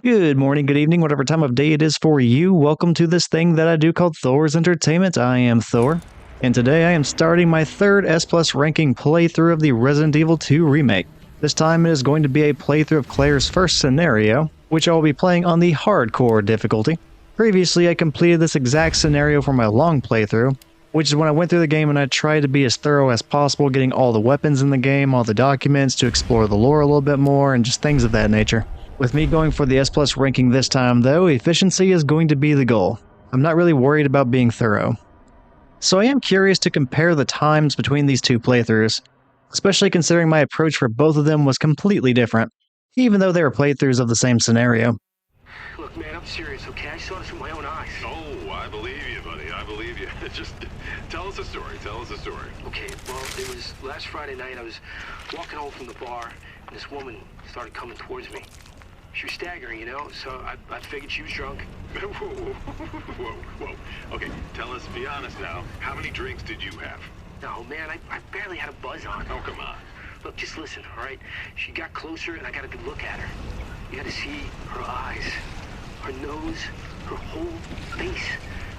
Good morning, good evening, whatever time of day it is for you. Welcome to this thing that I do called Thor's Entertainment. I am Thor, and today I am starting my third S+ ranking playthrough of the Resident Evil 2 remake. This time it is going to be a playthrough of Claire's first scenario, which I will be playing on the hardcore difficulty. Previously, I completed this exact scenario for my long playthrough, which is when I went through the game and I tried to be as thorough as possible, getting all the weapons in the game, all the documents, to explore the lore a little bit more, and just things of that nature. With me going for the S+ ranking this time though, efficiency is going to be the goal. I'm not really worried about being thorough. So I am curious to compare the times between these two playthroughs, especially considering my approach for both of them was completely different, even though they were playthroughs of the same scenario. Look, man, I'm serious, okay? I saw this with my own eyes. Oh, I believe you, buddy. I believe you. Just tell us a story. Tell us a story. Okay, well, it was last Friday night. I was walking home from the bar, and this woman started coming towards me. She was staggering, you know, so I figured she was drunk. Whoa. Okay, tell us, be honest now. How many drinks did you have? No, man, I barely had a buzz on. Oh, come on. Look, just listen, all right? She got closer, and I got a good look at her. You had to see her eyes, her nose, her whole face.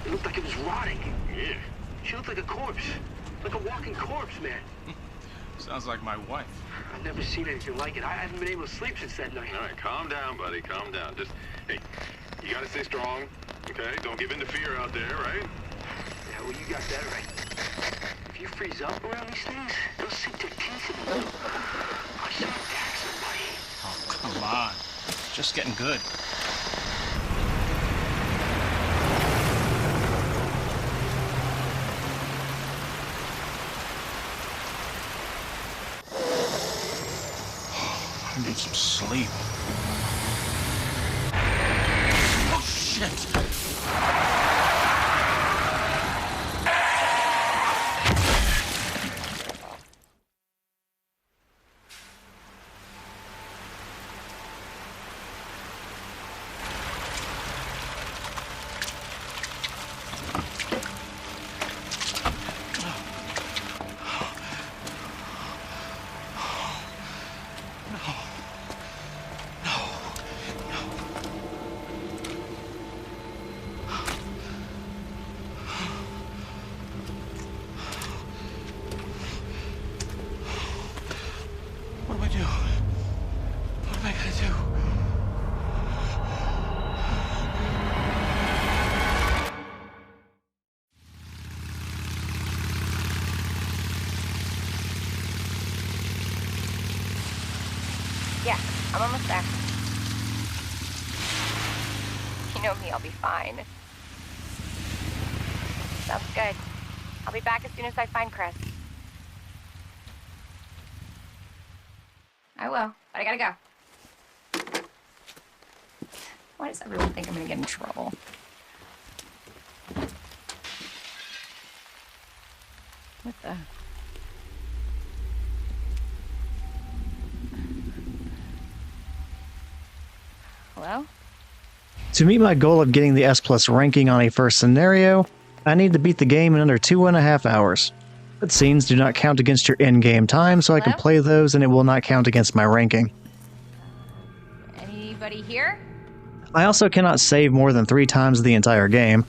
It looked like it was rotting. Yeah. She looked like a corpse. Like a walking corpse, man. Sounds like my wife. I've never seen anything like it. I haven't been able to sleep since that night. All right, calm down, buddy. Calm down. Just, hey, you gotta stay strong, okay? Don't give in to fear out there, right? Yeah, well, you got that right. If you freeze up around these things, they'll sink their teeth in you. I saw attack somebody. Oh, come on. Just getting good. I need some sleep. Oh, shit! What do I do? What am I gonna do? Yeah, I'm almost there. You know me, I'll be fine. Sounds good. I'll be back as soon as I find Chris. I will, but I gotta go. Why does everyone think I'm gonna get in trouble? What the? Hello? To meet my goal of getting the S+ ranking on a first scenario, I need to beat the game in under 2.5 hours. Cutscenes do not count against your in-game time, so I can Hello? play those and it will not count against my ranking. Anybody here? I also cannot save more than 3 times the entire game.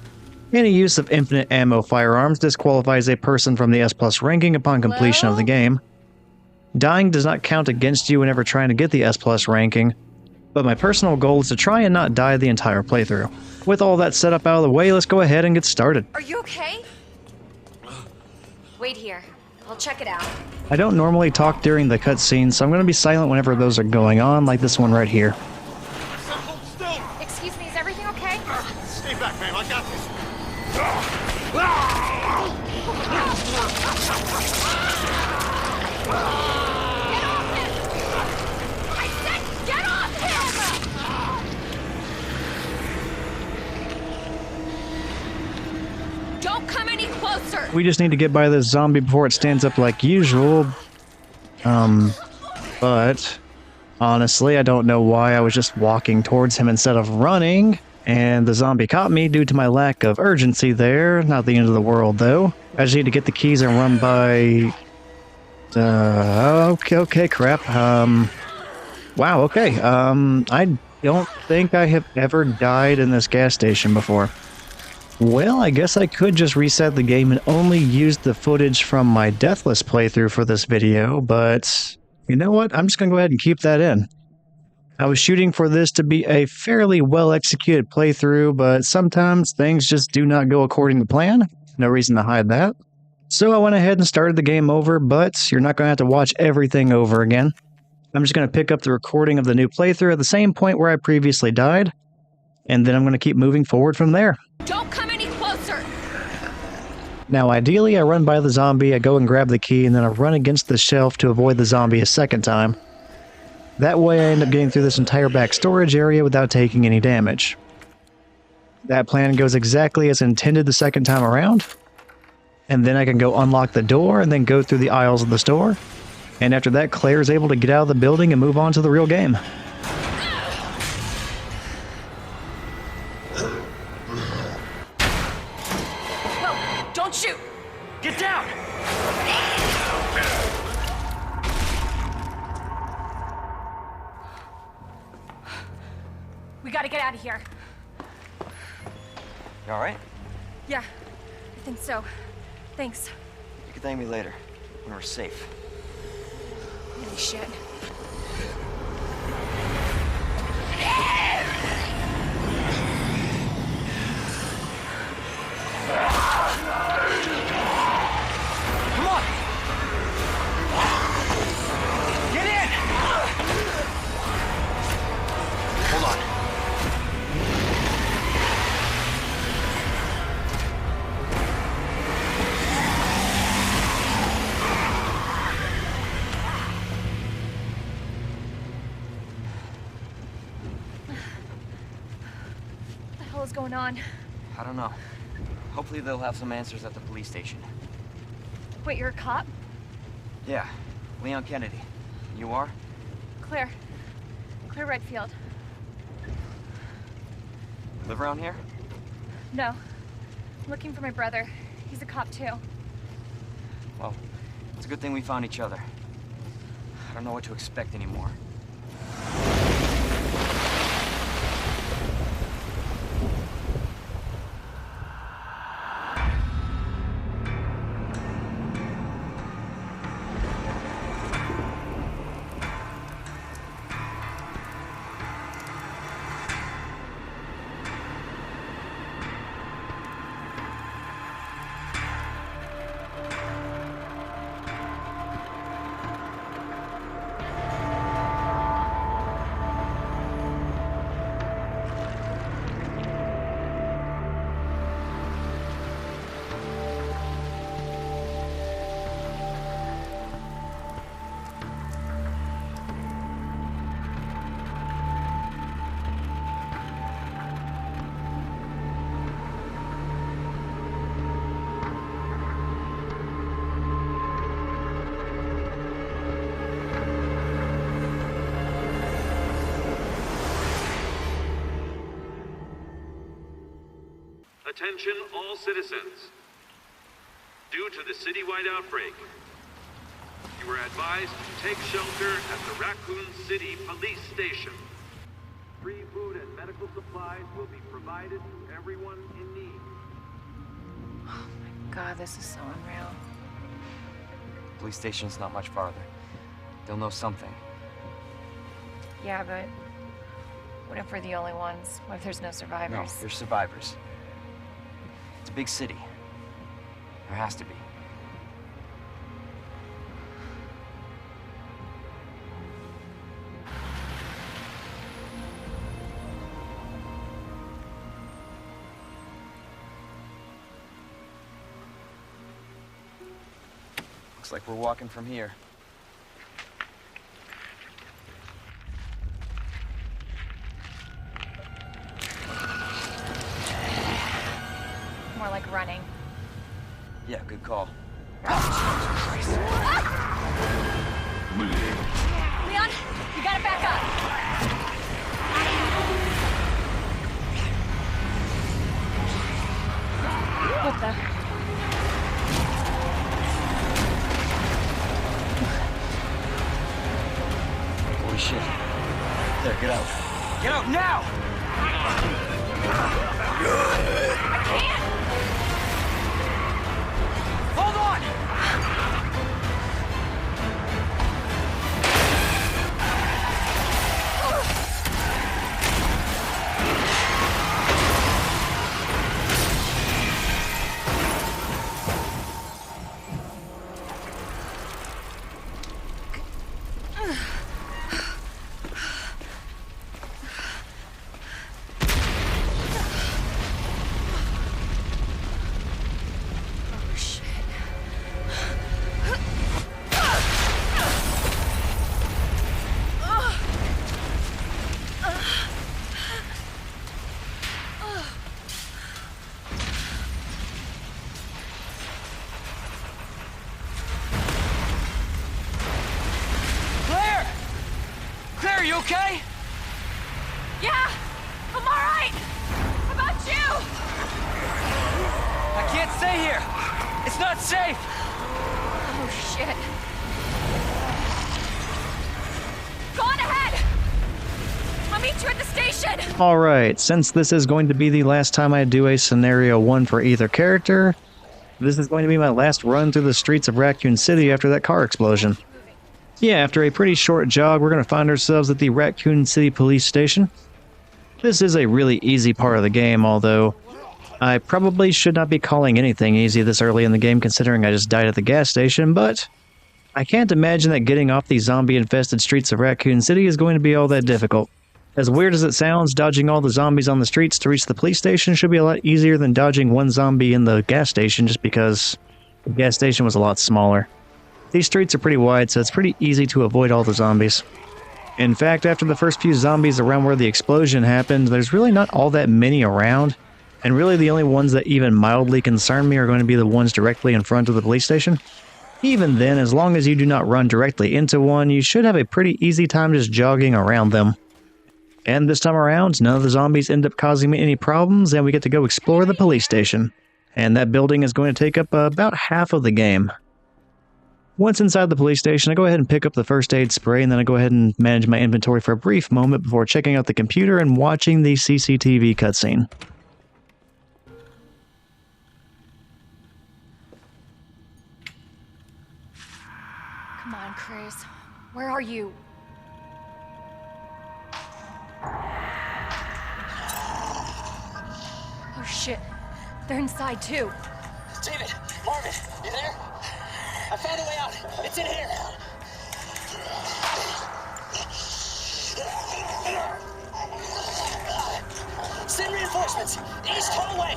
Any use of infinite ammo firearms disqualifies a person from the S+ ranking upon completion of the game. Dying does not count against you whenever trying to get the S+ ranking, but my personal goal is to try and not die the entire playthrough. With all that set up out of the way, let's go ahead and get started. Are you okay? Wait here. I'll check it out. I don't normally talk during the cutscenes, so I'm going to be silent whenever those are going on, like this one right here. Hold still! Excuse me, is everything okay? Stay back, ma'am. I got this. Get off him! I said get off him! Don't come any closer! We just need to get by this zombie before it stands up like usual. But honestly, I don't know why I was just walking towards him instead of running. And the zombie caught me due to my lack of urgency there. Not the end of the world, though. I just need to get the keys and run by... okay, crap. Wow, okay. I don't think I have ever died in this gas station before. Well, I guess I could just reset the game and only use the footage from my deathless playthrough for this video, but you know what? I'm just going to go ahead and keep that in. I was shooting for this to be a fairly well-executed playthrough, but sometimes things just do not go according to plan. No reason to hide that. So I went ahead and started the game over, but you're not going to have to watch everything over again. I'm just going to pick up the recording of the new playthrough at the same point where I previously died, and then I'm going to keep moving forward from there. Don't come any closer! Now ideally I run by the zombie, I go and grab the key, and then I run against the shelf to avoid the zombie a second time. That way I end up getting through this entire back storage area without taking any damage. That plan goes exactly as intended the second time around, and then I can go unlock the door and then go through the aisles of the store, and after that Claire is able to get out of the building and move on to the real game. No, don't shoot! Get down! We gotta get out of here. You alright? Yeah, I think so. Thanks. You can thank me later, when we're safe. Holy shit. Come on! Get in! Hold on. What the hell is going on? I don't know. Hopefully they'll have some answers at the police station. Wait, you're a cop? Yeah, Leon Kennedy. You are? Claire. Claire Redfield. Live around here? No. I'm looking for my brother. He's a cop too. Well, it's a good thing we found each other. I don't know what to expect anymore. Attention all citizens. Due to the citywide outbreak, you are advised to take shelter at the Raccoon City Police Station. Free food and medical supplies will be provided to everyone in need. Oh my god, this is so unreal. Police station's not much farther. They'll know something. Yeah, but what if we're the only ones? What if there's no No, survivors? there's survivors. It's a big city. There has to be. Looks like we're walking from here. More like running. Yeah, good call. Leon, you gotta back up. What the? Holy shit. There, get out. Get out now! okay? Yeah, I'm all right. How about you? I can't stay here. It's not safe. Oh, shit. Go on ahead. I'll meet you at the station. Alright, since this is going to be the last time I do a scenario 1 for either character, this is going to be my last run through the streets of Raccoon City after that car explosion. Yeah, after a pretty short jog, we're going to find ourselves at the Raccoon City Police Station. This is a really easy part of the game, although I probably should not be calling anything easy this early in the game considering I just died at the gas station, but I can't imagine that getting off the zombie-infested streets of Raccoon City is going to be all that difficult. As weird as it sounds, dodging all the zombies on the streets to reach the police station should be a lot easier than dodging one zombie in the gas station just because the gas station was a lot smaller. These streets are pretty wide, so it's pretty easy to avoid all the zombies. In fact, after the first few zombies around where the explosion happened, there's really not all that many around, and really the only ones that even mildly concern me are going to be the ones directly in front of the police station. Even then, as long as you do not run directly into one, you should have a pretty easy time just jogging around them. And this time around, none of the zombies end up causing me any problems, and we get to go explore the police station. And that building is going to take up about half of the game. Once inside the police station, I go ahead and pick up the first aid spray, and then I go ahead and manage my inventory for a brief moment before checking out the computer and watching the CCTV cutscene. Come on, Chris. Where are you? Oh shit. They're inside too. David, Marvin, you there? I found a way out. It's in here. Send reinforcements. East hallway.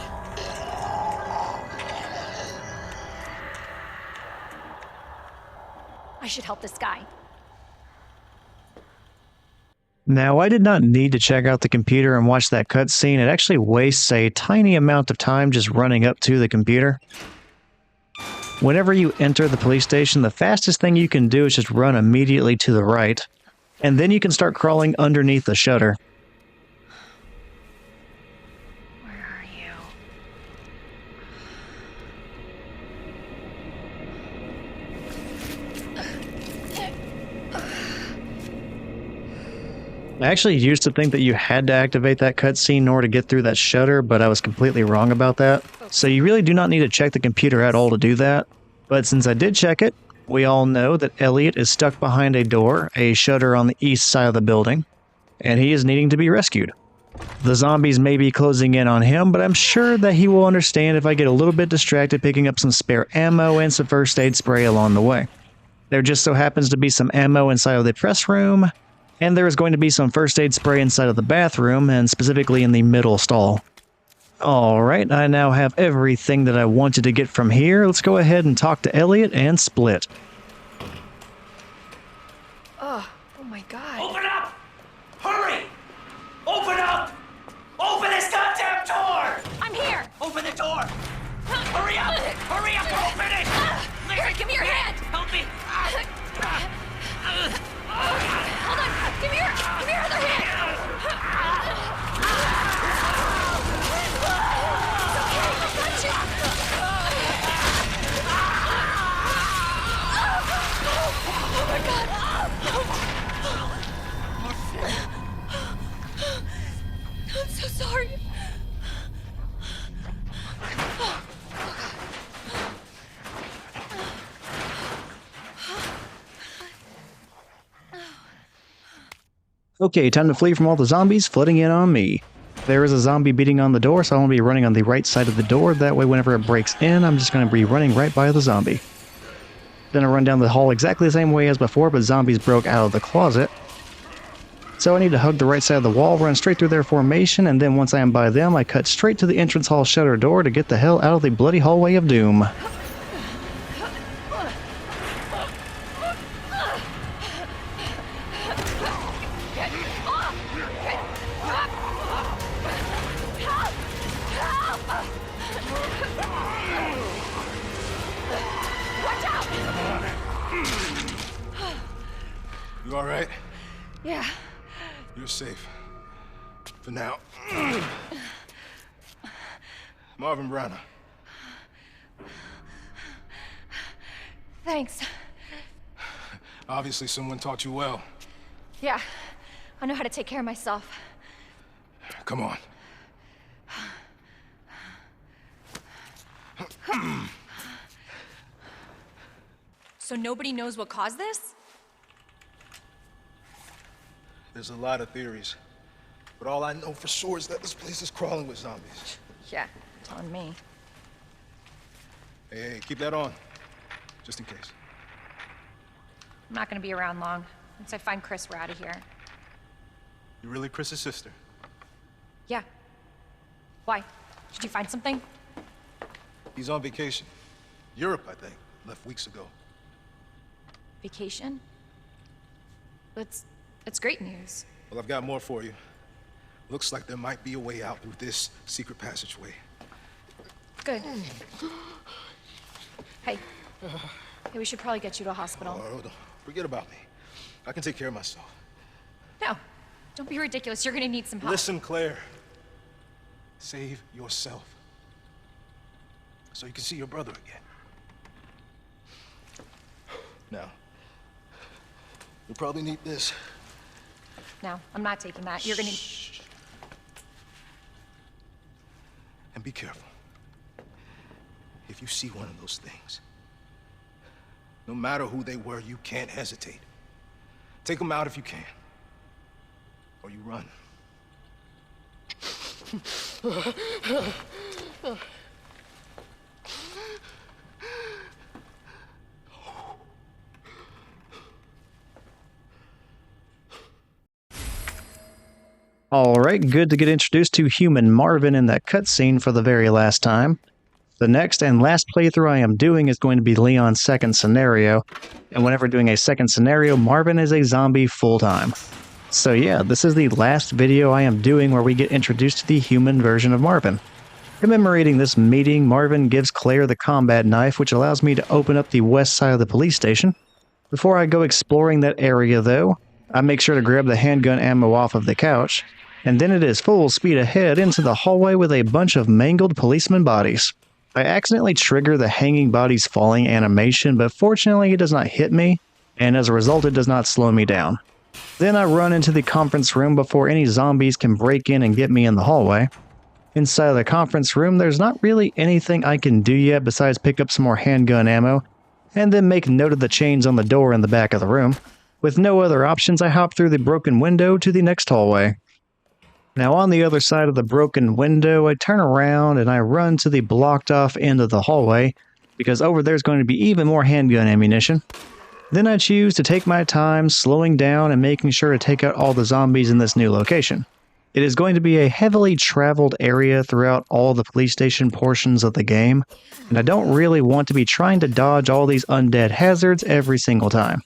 I should help this guy. Now, I did not need to check out the computer and watch that cutscene. It actually wastes a tiny amount of time just running up to the computer. Whenever you enter the police station, the fastest thing you can do is just run immediately to the right, and then you can start crawling underneath the shutter. Where are you? I actually used to think that you had to activate that cutscene in order to get through that shutter, but I was completely wrong about that. So you really do not need to check the computer at all to do that. But since I did check it, we all know that Elliot is stuck behind a door, a shutter on the east side of the building, and he is needing to be rescued. The zombies may be closing in on him, but I'm sure that he will understand if I get a little bit distracted picking up some spare ammo and some first aid spray along the way. There just so happens to be some ammo inside of the press room, and there is going to be some first aid spray inside of the bathroom, and specifically in the middle stall. Alright, I now have everything that I wanted to get from here. Let's go ahead and talk to Elliot and split. Oh my god. Open up! Hurry! Open up! Open this goddamn door! I'm here! Open the door! Hurry up! Hurry up! Open it! Here, give me your hand! Help me! Hold on! Give me your other hand! It's okay, I got you! Oh my god! I'm so sorry. Okay, time to flee from all the zombies flooding in on me. There is a zombie beating on the door, so I want to be running on the right side of the door. That way, whenever it breaks in, I'm just going to be running right by the zombie. Then I run down the hall exactly the same way as before, but zombies broke out of the closet. So I need to hug the right side of the wall, run straight through their formation, and then once I am by them, I cut straight to the entrance hall shutter door to get the hell out of the bloody hallway of doom. You alright? Yeah, safe. For now. Marvin Browner. Thanks. Obviously someone taught you well. Yeah, I know how to take care of myself. Come on. So nobody knows what caused this? There's a lot of theories. But all I know for sure is that this place is crawling with zombies. Yeah, it's on me. Hey, keep that on. Just in case. I'm not gonna be around long. Once I find Chris, we're out of here. You really Chris's sister? Yeah. Why? Did you find something? He's on vacation. Europe, I think. Left weeks ago. Vacation? It's great news. Well, I've got more for you. Looks like there might be a way out through this secret passageway. Good. Hey. Hey, we should probably get you to a hospital. Oh, don't forget about me. I can take care of myself. No. Don't be ridiculous. You're gonna need some help. Listen, Claire. Save yourself. So you can see your brother again. Now, you'll probably need this. No, I'm not taking that. You're gonna... Shh. And be careful. If you see one of those things, no matter who they were, you can't hesitate. Take them out if you can. Or you run. Alright, good to get introduced to human Marvin in that cutscene for the very last time. The next and last playthrough I am doing is going to be Leon's second scenario, and whenever doing a second scenario, Marvin is a zombie full-time. So yeah, this is the last video I am doing where we get introduced to the human version of Marvin. Commemorating this meeting, Marvin gives Claire the combat knife, which allows me to open up the west side of the police station. Before I go exploring that area though, I make sure to grab the handgun ammo off of the couch, and then it is full speed ahead into the hallway with a bunch of mangled policeman bodies. I accidentally trigger the hanging bodies falling animation, but fortunately it does not hit me, and as a result it does not slow me down. Then I run into the conference room before any zombies can break in and get me in the hallway. Inside of the conference room, there's not really anything I can do yet besides pick up some more handgun ammo, and then make note of the chains on the door in the back of the room. With no other options, I hop through the broken window to the next hallway. Now on the other side of the broken window, I turn around and I run to the blocked off end of the hallway, because over there's going to be even more handgun ammunition. Then I choose to take my time, slowing down and making sure to take out all the zombies in this new location. It is going to be a heavily traveled area throughout all the police station portions of the game, and I don't really want to be trying to dodge all these undead hazards every single time.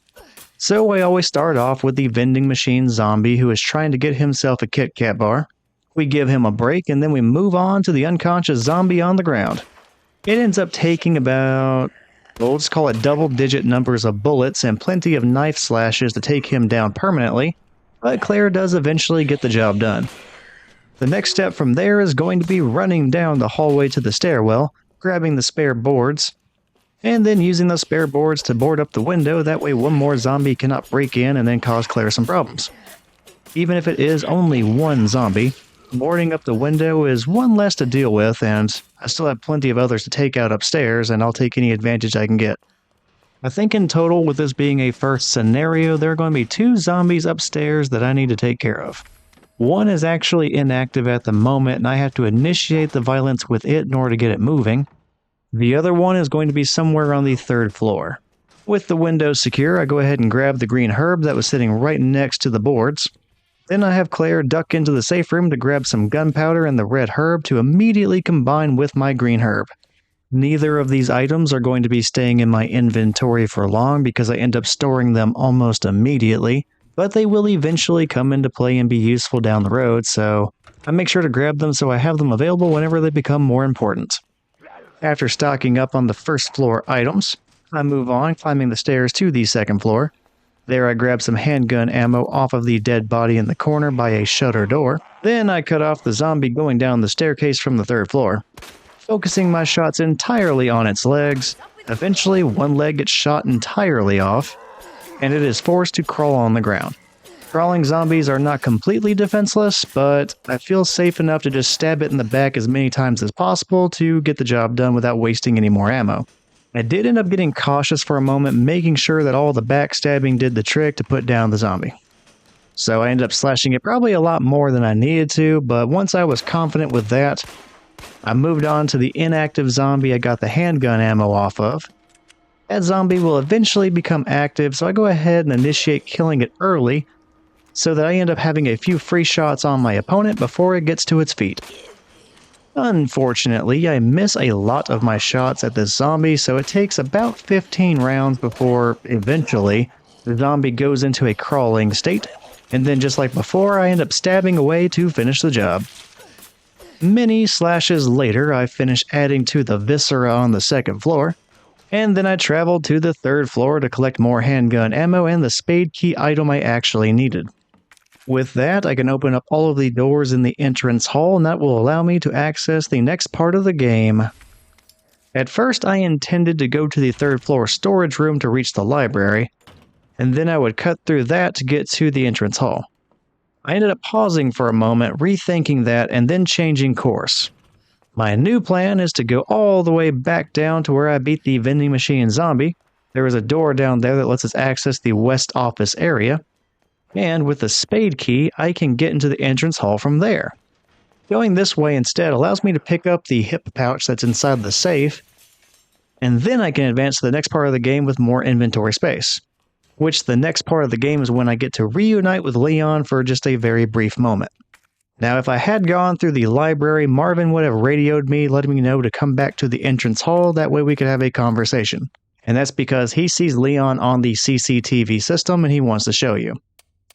So I always start off with the vending machine zombie who is trying to get himself a Kit Kat bar. We give him a break and then we move on to the unconscious zombie on the ground. It ends up taking about, well, let's call it double-digit numbers of bullets and plenty of knife slashes to take him down permanently, but Claire does eventually get the job done. The next step from there is going to be running down the hallway to the stairwell, grabbing the spare boards, and then using those spare boards to board up the window, that way one more zombie cannot break in and then cause Claire some problems. Even if it is only one zombie, boarding up the window is one less to deal with, and I still have plenty of others to take out upstairs, and I'll take any advantage I can get. I think in total, with this being a first scenario, there are going to be 2 zombies upstairs that I need to take care of. One is actually inactive at the moment, and I have to initiate the violence with it in order to get it moving. The other one is going to be somewhere on the 3rd floor. With the windows secure, I go ahead and grab the green herb that was sitting right next to the boards. Then I have Claire duck into the safe room to grab some gunpowder and the red herb to immediately combine with my green herb. Neither of these items are going to be staying in my inventory for long because I end up storing them almost immediately, but they will eventually come into play and be useful down the road, so I make sure to grab them so I have them available whenever they become more important. After stocking up on the 1st floor items, I move on, climbing the stairs to the 2nd floor. There I grabbed some handgun ammo off of the dead body in the corner by a shutter door. Then I cut off the zombie going down the staircase from the 3rd floor, focusing my shots entirely on its legs. Eventually, one leg gets shot entirely off, and it is forced to crawl on the ground. Crawling zombies are not completely defenseless, but I feel safe enough to just stab it in the back as many times as possible to get the job done without wasting any more ammo. I did end up getting cautious for a moment, making sure that all the backstabbing did the trick to put down the zombie. So I ended up slashing it probably a lot more than I needed to, but once I was confident with that, I moved on to the inactive zombie I got the handgun ammo off of. That zombie will eventually become active, so I go ahead and initiate killing it early, so that I end up having a few free shots on my opponent before it gets to its feet. Unfortunately, I miss a lot of my shots at this zombie, so it takes about 15 rounds before, eventually, the zombie goes into a crawling state, and then just like before, I end up stabbing away to finish the job. Many slashes later, I finish adding to the viscera on the 2nd floor, and then I traveled to the 3rd floor to collect more handgun ammo and the Spade Key item I actually needed. With that, I can open up all of the doors in the entrance hall, and that will allow me to access the next part of the game. At first, I intended to go to the 3rd floor storage room to reach the library, and then I would cut through that to get to the entrance hall. I ended up pausing for a moment, rethinking that, and then changing course. My new plan is to go all the way back down to where I beat the vending machine zombie. There is a door down there that lets us access the west office area, and with the Spade Key, I can get into the entrance hall from there. Going this way instead allows me to pick up the hip pouch that's inside the safe, and then I can advance to the next part of the game with more inventory space. Which the next part of the game is when I get to reunite with Leon for just a very brief moment. Now, if I had gone through the library, Marvin would have radioed me, letting me know to come back to the entrance hall, that way we could have a conversation. And that's because he sees Leon on the CCTV system and he wants to show you.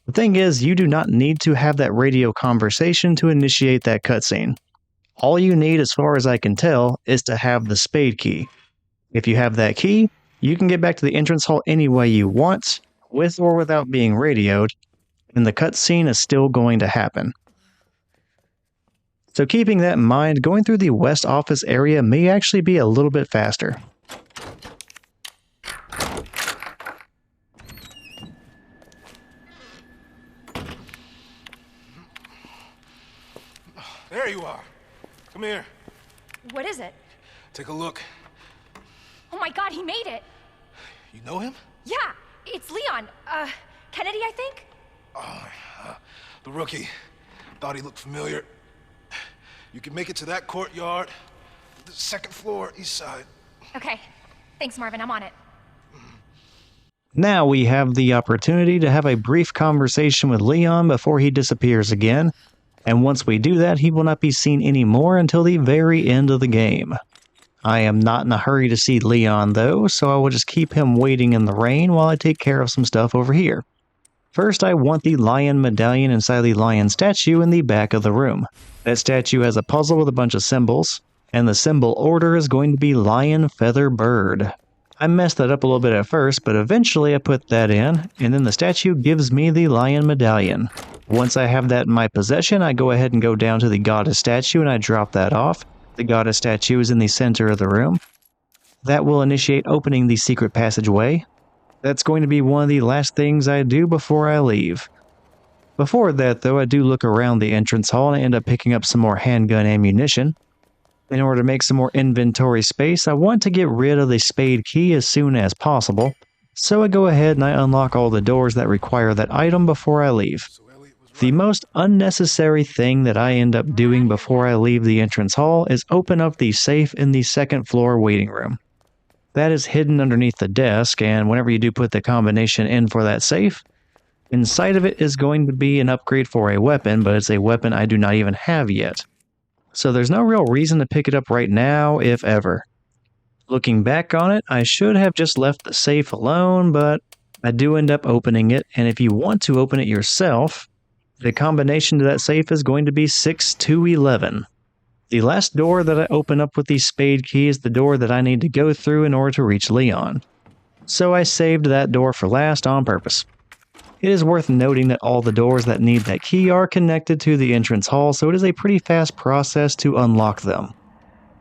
The thing is, you do not need to have that radio conversation to initiate that cutscene. All you need, as far as I can tell, is to have the Spade Key. If you have that key, you can get back to the entrance hall any way you want, with or without being radioed, and the cutscene is still going to happen. So keeping that in mind, going through the west office area may actually be a little bit faster. There you are. Come here. What is it? Take a look. Oh my god, he made it! You know him? Yeah, it's Leon. Kennedy, I think? The rookie. Thought he looked familiar. You can make it to that courtyard. The 2nd floor, east side. Okay. Thanks, Marvin. I'm on it. Now we have the opportunity to have a brief conversation with Leon before he disappears again, and once we do that, he will not be seen anymore until the very end of the game. I am not in a hurry to see Leon though, so I will just keep him waiting in the rain while I take care of some stuff over here. First, I want the lion medallion inside the lion statue in the back of the room. That statue has a puzzle with a bunch of symbols, and the symbol order is going to be lion, feather, bird. I messed that up a little bit at first, but eventually I put that in, and then the statue gives me the lion medallion. Once I have that in my possession, I go ahead and go down to the goddess statue and I drop that off. The goddess statue is in the center of the room. That will initiate opening the secret passageway. That's going to be one of the last things I do before I leave. Before that, though, I do look around the entrance hall and I end up picking up some more handgun ammunition. In order to make some more inventory space, I want to get rid of the Spade Key as soon as possible, so I go ahead and I unlock all the doors that require that item before I leave. The most unnecessary thing that I end up doing before I leave the entrance hall is open up the safe in the 2nd floor waiting room. That is hidden underneath the desk, and whenever you do put the combination in for that safe, inside of it is going to be an upgrade for a weapon, but it's a weapon I do not even have yet. So there's no real reason to pick it up right now, if ever. Looking back on it, I should have just left the safe alone, but I do end up opening it, and if you want to open it yourself, the combination to that safe is going to be 6211. The last door that I open up with the Spade Key is the door that I need to go through in order to reach Leon. So I saved that door for last on purpose. It is worth noting that all the doors that need that key are connected to the entrance hall, so it is a pretty fast process to unlock them.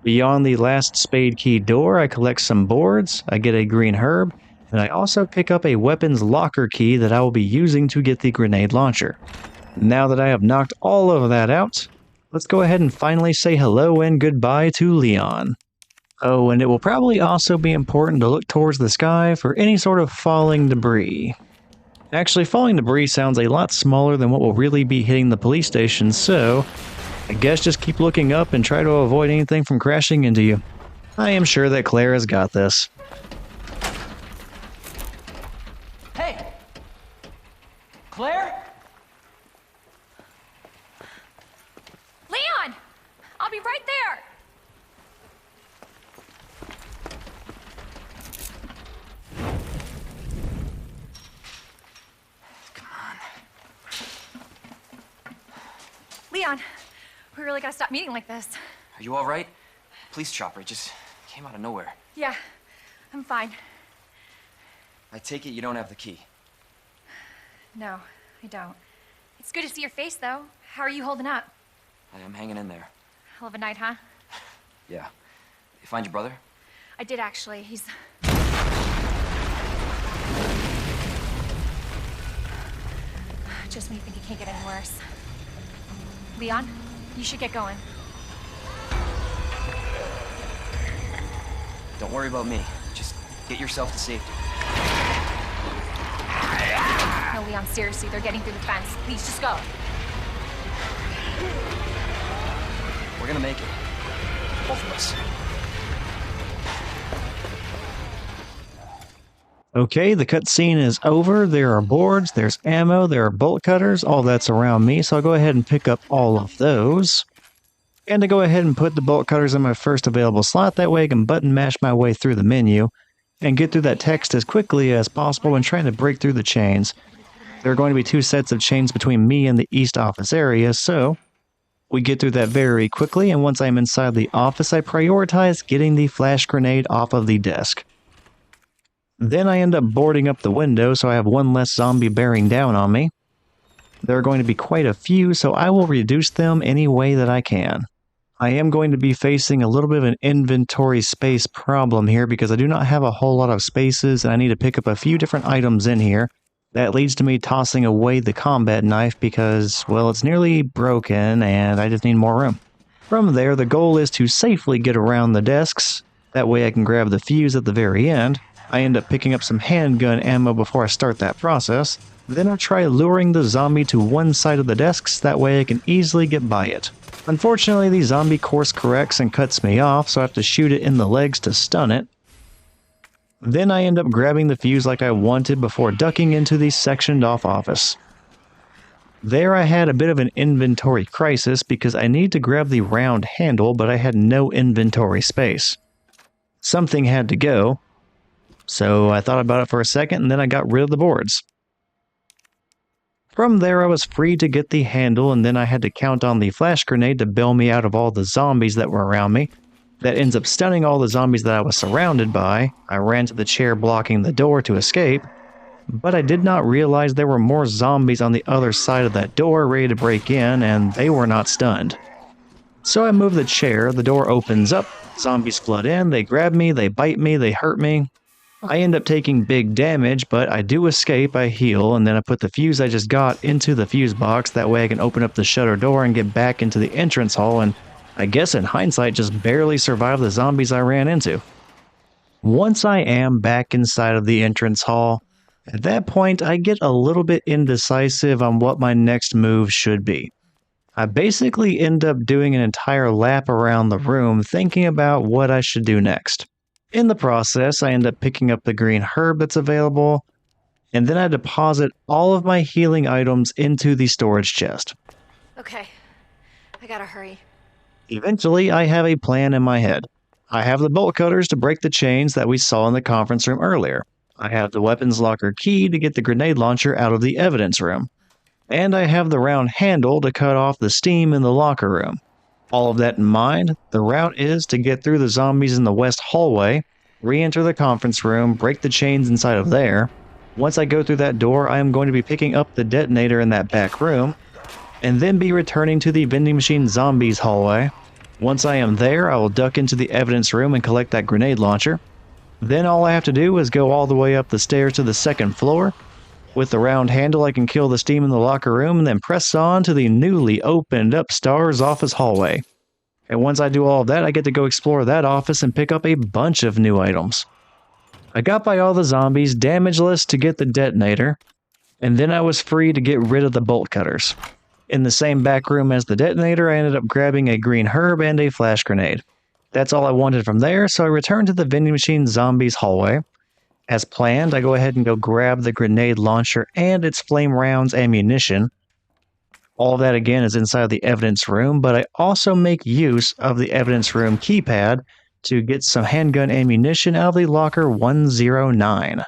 Beyond the last Spade Key door, I collect some boards, I get a green herb, and I also pick up a weapons locker key that I will be using to get the grenade launcher. Now that I have knocked all of that out, let's go ahead and finally say hello and goodbye to Leon. Oh, and it will probably also be important to look towards the sky for any sort of falling debris. Actually, falling debris sounds a lot smaller than what will really be hitting the police station, so I guess just keep looking up and try to avoid anything from crashing into you. I am sure that Claire has got this. Hey! Claire? Leon! I'll be right there! Leon, we really gotta stop meeting like this. Are you all right? Police chopper just came out of nowhere. Yeah, I'm fine. I take it you don't have the key. No, I don't. It's good to see your face, though. How are you holding up? I'm hanging in there. Hell of a night, huh? Yeah. You find your brother? I did, actually. He's... Just when you think it can't get any worse. Leon, you should get going. Don't worry about me. Just get yourself to safety. No, Leon, seriously, they're getting through the fence. Please, just go. We're gonna make it. Both of us. Okay, the cutscene is over. There are boards, there's ammo, there are bolt cutters, all that's around me, so I'll go ahead and pick up all of those. And to go ahead and put the bolt cutters in my first available slot, that way I can button mash my way through the menu and get through that text as quickly as possible when trying to break through the chains. There are going to be 2 sets of chains between me and the east office area, so we get through that very quickly, and once I'm inside the office, I prioritize getting the flash grenade off of the desk. Then I end up boarding up the window, so I have one less zombie bearing down on me. There are going to be quite a few, so I will reduce them any way that I can. I am going to be facing a little bit of an inventory space problem here because I do not have a whole lot of spaces and I need to pick up a few different items in here. That leads to me tossing away the combat knife because, well, it's nearly broken and I just need more room. From there, the goal is to safely get around the desks. That way I can grab the fuse at the very end. I end up picking up some handgun ammo before I start that process. Then I try luring the zombie to one side of the desks, that way I can easily get by it. Unfortunately, the zombie course corrects and cuts me off, so I have to shoot it in the legs to stun it. Then I end up grabbing the fuse like I wanted before ducking into the sectioned off office. There I had a bit of an inventory crisis because I need to grab the round handle, but I had no inventory space. Something had to go. So I thought about it for a second, and then I got rid of the boards. From there, I was free to get the handle, and then I had to count on the flash grenade to bail me out of all the zombies that were around me. That ends up stunning all the zombies that I was surrounded by. I ran to the chair blocking the door to escape, but I did not realize there were more zombies on the other side of that door ready to break in, and they were not stunned. So I move the chair, the door opens up, zombies flood in, they grab me, they bite me, they hurt me. I end up taking big damage, but I do escape, I heal, and then I put the fuse I just got into the fuse box, that way I can open up the shutter door and get back into the entrance hall, and I guess in hindsight just barely survived the zombies I ran into. Once I am back inside of the entrance hall, at that point I get a little bit indecisive on what my next move should be. I basically end up doing an entire lap around the room thinking about what I should do next. In the process, I end up picking up the green herb that's available, and then I deposit all of my healing items into the storage chest. Okay, I gotta hurry. Eventually, I have a plan in my head. I have the bolt cutters to break the chains that we saw in the conference room earlier. I have the weapons locker key to get the grenade launcher out of the evidence room. And I have the round handle to cut off the steam in the locker room. All of that in mind, the route is to get through the zombies in the west hallway, re-enter the conference room, break the chains inside of there, Once I go through that door, I am going to be picking up the detonator in that back room, and then be returning to the vending machine zombies hallway. Once I am there, I will duck into the evidence room and collect that grenade launcher. Then all I have to do is go all the way up the stairs to the second floor. With the round handle, I can kill the steam in the locker room and then press on to the newly opened up STARS office hallway. And once I do all of that, I get to go explore that office and pick up a bunch of new items. I got by all the zombies, damageless to get the detonator, and then I was free to get rid of the bolt cutters. In the same back room as the detonator, I ended up grabbing a green herb and a flash grenade. That's all I wanted from there, so I returned to the vending machine zombies hallway. As planned, I go ahead and go grab the grenade launcher and its flame rounds ammunition. All of that again is inside the evidence room, but I also make use of the evidence room keypad to get some handgun ammunition out of the locker 109.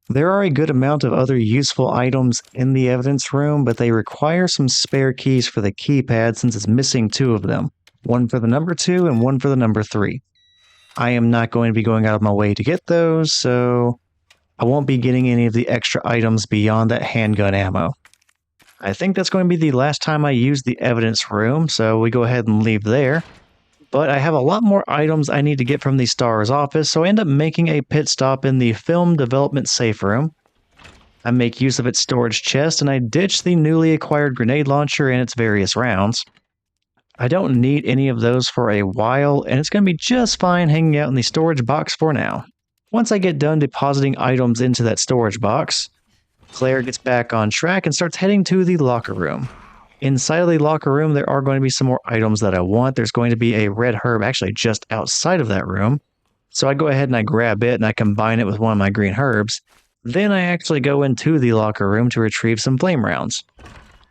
There are a good amount of other useful items in the evidence room, but they require some spare keys for the keypad since it's missing 2 of them. One for the number 2 and one for the number 3. I am not going to be going out of my way to get those, so I won't be getting any of the extra items beyond that handgun ammo. I think that's going to be the last time I use the evidence room, so we go ahead and leave there. But I have a lot more items I need to get from the STARS office, so I end up making a pit stop in the film development safe room. I make use of its storage chest, and I ditch the newly acquired grenade launcher and its various rounds. I don't need any of those for a while, and it's going to be just fine hanging out in the storage box for now. Once I get done depositing items into that storage box, Claire gets back on track and starts heading to the locker room. Inside of the locker room, there are going to be some more items that I want. There's going to be a red herb actually just outside of that room. So I go ahead and I grab it and I combine it with one of my green herbs. Then I actually go into the locker room to retrieve some flame rounds.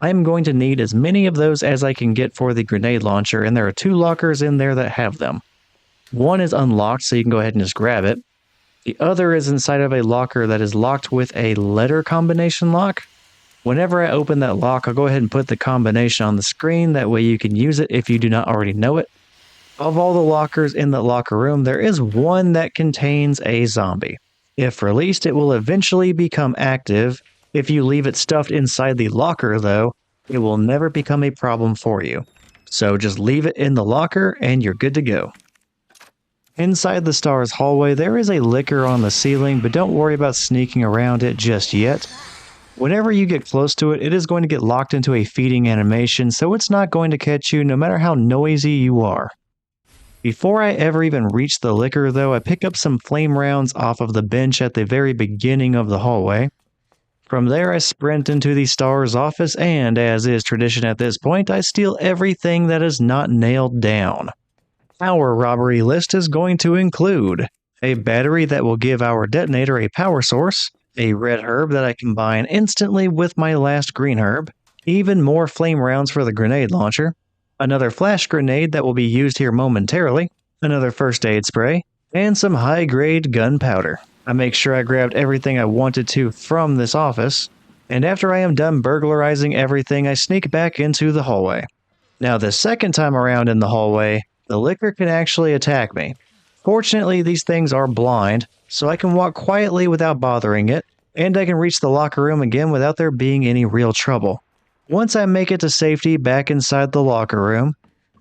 I am going to need as many of those as I can get for the grenade launcher, and there are 2 lockers in there that have them. One is unlocked, so you can go ahead and just grab it. The other is inside of a locker that is locked with a letter combination lock. Whenever I open that lock, I'll go ahead and put the combination on the screen, that way you can use it if you do not already know it. Of all the lockers in the locker room, there is one that contains a zombie. If released, it will eventually become active. If you leave it stuffed inside the locker, though, it will never become a problem for you. So just leave it in the locker and you're good to go. Inside the STARS hallway, there is a licker on the ceiling, but don't worry about sneaking around it just yet. Whenever you get close to it, it is going to get locked into a feeding animation, so it's not going to catch you no matter how noisy you are. Before I ever even reach the licker, though, I pick up some flame rounds off of the bench at the very beginning of the hallway. From there, I sprint into the STARS office, and as is tradition at this point, I steal everything that is not nailed down. Our robbery list is going to include a battery that will give our detonator a power source, a red herb that I combine instantly with my last green herb, even more flame rounds for the grenade launcher, another flash grenade that will be used here momentarily, another first aid spray, and some high-grade gunpowder. I make sure I grabbed everything I wanted to from this office, and after I am done burglarizing everything, I sneak back into the hallway. Now, the second time around in the hallway, the licker can actually attack me. Fortunately, these things are blind, so I can walk quietly without bothering it, and I can reach the locker room again without there being any real trouble. Once I make it to safety back inside the locker room,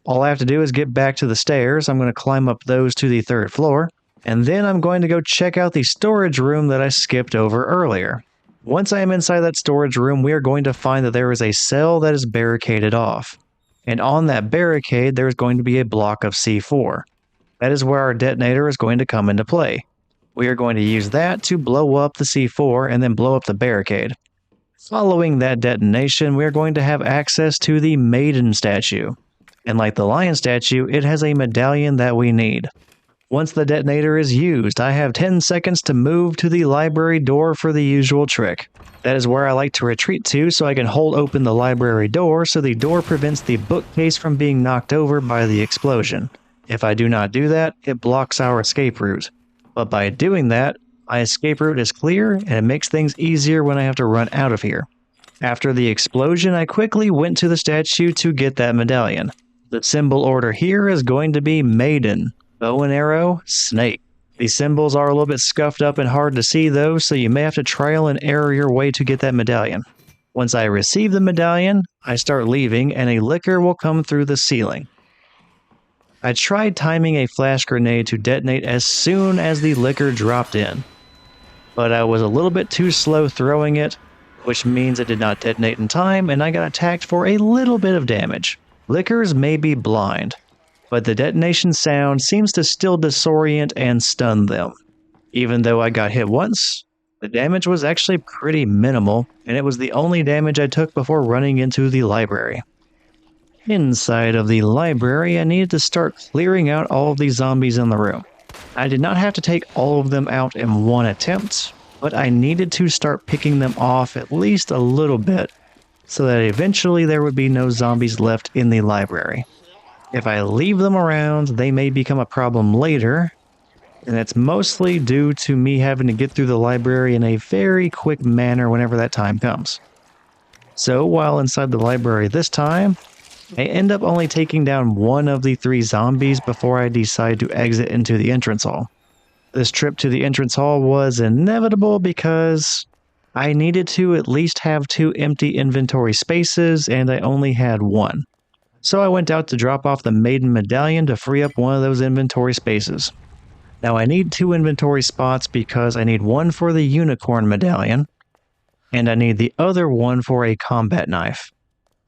all I have to do is get back to the stairs. I'm going to climb up those to the 3rd floor, and then I'm going to go check out the storage room that I skipped over earlier. Once I am inside that storage room, we are going to find that there is a cell that is barricaded off. And on that barricade, there is going to be a block of C4. That is where our detonator is going to come into play. We are going to use that to blow up the C4 and then blow up the barricade. Following that detonation, we are going to have access to the Maiden statue. And like the lion statue, it has a medallion that we need. Once the detonator is used, I have 10 seconds to move to the library door for the usual trick. That is where I like to retreat to so I can hold open the library door so the door prevents the bookcase from being knocked over by the explosion. If I do not do that, it blocks our escape route. But by doing that, my escape route is clear and it makes things easier when I have to run out of here. After the explosion, I quickly went to the statue to get that medallion. The symbol order here is going to be Maiden. Bow and arrow, snake. The symbols are a little bit scuffed up and hard to see though, so you may have to trial and error your way to get that medallion. Once I receive the medallion, I start leaving and a licker will come through the ceiling. I tried timing a flash grenade to detonate as soon as the licker dropped in, but I was a little bit too slow throwing it, which means it did not detonate in time and I got attacked for a little bit of damage. Lickers may be blind, but the detonation sound seems to still disorient and stun them. Even though I got hit once, the damage was actually pretty minimal, and it was the only damage I took before running into the library. Inside of the library, I needed to start clearing out all of the zombies in the room. I did not have to take all of them out in one attempt, but I needed to start picking them off at least a little bit, so that eventually there would be no zombies left in the library. If I leave them around, they may become a problem later, and it's mostly due to me having to get through the library in a very quick manner whenever that time comes. So while inside the library this time, I end up only taking down one of the 3 zombies before I decide to exit into the entrance hall. This trip to the entrance hall was inevitable because I needed to at least have 2 empty inventory spaces and I only had 1. So I went out to drop off the Maiden medallion to free up one of those inventory spaces. Now I need 2 inventory spots because I need one for the unicorn medallion, and I need the other one for a combat knife.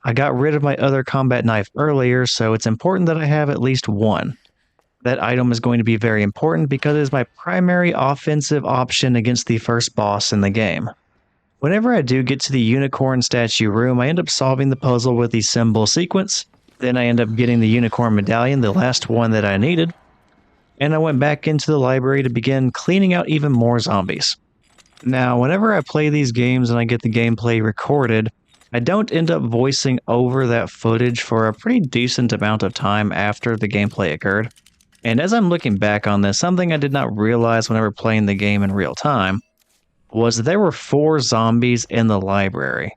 I got rid of my other combat knife earlier, so it's important that I have at least one. That item is going to be very important because it is my primary offensive option against the first boss in the game. Whenever I do get to the unicorn statue room, I end up solving the puzzle with the symbol sequence. Then I end up getting the unicorn medallion, the last one that I needed, and I went back into the library to begin cleaning out even more zombies. Now, whenever I play these games and I get the gameplay recorded, I don't end up voicing over that footage for a pretty decent amount of time after the gameplay occurred. And as I'm looking back on this, something I did not realize whenever playing the game in real time was that there were 4 zombies in the library.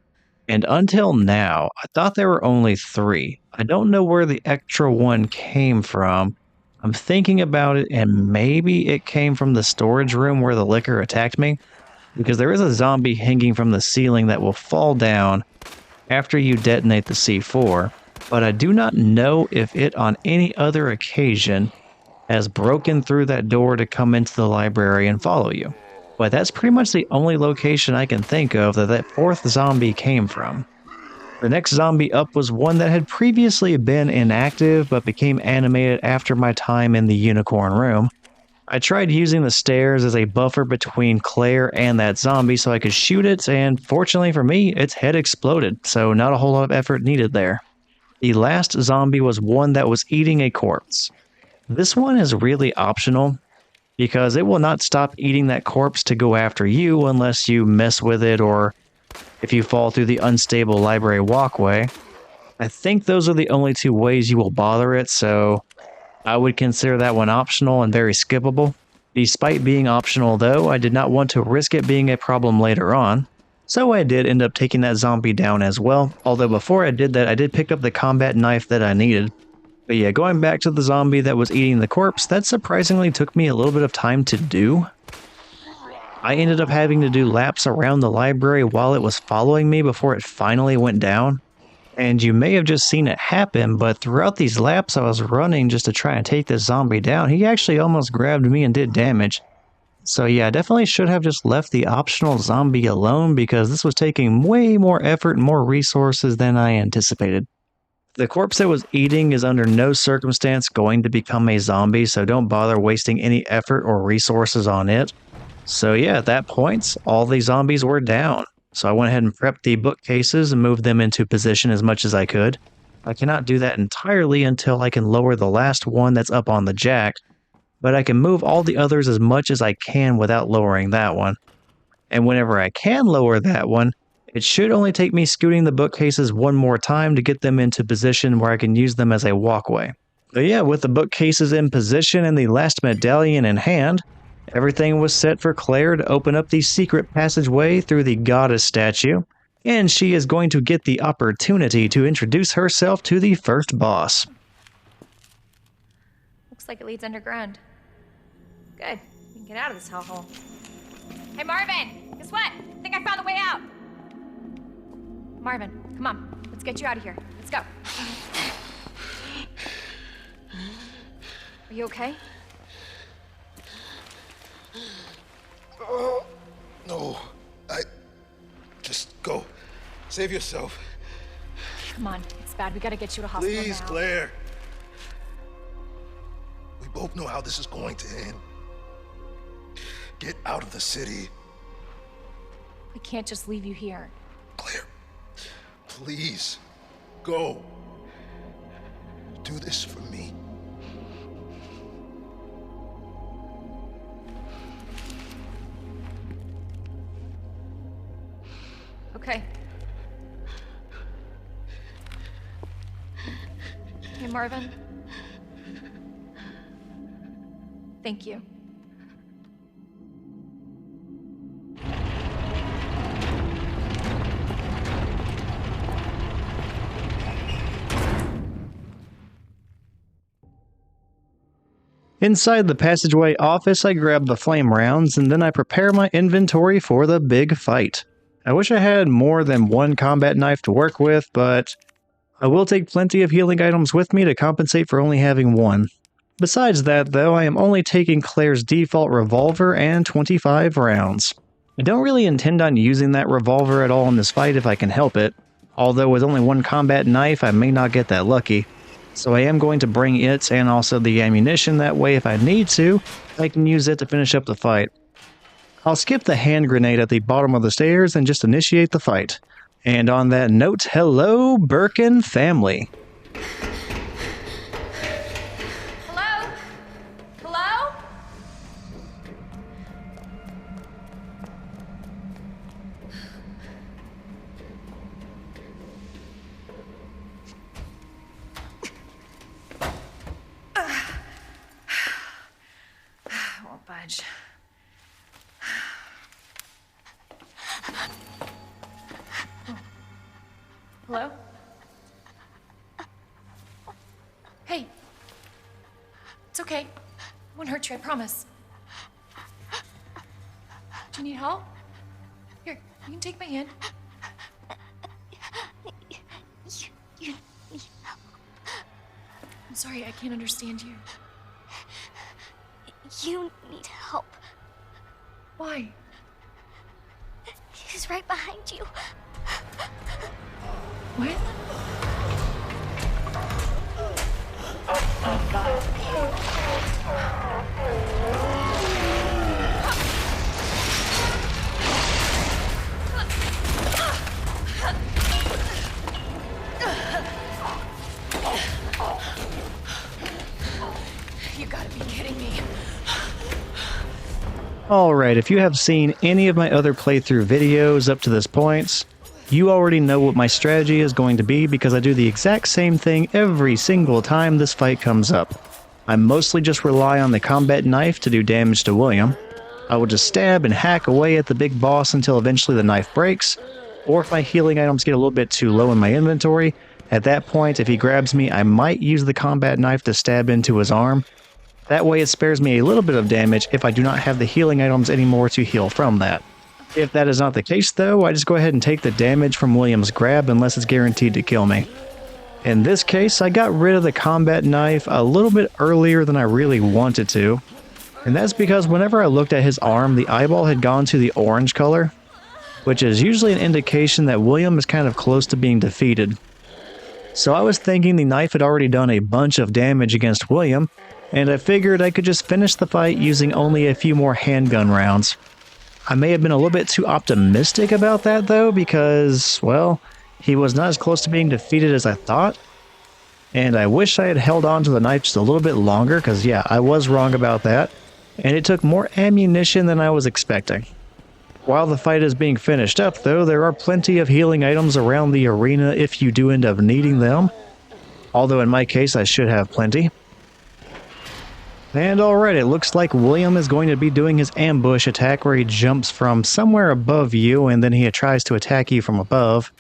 And until now, I thought there were only 3. I don't know where the extra one came from. I'm thinking about it, and maybe it came from the storage room where the licker attacked me, because there is a zombie hanging from the ceiling that will fall down after you detonate the C4, but I do not know if it on any other occasion has broken through that door to come into the library and follow you. But that's pretty much the only location I can think of that 4th zombie came from. The next zombie up was one that had previously been inactive but became animated after my time in the unicorn room. I tried using the stairs as a buffer between Claire and that zombie so I could shoot it, and fortunately for me, its head exploded, so not a whole lot of effort needed there. The last zombie was one that was eating a corpse. This one is really optional, because it will not stop eating that corpse to go after you unless you mess with it or if you fall through the unstable library walkway. I think those are the only 2 ways you will bother it, so I would consider that one optional and very skippable. Despite being optional though, I did not want to risk it being a problem later on, so I did end up taking that zombie down as well, although before I did that I did pick up the combat knife that I needed. But yeah, going back to the zombie that was eating the corpse, that surprisingly took me a little bit of time to do. I ended up having to do laps around the library while it was following me before it finally went down. And you may have just seen it happen, but throughout these laps I was running just to try and take this zombie down, he actually almost grabbed me and did damage. So yeah, I definitely should have just left the optional zombie alone because this was taking way more effort and more resources than I anticipated. The corpse it was eating is under no circumstance going to become a zombie, so don't bother wasting any effort or resources on it. So yeah, at that point, all the zombies were down. So I went ahead and prepped the bookcases and moved them into position as much as I could. I cannot do that entirely until I can lower the last one that's up on the jack, but I can move all the others as much as I can without lowering that one. And whenever I can lower that one, it should only take me scooting the bookcases one more time to get them into position where I can use them as a walkway. But yeah, with the bookcases in position and the last medallion in hand, everything was set for Claire to open up the secret passageway through the goddess statue, and she is going to get the opportunity to introduce herself to the first boss. Looks like it leads underground. Good. Get out of this hellhole. Hey, Marvin! Guess what? I think I found the way out! Marvin, come on. Let's get you out of here. Let's go. Are you okay? Oh, no. Just go. Save yourself. Come on. It's bad. We gotta get you to hospital Please, now. Claire. We both know how this is going to end. Get out of the city. We can't just leave you here. Claire, please, go. Do this for me. Okay. Hey, Marvin. Thank you. Inside the passageway office, I grab the flame rounds, and then I prepare my inventory for the big fight. I wish I had more than one combat knife to work with, but I will take plenty of healing items with me to compensate for only having one. Besides that, though, I am only taking Claire's default revolver and 25 rounds. I don't really intend on using that revolver at all in this fight if I can help it, although with only one combat knife I may not get that lucky. So I am going to bring it and also the ammunition, that way if I need to, I can use it to finish up the fight. I'll skip the hand grenade at the bottom of the stairs and just initiate the fight. And on that note, hello, Birkin family. Hello? Hello? I won't budge. Hello? Hey. It's okay. I won't hurt you, I promise. Do you need help? Here, you can take my hand. I'm sorry, I can't understand you. You need help. Why? He's right behind you. What? You gotta be kidding me. Alright, if you have seen any of my other playthrough videos up to this point, you already know what my strategy is going to be because I do the exact same thing every single time this fight comes up. I mostly just rely on the combat knife to do damage to William. I will just stab and hack away at the big boss until eventually the knife breaks, or if my healing items get a little bit too low in my inventory, at that point if he grabs me I might use the combat knife to stab into his arm. That way it spares me a little bit of damage if I do not have the healing items anymore to heal from that. If that is not the case though, I just go ahead and take the damage from William's grab unless it's guaranteed to kill me. In this case, I got rid of the combat knife a little bit earlier than I really wanted to. And that's because whenever I looked at his arm, the eyeball had gone to the orange color, which is usually an indication that William is kind of close to being defeated. So I was thinking the knife had already done a bunch of damage against William, and I figured I could just finish the fight using only a few more handgun rounds. I may have been a little bit too optimistic about that though, because, well, he was not as close to being defeated as I thought. And I wish I had held on to the knife just a little bit longer, because yeah, I was wrong about that. And it took more ammunition than I was expecting. While the fight is being finished up though, there are plenty of healing items around the arena if you do end up needing them. Although in my case I should have plenty. And alright, it looks like William is going to be doing his ambush attack where he jumps from somewhere above you and then he tries to attack you from above.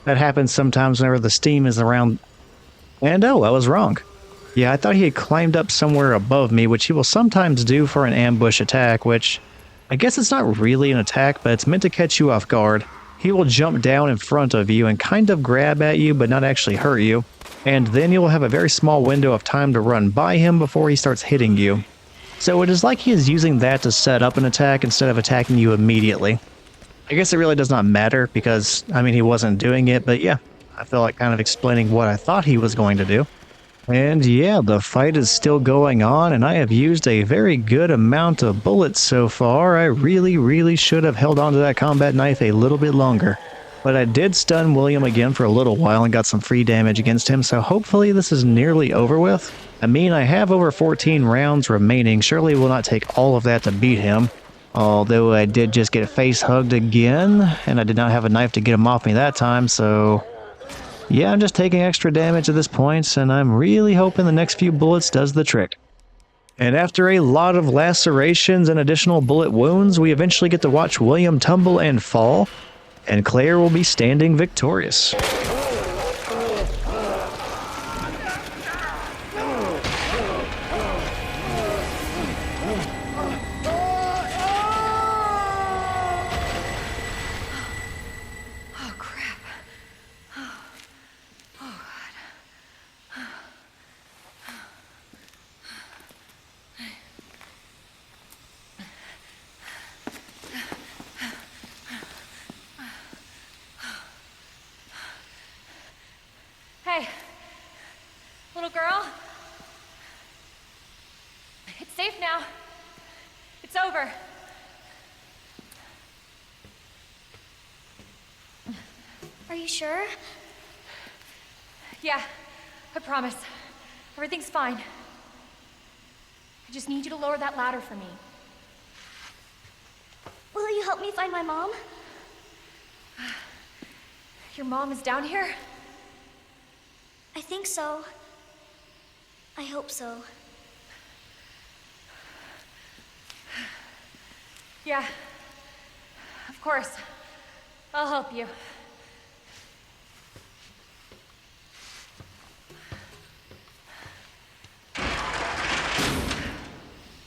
That happens sometimes whenever the steam is around. And oh, I was wrong. Yeah, I thought he had climbed up somewhere above me, which he will sometimes do for an ambush attack, which I guess it's not really an attack, but it's meant to catch you off guard. He will jump down in front of you and kind of grab at you, but not actually hurt you. And then you will have a very small window of time to run by him before he starts hitting you. So it is like he is using that to set up an attack instead of attacking you immediately. I guess it really does not matter because, I mean, he wasn't doing it, but yeah, I feel like kind of explaining what I thought he was going to do. And yeah, the fight is still going on, and I have used a very good amount of bullets so far. I really should have held on to that combat knife a little bit longer. But I did stun William again for a little while and got some free damage against him, so hopefully this is nearly over with. I mean, I have over 14 rounds remaining. Surely it will not take all of that to beat him. Although I did just get face hugged again, and I did not have a knife to get him off me that time, so yeah, I'm just taking extra damage at this point, and I'm really hoping the next few bullets does the trick. And after a lot of lacerations and additional bullet wounds, we eventually get to watch William tumble and fall, and Claire will be standing victorious. Hey, little girl. It's safe now. It's over. Are you sure? Yeah, I promise. Everything's fine. I just need you to lower that ladder for me. Will you help me find my mom? Your mom is down here? I think so. I hope so. Yeah, of course. I'll help you.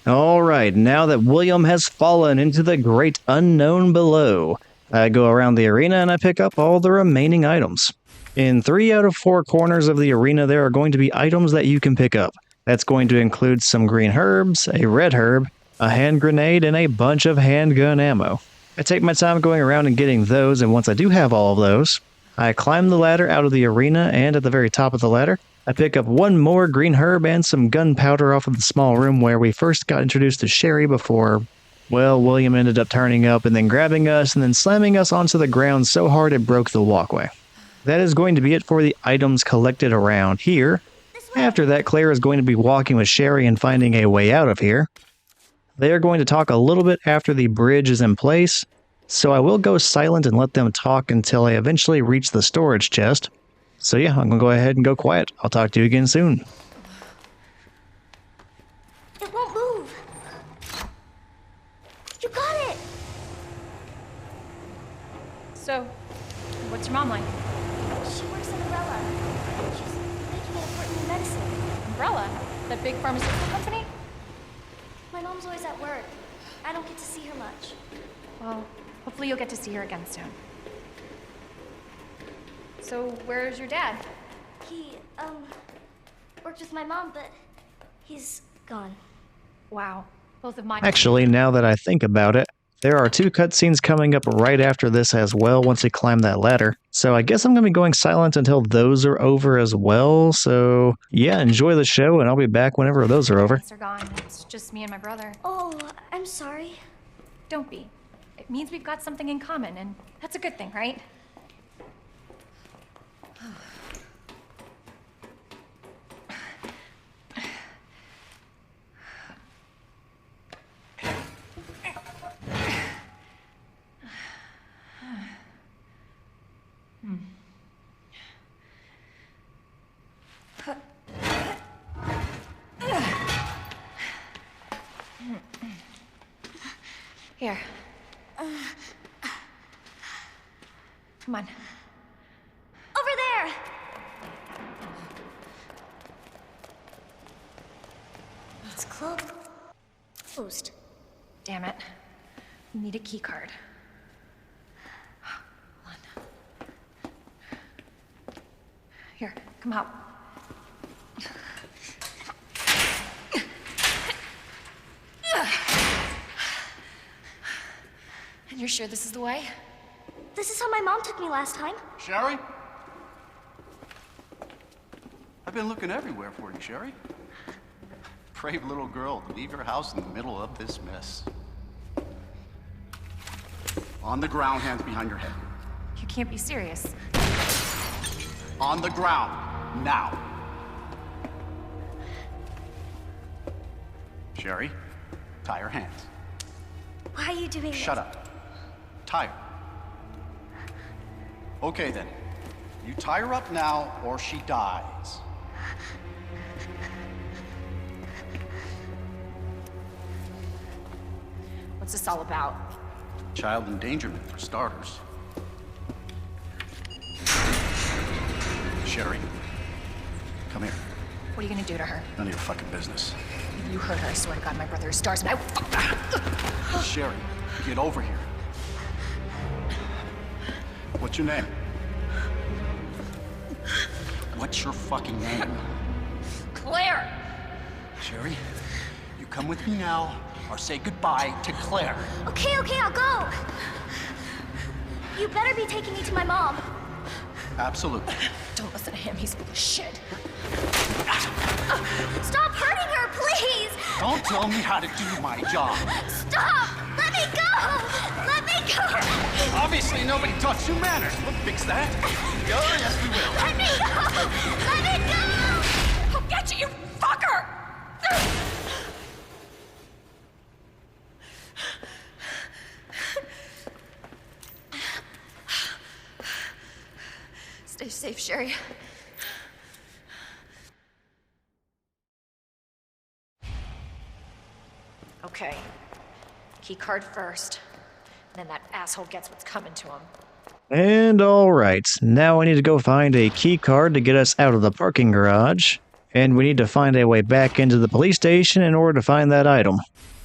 Alright, now that William has fallen into the great unknown below, I go around the arena and I pick up all the remaining items. In 3 out of 4 corners of the arena, there are going to be items that you can pick up. That's going to include some green herbs, a red herb, a hand grenade, and a bunch of handgun ammo. I take my time going around and getting those, and once I do have all of those, I climb the ladder out of the arena, and at the very top of the ladder, I pick up one more green herb and some gunpowder off of the small room where we first got introduced to Sherry before, well, William ended up turning up and then grabbing us and then slamming us onto the ground so hard it broke the walkway. That is going to be it for the items collected around here. After that, Claire is going to be walking with Sherry and finding a way out of here. They are going to talk a little bit after the bridge is in place, so I will go silent and let them talk until I eventually reach the storage chest. So yeah, I'm going to go ahead and go quiet. I'll talk to you again soon. It won't move. You got it! So, what's your mom like? She works at Umbrella. She's making an important medicine. Umbrella? That big pharmaceutical company? My mom's always at work. I don't get to see her much. Well, hopefully you'll get to see her again soon. So, where's your dad? He, worked with my mom, but he's gone. Wow. Both of mine. Actually, now that I think about it, there are 2 cutscenes coming up right after this as well once we climb that ladder. So I guess I'm going to be going silent until those are over as well. So yeah, enjoy the show and I'll be back whenever those are over. They're gone. It's just me and my brother. Oh, I'm sorry. Don't be. It means we've got something in common, and that's a good thing, right? Here. Come on. Over there! It's closed. Damn it. Need a key card. Hold on. Here, come out. And you're sure this is the way? This is how my mom took me last time. Sherry? I've been looking everywhere for you, Sherry. Brave little girl to leave your house in the middle of this mess. On the ground, hands behind your head. You can't be serious. On the ground, now. Sherry, tie her hands. Why are you doing this? Shut up. Tie her. Okay then. You tie her up now, or she dies. What's this all about? Child endangerment, for starters. Sherry, come here. What are you gonna do to her? None of your fucking business. If you hurt her, I swear to God, my brother is stars and I will Sherry, get over here. What's your name? What's your fucking name? Claire! Sherry, you come with me now, or say goodbye to Claire. Okay, I'll go. You better be taking me to my mom. Absolutely. Don't listen to him, he's full of shit. Stop hurting her, please! Don't tell me how to do my job. Stop! Let me go! Let me go! Obviously, nobody taught you manners. We'll fix that. Oh, yes, we will. Let me go! Let me go! I'll get you, you fucker! Stay safe, Sherry. Okay. Key card first. Then that asshole gets what's coming to him. And alright, now I need to go find a key card to get us out of the parking garage. And we need to find a way back into the police station in order to find that item.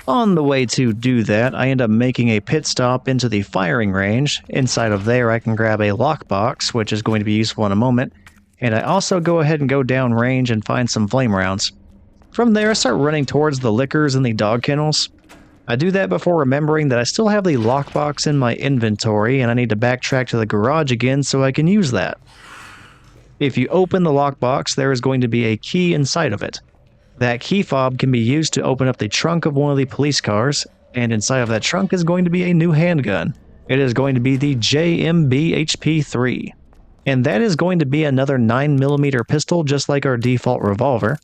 On the way to do that, I end up making a pit stop into the firing range. Inside of there, I can grab a lockbox, which is going to be useful in a moment. And I also go ahead and go down range and find some flame rounds. From there, I start running towards the liquors and the dog kennels. I do that before remembering that I still have the lockbox in my inventory and I need to backtrack to the garage again so I can use that. If you open the lockbox, there is going to be a key inside of it. That key fob can be used to open up the trunk of one of the police cars, and inside of that trunk is going to be a new handgun. It is going to be the JMB-HP3. And that is going to be another 9mm pistol just like our default revolver.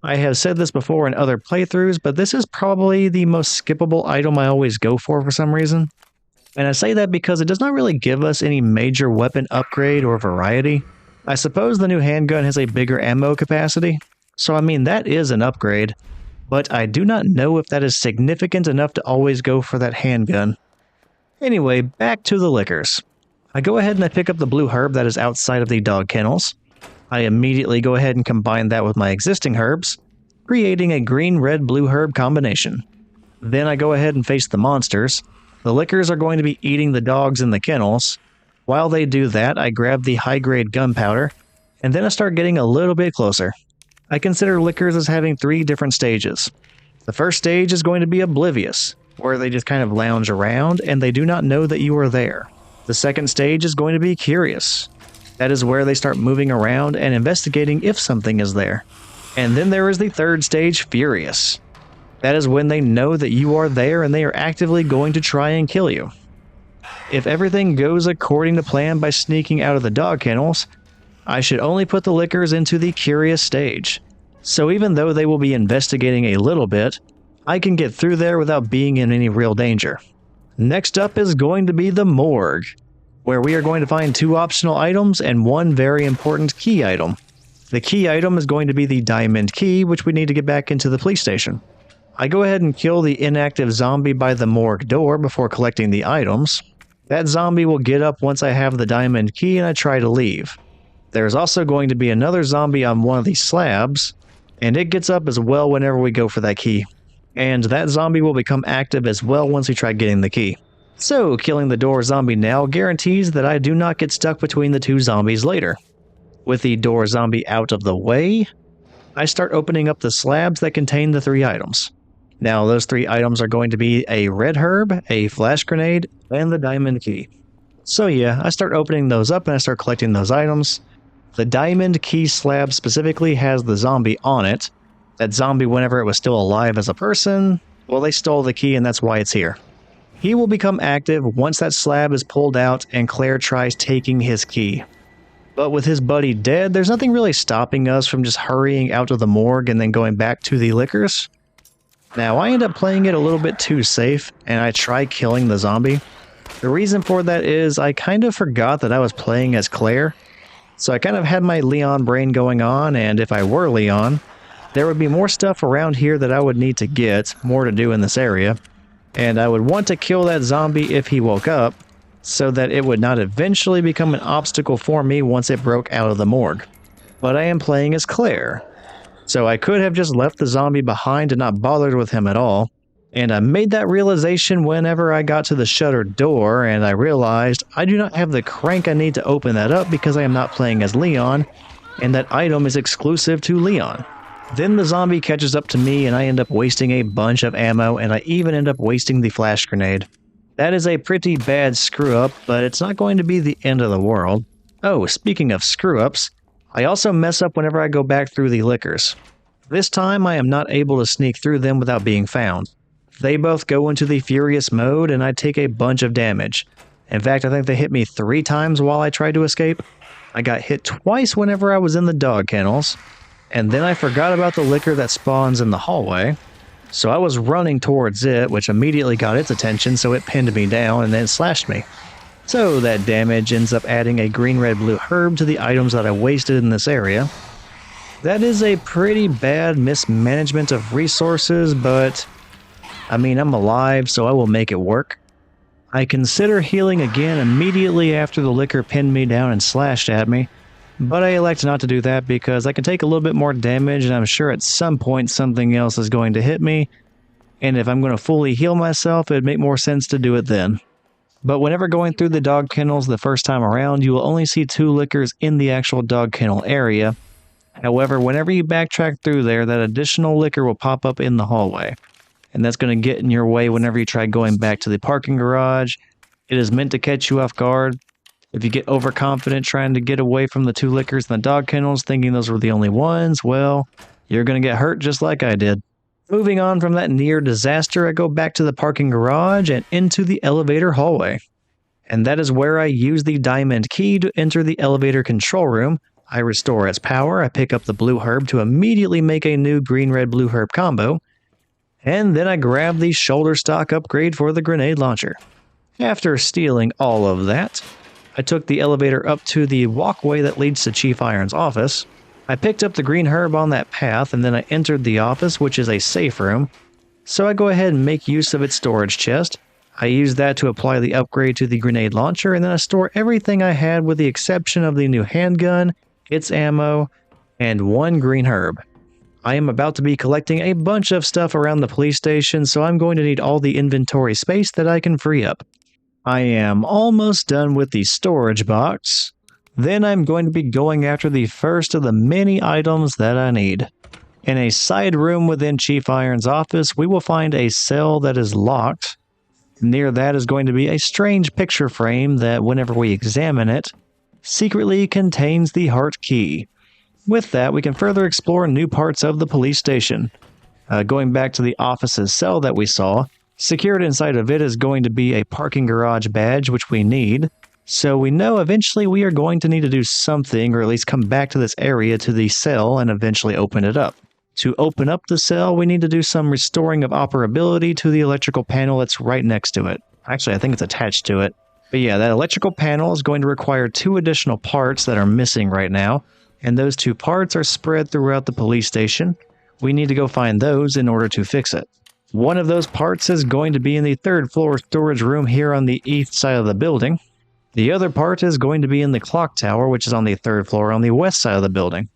I have said this before in other playthroughs, but this is probably the most skippable item I always go for some reason. And I say that because it does not really give us any major weapon upgrade or variety. I suppose the new handgun has a bigger ammo capacity, so I mean that is an upgrade, but I do not know if that is significant enough to always go for that handgun. Anyway, back to the liquors. I go ahead and I pick up the blue herb that is outside of the dog kennels. I immediately go ahead and combine that with my existing herbs, creating a green-red-blue herb combination. Then I go ahead and face the monsters. The liquors are going to be eating the dogs in the kennels. While they do that, I grab the high-grade gunpowder, and then I start getting a little bit closer. I consider liquors as having 3 different stages. The first stage is going to be oblivious, where they just kind of lounge around and they do not know that you are there. The second stage is going to be curious. That is where they start moving around and investigating if something is there. And then there is the third stage, furious. That is when they know that you are there and they are actively going to try and kill you. If everything goes according to plan by sneaking out of the dog kennels, I should only put the liquors into the curious stage. So even though they will be investigating a little bit, I can get through there without being in any real danger. Next up is going to be the morgue, where we are going to find 2 optional items and 1 very important key item. The key item is going to be the diamond key, which we need to get back into the police station. I go ahead and kill the inactive zombie by the morgue door before collecting the items. That zombie will get up once I have the diamond key and I try to leave. There's also going to be another zombie on one of these slabs, and it gets up as well whenever we go for that key. And that zombie will become active as well once we try getting the key. So, killing the door zombie now guarantees that I do not get stuck between the two zombies later. With the door zombie out of the way, I start opening up the slabs that contain the 3 items. Now, those 3 items are going to be a red herb, a flash grenade, and the diamond key. So yeah, I start opening those up and I start collecting those items. The diamond key slab specifically has the zombie on it. That zombie, whenever it was still alive as a person, well, they stole the key and that's why it's here. He will become active once that slab is pulled out and Claire tries taking his key. But with his buddy dead, there's nothing really stopping us from just hurrying out of the morgue and then going back to the liquors. Now, I end up playing it a little bit too safe, and I try killing the zombie. The reason for that is I kind of forgot that I was playing as Claire, so I kind of had my Leon brain going on, and if I were Leon, there would be more stuff around here that I would need to get, more to do in this area, and I would want to kill that zombie if he woke up, so that it would not eventually become an obstacle for me once it broke out of the morgue. But I am playing as Claire, so I could have just left the zombie behind and not bothered with him at all, and I made that realization whenever I got to the shuttered door and I realized I do not have the crank I need to open that up because I am not playing as Leon, and that item is exclusive to Leon. Then the zombie catches up to me and I end up wasting a bunch of ammo, and I even end up wasting the flash grenade. That is a pretty bad screw up, but it's not going to be the end of the world. Oh, speaking of screw ups, I also mess up whenever I go back through the liquors. This time I am not able to sneak through them without being found. They both go into the furious mode and I take a bunch of damage. In fact, I think they hit me 3 times while I tried to escape. I got hit twice whenever I was in the dog kennels, and then I forgot about the liquor that spawns in the hallway. So I was running towards it, which immediately got its attention, so it pinned me down and then slashed me. So that damage ends up adding a green, red, blue herb to the items that I wasted in this area. That is a pretty bad mismanagement of resources, but I mean, I'm alive, so I will make it work. I consider healing again immediately after the liquor pinned me down and slashed at me, but I elect not to do that because I can take a little bit more damage and I'm sure at some point something else is going to hit me, and if I'm going to fully heal myself, it'd make more sense to do it then. But whenever going through the dog kennels the first time around, you will only see 2 liquors in the actual dog kennel area. However, whenever you backtrack through there, that additional liquor will pop up in the hallway, and that's going to get in your way whenever you try going back to the parking garage. It is meant to catch you off guard. If you get overconfident trying to get away from the 2 liquors in the dog kennels, thinking those were the only ones, well, you're going to get hurt just like I did. Moving on from that near disaster, I go back to the parking garage and into the elevator hallway. And that is where I use the diamond key to enter the elevator control room. I restore its power, I pick up the blue herb to immediately make a new green, red, blue herb combo, and then I grab the shoulder stock upgrade for the grenade launcher. After stealing all of that, I took the elevator up to the walkway that leads to Chief Iron's office. I picked up the green herb on that path, and then I entered the office, which is a safe room. So I go ahead and make use of its storage chest. I use that to apply the upgrade to the grenade launcher, and then I store everything I had with the exception of the new handgun, its ammo, and 1 green herb. I am about to be collecting a bunch of stuff around the police station, so I'm going to need all the inventory space that I can free up. I am almost done with the storage box. Then I'm going to be going after the first of the many items that I need. In a side room within Chief Iron's office, we will find a cell that is locked. Near that is going to be a strange picture frame that, whenever we examine it, secretly contains the heart key. With that, we can further explore new parts of the police station. Going back to the office's cell that we saw, secured inside of it is going to be a parking garage badge, which we need. So we know eventually we are going to need to do something, or at least come back to this area to the cell and eventually open it up. To open up the cell, we need to do some restoring of operability to the electrical panel that's right next to it. Actually, I think it's attached to it. But yeah, that electrical panel is going to require 2 additional parts that are missing right now, and those 2 parts are spread throughout the police station. We need to go find those in order to fix it. One of those parts is going to be in the 3rd floor storage room here on the east side of the building. The other part is going to be in the Clocktower, which is on the 3rd floor on the west side of the building.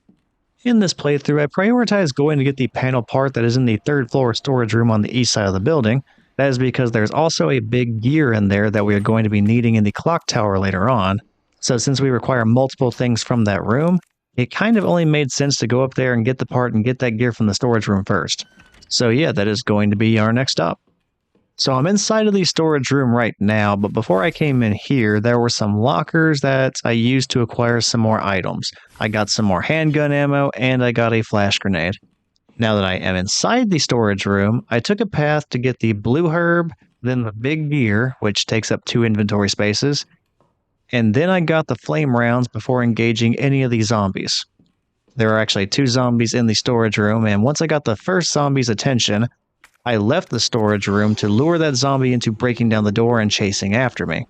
In this playthrough, I prioritize going to get the panel part that is in the 3rd floor storage room on the east side of the building. That is because there's also a big gear in there that we are going to be needing in the Clocktower later on. So since we require multiple things from that room, it kind of only made sense to go up there and get the part and get that gear from the storage room first. So yeah, that is going to be our next stop. So I'm inside of the storage room right now, but before I came in here, there were some lockers that I used to acquire some more items. I got some more handgun ammo, and I got a flash grenade. Now that I am inside the storage room, I took a path to get the blue herb, then the big gear, which takes up 2 inventory spaces, and then I got the flame rounds before engaging any of these zombies. There are actually 2 zombies in the storage room, and once I got the first zombie's attention, I left the storage room to lure that zombie into breaking down the door and chasing after me.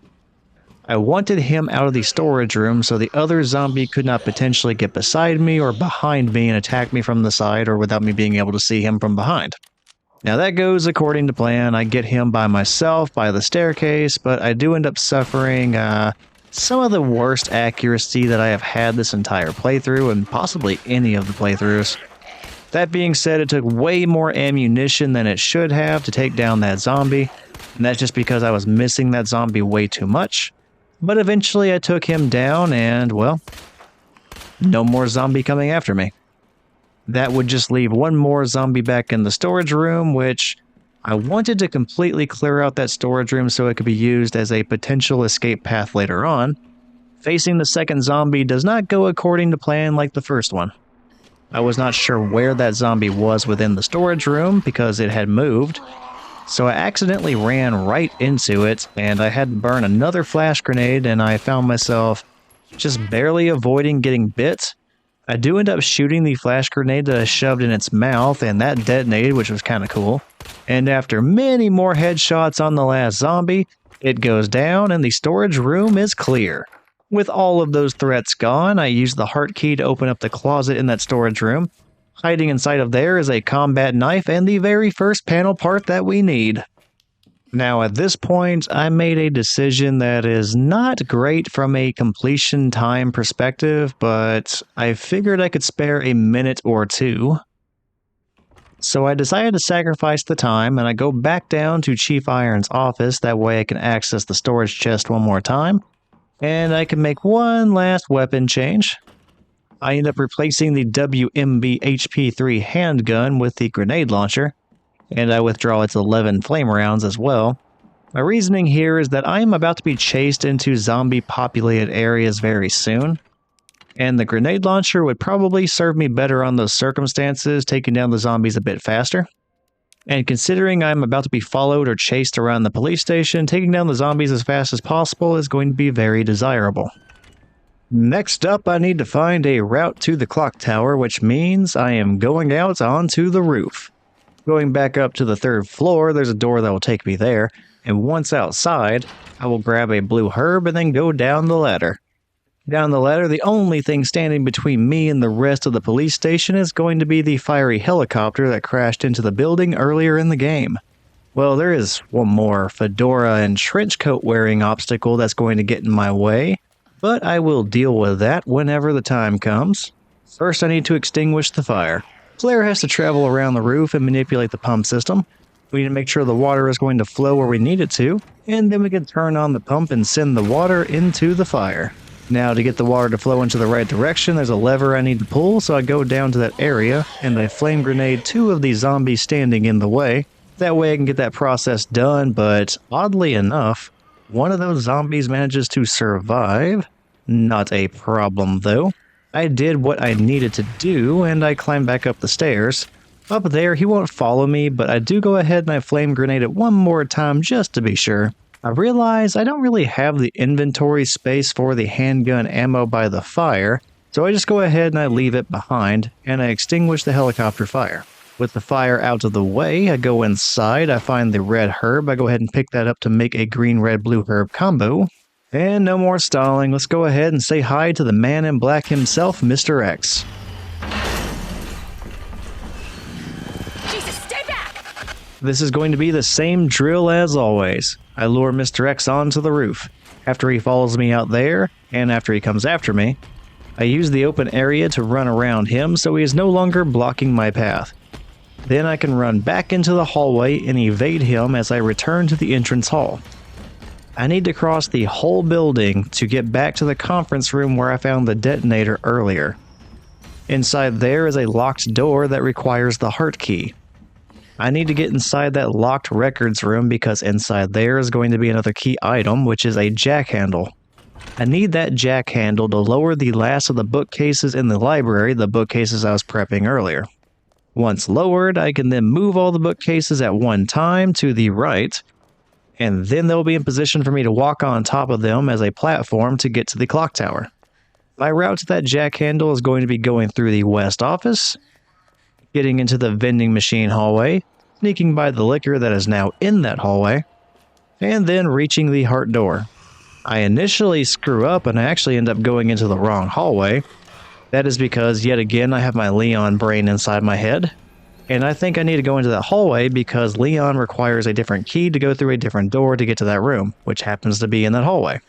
I wanted him out of the storage room so the other zombie could not potentially get beside me or behind me and attack me from the side or without me being able to see him from behind. Now that goes according to plan. I get him by myself by the staircase, but I do end up suffering some of the worst accuracy that I have had this entire playthrough and possibly any of the playthroughs. That being said, it took way more ammunition than it should have to take down that zombie, and that's just because I was missing that zombie way too much. But eventually I took him down and, well, no more zombie coming after me. That would just leave one more zombie back in the storage room, which I wanted to completely clear out that storage room so it could be used as a potential escape path later on. Facing the second zombie does not go according to plan like the first one. I was not sure where that zombie was within the storage room because it had moved, so I accidentally ran right into it, and I had to burn another flash grenade, and I found myself just barely avoiding getting bit. I do end up shooting the flash grenade that I shoved in its mouth, and that detonated, which was kind of cool. And after many more headshots on the last zombie, it goes down and the storage room is clear. With all of those threats gone, I used the heart key to open up the closet in that storage room. Hiding inside of there is a combat knife and the very first panel part that we need. Now at this point, I made a decision that is not great from a completion time perspective, but I figured I could spare a minute or two. So I decided to sacrifice the time, and I go back down to Chief Iron's office, that way I can access the storage chest one more time. And I can make one last weapon change. I end up replacing the WMB HP3 handgun with the grenade launcher, and I withdraw its 11 flame rounds as well. My reasoning here is that I am about to be chased into zombie-populated areas very soon, and the grenade launcher would probably serve me better on those circumstances, taking down the zombies a bit faster. And considering I'm about to be followed or chased around the police station, taking down the zombies as fast as possible is going to be very desirable. Next up, I need to find a route to the Clocktower, which means I am going out onto the roof. Going back up to the 3rd floor, there's a door that will take me there, and once outside, I will grab a blue herb and then go down the ladder. Down the ladder, the only thing standing between me and the rest of the police station is going to be the fiery helicopter that crashed into the building earlier in the game. Well, there is one more fedora and trench coat wearing obstacle that's going to get in my way, but I will deal with that whenever the time comes. First, I need to extinguish the fire. Claire has to travel around the roof and manipulate the pump system. We need to make sure the water is going to flow where we need it to, and then we can turn on the pump and send the water into the fire. Now, to get the water to flow into the right direction, there's a lever I need to pull, so I go down to that area, and I flame grenade 2 of these zombies standing in the way. That way I can get that process done, but oddly enough, one of those zombies manages to survive. Not a problem, though. I did what I needed to do, and I climbed back up the stairs. Up there, he won't follow me, but I do go ahead and I flame grenade it one more time just to be sure. I realize I don't really have the inventory space for the handgun ammo by the fire, so I just go ahead and I leave it behind, and I extinguish the helicopter fire. With the fire out of the way, I go inside, I find the red herb, I go ahead and pick that up to make a green-red-blue herb combo. And no more stalling, let's go ahead and say hi to the man in black himself, Mr. X. Jesus, stay back! This is going to be the same drill as always. I lure Mr. X onto the roof. After he follows me out there, and after he comes after me, I use the open area to run around him so he is no longer blocking my path. Then I can run back into the hallway and evade him as I return to the entrance hall. I need to cross the whole building to get back to the conference room where I found the detonator earlier. Inside there is a locked door that requires the heart key. I need to get inside that locked records room because inside there is going to be another key item, which is a jack handle. I need that jack handle to lower the last of the bookcases in the library, the bookcases I was prepping earlier. Once lowered, I can then move all the bookcases at one time to the right, and then they'll be in position for me to walk on top of them as a platform to get to the clock tower. My route to that jack handle is going to be going through the west office, getting into the vending machine hallway, sneaking by the liquor that is now in that hallway, and then reaching the heart door. I initially screw up and I actually end up going into the wrong hallway. That is because, yet again, I have my Leon brain inside my head, and I think I need to go into that hallway because Leon requires a different key to go through a different door to get to that room, which happens to be in that hallway.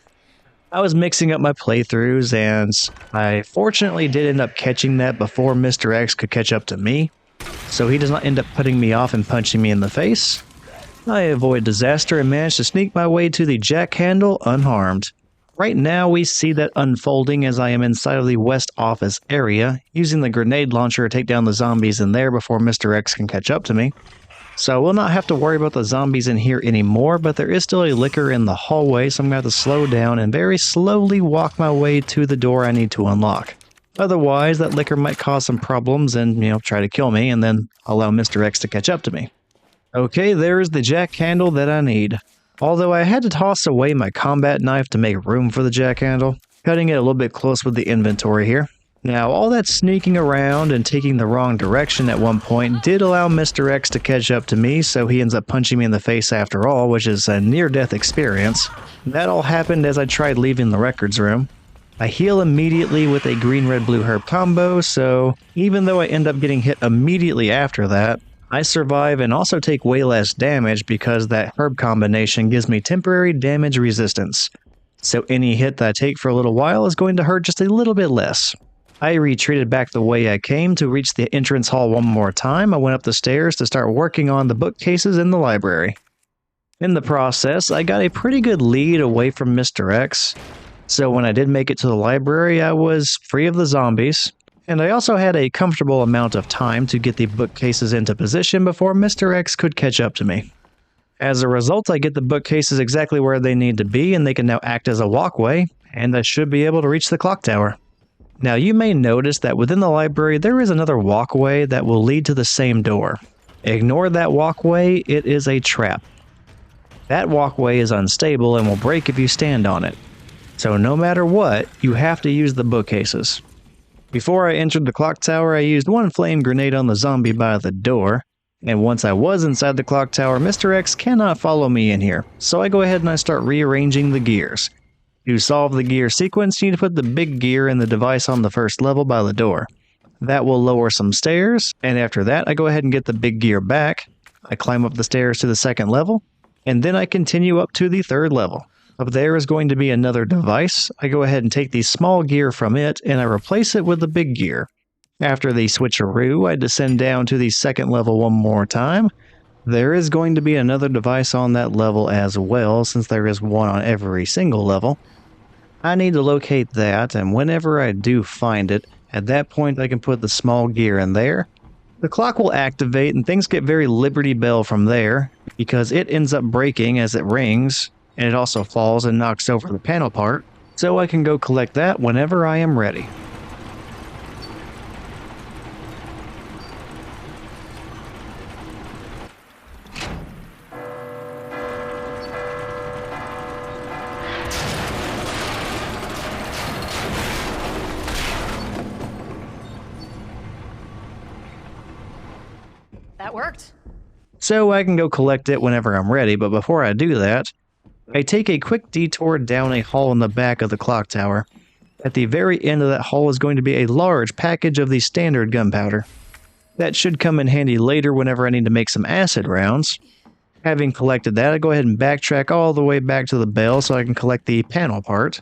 I was mixing up my playthroughs, and I fortunately did end up catching that before Mr. X could catch up to me, so he does not end up putting me off and punching me in the face. I avoid disaster and manage to sneak my way to the jack handle unharmed. Right now we see that unfolding as I am inside of the west office area, using the grenade launcher to take down the zombies in there before Mr. X can catch up to me. So we'll not have to worry about the zombies in here anymore, but there is still a liquor in the hallway, so I'm going to have to slow down and very slowly walk my way to the door I need to unlock. Otherwise, that liquor might cause some problems and, try to kill me, and then allow Mr. X to catch up to me. Okay, there's the jack handle that I need. Although I had to toss away my combat knife to make room for the jack handle, cutting it a little bit close with the inventory here. Now, all that sneaking around and taking the wrong direction at one point did allow Mr. X to catch up to me, so he ends up punching me in the face after all, which is a near-death experience. That all happened as I tried leaving the records room. I heal immediately with a green-red-blue herb combo, so even though I end up getting hit immediately after that, I survive and also take way less damage because that herb combination gives me temporary damage resistance. So any hit that I take for a little while is going to hurt just a little bit less. I retreated back the way I came to reach the entrance hall one more time. I went up the stairs to start working on the bookcases in the library. In the process, I got a pretty good lead away from Mr. X. So when I did make it to the library, I was free of the zombies. And I also had a comfortable amount of time to get the bookcases into position before Mr. X could catch up to me. As a result, I get the bookcases exactly where they need to be, and they can now act as a walkway, and I should be able to reach the clock tower. Now you may notice that within the library there is another walkway that will lead to the same door. Ignore that walkway, it is a trap. That walkway is unstable and will break if you stand on it. So no matter what, you have to use the bookcases. Before I entered the clock tower, I used one flame grenade on the zombie by the door, and once I was inside the clock tower, Mr. X cannot follow me in here, so I go ahead and I start rearranging the gears. To solve the gear sequence, you need to put the big gear in the device on the first level by the door. That will lower some stairs, and after that I go ahead and get the big gear back. I climb up the stairs to the second level, and then I continue up to the third level. Up there is going to be another device. I go ahead and take the small gear from it, and I replace it with the big gear. After the switcheroo, I descend down to the second level one more time. There is going to be another device on that level as well, since there is one on every single level. I need to locate that, and whenever I do find it, at that point I can put the small gear in there. The clock will activate, and things get very Liberty Bell from there, because it ends up breaking as it rings, and it also falls and knocks over the panel part, so I can go collect that whenever I am ready. That worked. So I can go collect it whenever I'm ready, but before I do that, I take a quick detour down a hall in the back of the clock tower. At the very end of that hall is going to be a large package of the standard gunpowder. That should come in handy later whenever I need to make some acid rounds. Having collected that, I go ahead and backtrack all the way back to the bell so I can collect the panel part.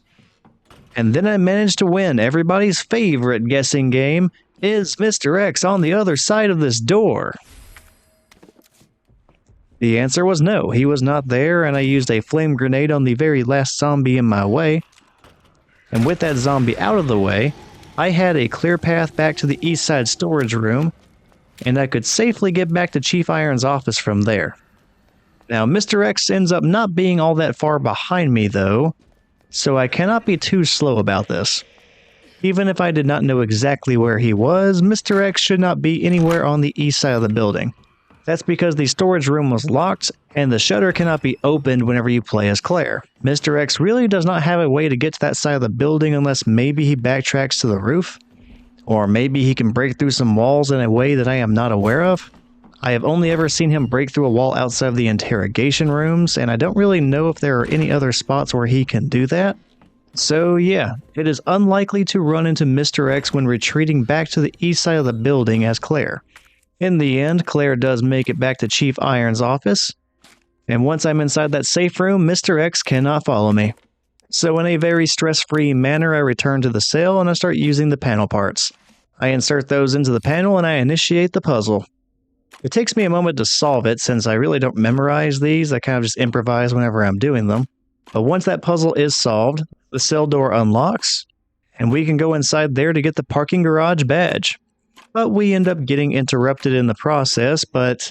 And then I managed to win everybody's favorite guessing game, is Mr. X on the other side of this door? The answer was no, he was not there, and I used a flame grenade on the very last zombie in my way. And with that zombie out of the way, I had a clear path back to the east side storage room, and I could safely get back to Chief Iron's office from there. Now, Mr. X ends up not being all that far behind me, though, so I cannot be too slow about this. Even if I did not know exactly where he was, Mr. X should not be anywhere on the east side of the building. That's because the storage room was locked, and the shutter cannot be opened whenever you play as Claire. Mr. X really does not have a way to get to that side of the building unless maybe he backtracks to the roof, or maybe he can break through some walls in a way that I am not aware of. I have only ever seen him break through a wall outside of the interrogation rooms, and I don't really know if there are any other spots where he can do that. So yeah, it is unlikely to run into Mr. X when retreating back to the east side of the building as Claire. In the end, Claire does make it back to Chief Iron's office, and once I'm inside that safe room, Mr. X cannot follow me. So in a very stress-free manner, I return to the cell and I start using the panel parts. I insert those into the panel and I initiate the puzzle. It takes me a moment to solve it since I really don't memorize these, I kind of just improvise whenever I'm doing them. But once that puzzle is solved, the cell door unlocks, and we can go inside there to get the parking garage badge. But we end up getting interrupted in the process, but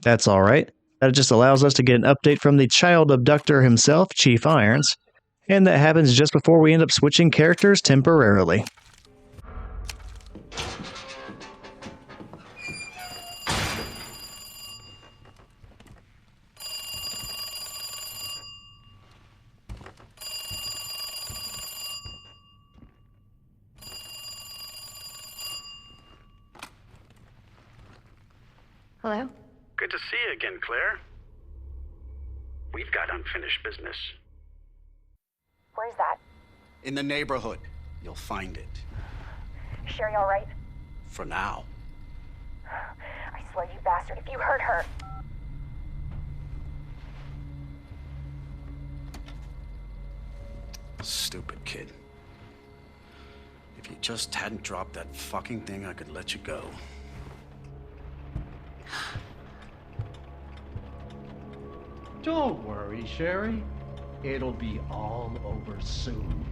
that's alright. That just allows us to get an update from the child abductor himself, Chief Irons, and that happens just before we end up switching characters temporarily. Hello? Good to see you again, Claire. We've got unfinished business. Where's that? In the neighborhood. You'll find it. Sherry all right? For now. I swear, you bastard, if you hurt her... Stupid kid. If you just hadn't dropped that fucking thing, I could let you go. Don't worry, Sherry. It'll be all over soon.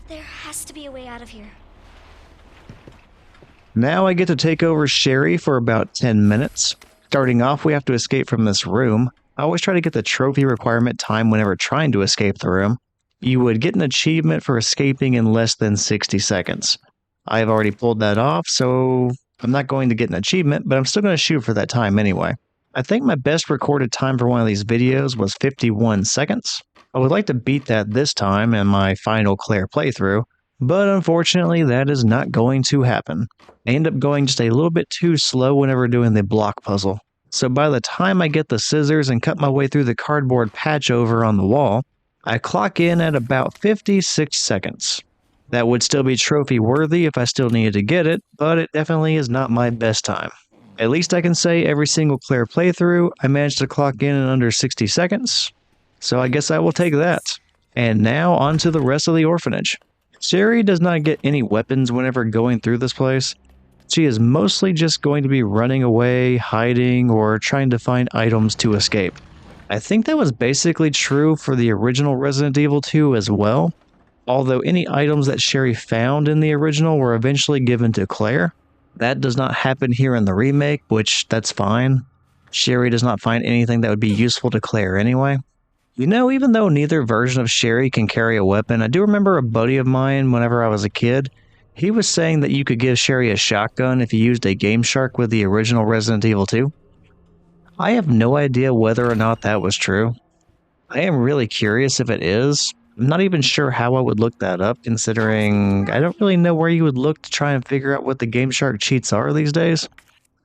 There has to be a way out of here. Now I get to take over Sherry for about 10 minutes. Starting off, we have to escape from this room. I always try to get the trophy requirement time whenever trying to escape the room. You would get an achievement for escaping in less than 60 seconds. I have already pulled that off, so I'm not going to get an achievement, but I'm still going to shoot for that time anyway. I think my best recorded time for one of these videos was 51 seconds. I would like to beat that this time in my final Claire playthrough, but unfortunately that is not going to happen. I end up going just a little bit too slow whenever doing the block puzzle. So by the time I get the scissors and cut my way through the cardboard patch over on the wall, I clock in at about 56 seconds. That would still be trophy worthy if I still needed to get it, but it definitely is not my best time. At least I can say every single Claire playthrough, I managed to clock in under 60 seconds. So I guess I will take that. And now on to the rest of the orphanage. Sherry does not get any weapons whenever going through this place. She is mostly just going to be running away, hiding, or trying to find items to escape. I think that was basically true for the original Resident Evil 2 as well. Although any items that Sherry found in the original were eventually given to Claire. That does not happen here in the remake, which that's fine. Sherry does not find anything that would be useful to Claire anyway. You know, even though neither version of Sherry can carry a weapon, I do remember a buddy of mine whenever I was a kid. He was saying that you could give Sherry a shotgun if you used a Game Shark with the original Resident Evil 2. I have no idea whether or not that was true. I am really curious if it is. I'm not even sure how I would look that up, considering I don't really know where you would look to try and figure out what the Game Shark cheats are these days.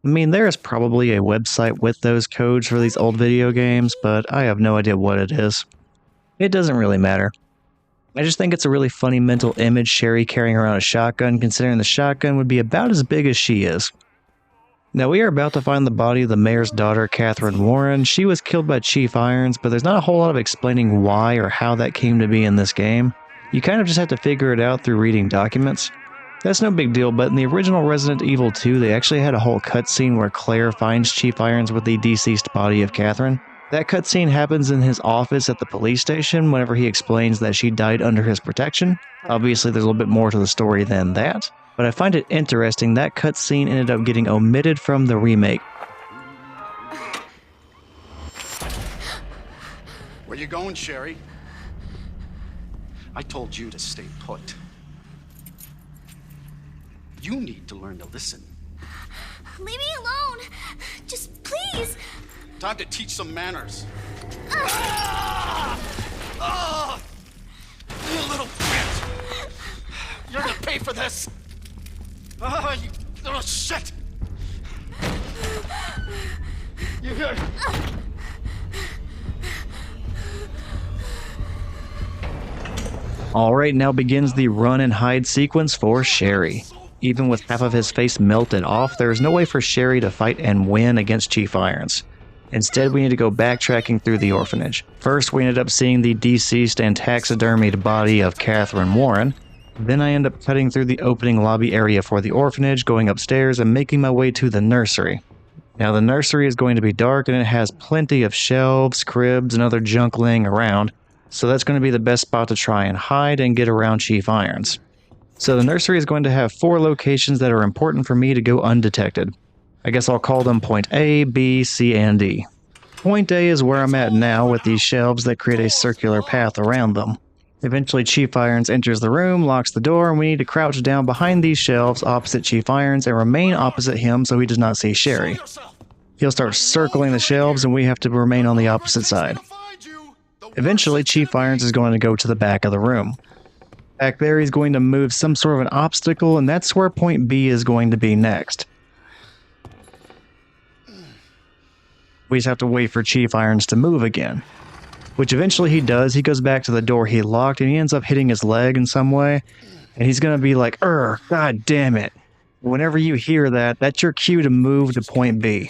I mean, there is probably a website with those codes for these old video games, but I have no idea what it is. It doesn't really matter. I just think it's a really funny mental image, Sherry carrying around a shotgun, considering the shotgun would be about as big as she is. Now we are about to find the body of the mayor's daughter, Catherine Warren. She was killed by Chief Irons, but there's not a whole lot of explaining why or how that came to be in this game. You kind of just have to figure it out through reading documents. That's no big deal, but in the original Resident Evil 2, they actually had a whole cutscene where Claire finds Chief Irons with the deceased body of Catherine. That cutscene happens in his office at the police station whenever he explains that she died under his protection. Obviously, there's a little bit more to the story than that. But I find it interesting that cutscene ended up getting omitted from the remake. Where you going, Sherry? I told you to stay put. You need to learn to listen. Leave me alone. Just please. Time to teach some manners. You little bitch! You're gonna pay for this! You little shit! You hear? Alright, now begins the run and hide sequence for Sherry. Even with half of his face melted off, there is no way for Sherry to fight and win against Chief Irons. Instead, we need to go backtracking through the orphanage. First, we ended up seeing the deceased and taxidermied body of Catherine Warren. Then I end up cutting through the opening lobby area for the orphanage, going upstairs and making my way to the nursery. Now the nursery is going to be dark and it has plenty of shelves, cribs, and other junk laying around, so that's going to be the best spot to try and hide and get around Chief Irons. So the nursery is going to have 4 locations that are important for me to go undetected. I guess I'll call them point A, B, C, and D. Point A is where I'm at now with these shelves that create a circular path around them. Eventually Chief Irons enters the room, locks the door, and we need to crouch down behind these shelves opposite Chief Irons and remain opposite him so he does not see Sherry. He'll start circling the shelves and we have to remain on the opposite side. Eventually Chief Irons is going to go to the back of the room. Back there he's going to move some sort of an obstacle, and that's where point B is going to be next. We just have to wait for Chief Irons to move again. Which eventually he does. He goes back to the door he locked and he ends up hitting his leg in some way. And he's going to be like, God damn it. Whenever you hear that, that's your cue to move to point B.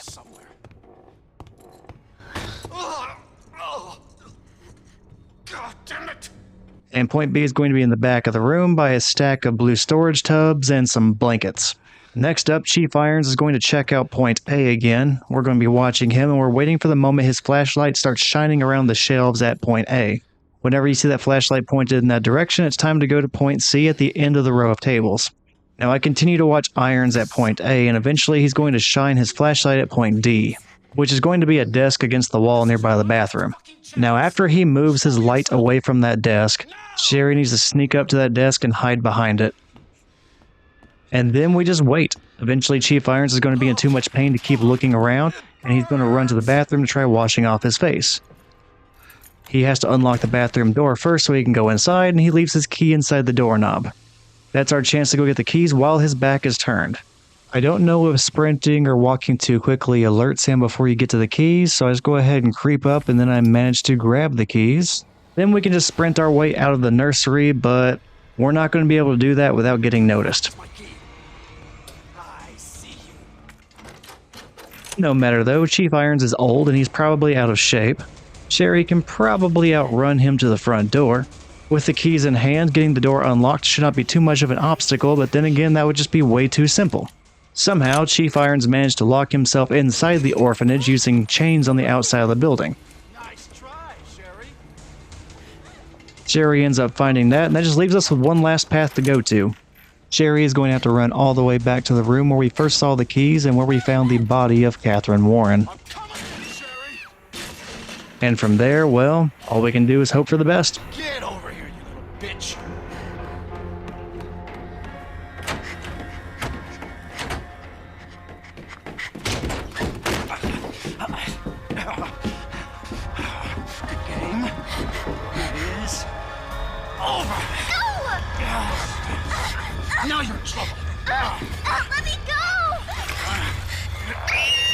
And point B is going to be in the back of the room by a stack of blue storage tubs and some blankets. Next up, Chief Irons is going to check out point A again. We're going to be watching him and we're waiting for the moment his flashlight starts shining around the shelves at point A. Whenever you see that flashlight pointed in that direction, it's time to go to point C at the end of the row of tables. Now I continue to watch Irons at point A, and eventually he's going to shine his flashlight at point D, which is going to be a desk against the wall nearby the bathroom. Now after he moves his light away from that desk, Sherry needs to sneak up to that desk and hide behind it. And then we just wait. Eventually Chief Irons is going to be in too much pain to keep looking around, and he's going to run to the bathroom to try washing off his face. He has to unlock the bathroom door first so he can go inside, and he leaves his key inside the doorknob. That's our chance to go get the keys while his back is turned. I don't know if sprinting or walking too quickly alerts him before you get to the keys, so I just go ahead and creep up and then I manage to grab the keys. Then we can just sprint our way out of the nursery, but we're not going to be able to do that without getting noticed. No matter though, Chief Irons is old and he's probably out of shape. Sherry can probably outrun him to the front door. With the keys in hand, getting the door unlocked should not be too much of an obstacle, but then again that would just be way too simple. Somehow, Chief Irons managed to lock himself inside the orphanage using chains on the outside of the building. Nice try, Sherry. Sherry ends up finding that, and that just leaves us with one last path to go to. Sherry is going to have to run all the way back to the room where we first saw the keys and where we found the body of Catherine Warren. And from there, well, all we can do is hope for the best. Get over here, you little bitch. Good game. It is over. Now you're in trouble. Let me go!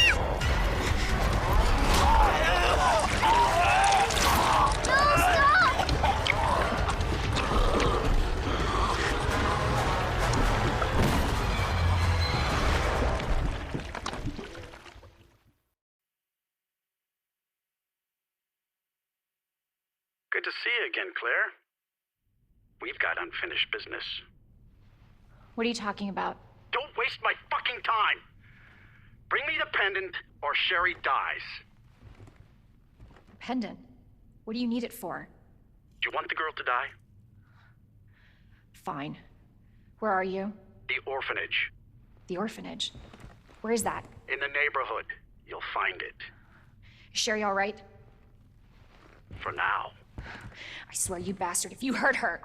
No, stop! to see you again, Claire. We've got unfinished business. What are you talking about? Don't waste my fucking time! Bring me the pendant, or Sherry dies. Pendant? What do you need it for? Do you want the girl to die? Fine. Where are you? The orphanage. The orphanage? Where is that? In the neighborhood. You'll find it. Is Sherry all right? For now. I swear, you bastard, if you hurt her...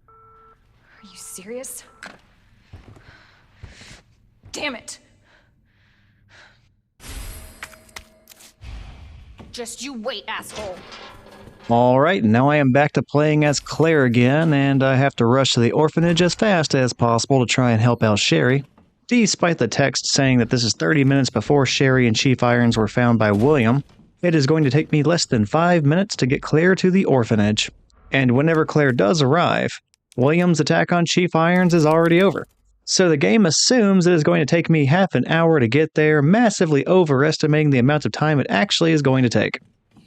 Are you serious? Damn it! Just you wait, asshole! Alright, now I am back to playing as Claire again, and I have to rush to the orphanage as fast as possible to try and help out Sherry. Despite the text saying that this is 30 minutes before Sherry and Chief Irons were found by William, it is going to take me less than 5 minutes to get Claire to the orphanage. And whenever Claire does arrive, William's attack on Chief Irons is already over. So the game assumes it is going to take me half an hour to get there, massively overestimating the amount of time it actually is going to take.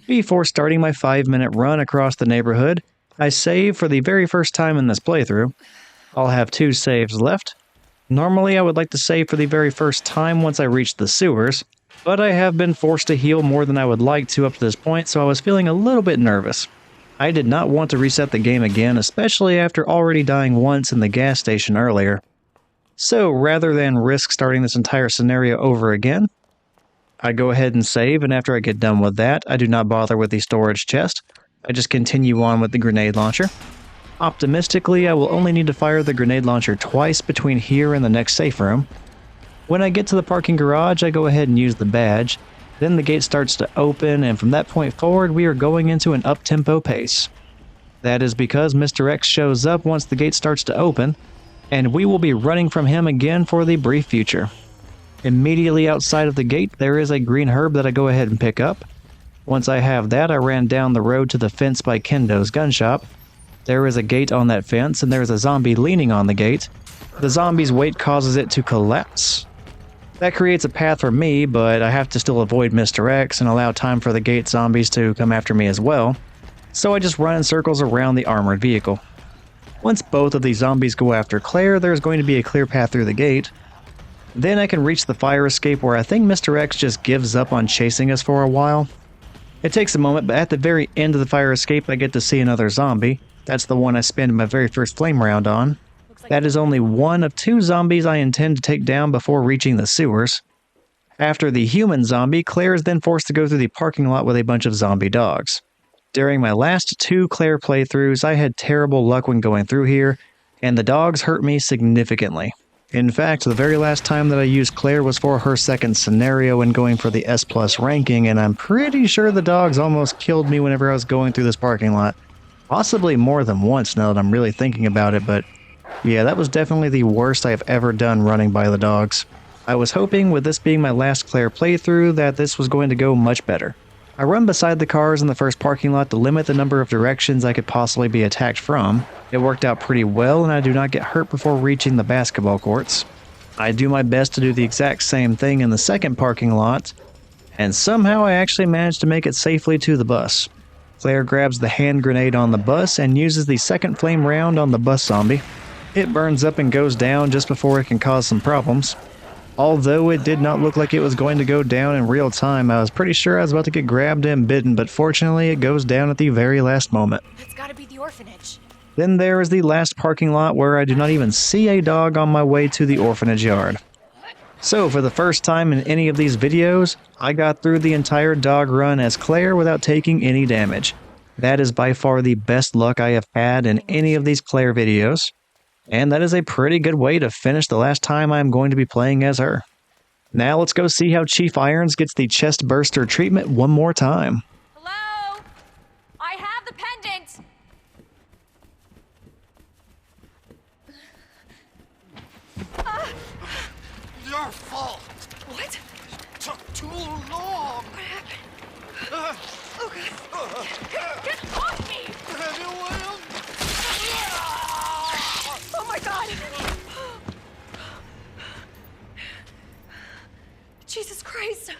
Before starting my 5-minute run across the neighborhood, I save for the very first time in this playthrough. I'll have 2 saves left. Normally I would like to save for the very first time once I reach the sewers, but I have been forced to heal more than I would like to up to this point, so I was feeling a little bit nervous. I did not want to reset the game again, especially after already dying once in the gas station earlier. So rather than risk starting this entire scenario over again, I go ahead and save, and after I get done with that, I do not bother with the storage chest. I just continue on with the grenade launcher. Optimistically, I will only need to fire the grenade launcher twice between here and the next safe room. When I get to the parking garage, I go ahead and use the badge. Then the gate starts to open, and from that point forward, we are going into an up-tempo pace. That is because Mr. X shows up once the gate starts to open, and we will be running from him again for the brief future. Immediately outside of the gate, there is a green herb that I go ahead and pick up. Once I have that, I ran down the road to the fence by Kendo's gun shop. There is a gate on that fence, and there is a zombie leaning on the gate. The zombie's weight causes it to collapse. That creates a path for me, but I have to still avoid Mr. X and allow time for the gate zombies to come after me as well. So I just run in circles around the armored vehicle. Once both of these zombies go after Claire, there's going to be a clear path through the gate. Then I can reach the fire escape where I think Mr. X just gives up on chasing us for a while. It takes a moment, but at the very end of the fire escape I get to see another zombie. That's the one I spend my very first flame round on. That is only one of 2 zombies I intend to take down before reaching the sewers. After the human zombie, Claire is then forced to go through the parking lot with a bunch of zombie dogs. During my last 2 Claire playthroughs, I had terrible luck when going through here, and the dogs hurt me significantly. In fact, the very last time that I used Claire was for her second scenario and going for the S+ ranking, and I'm pretty sure the dogs almost killed me whenever I was going through this parking lot. Possibly more than once now that I'm really thinking about it, but yeah, that was definitely the worst I have ever done running by the dogs. I was hoping with this being my last Claire playthrough that this was going to go much better. I run beside the cars in the first parking lot to limit the number of directions I could possibly be attacked from. It worked out pretty well and I do not get hurt before reaching the basketball courts. I do my best to do the exact same thing in the second parking lot, and somehow I actually managed to make it safely to the bus. Claire grabs the hand grenade on the bus and uses the second flame round on the bus zombie. It burns up and goes down just before it can cause some problems. Although it did not look like it was going to go down in real time, I was pretty sure I was about to get grabbed and bitten, but fortunately it goes down at the very last moment. That's gotta be the orphanage. Then there is the last parking lot where I do not even see a dog on my way to the orphanage yard. So for the first time in any of these videos, I got through the entire dog run as Claire without taking any damage. That is by far the best luck I have had in any of these Claire videos. And that is a pretty good way to finish the last time I'm going to be playing as her. Now let's go see how Chief Irons gets the chest burster treatment one more time. Hello? I have the pendant! Your fault. What? It took too long. What happened? Oh God. Get off me! William. Oh my God! Jesus Christ!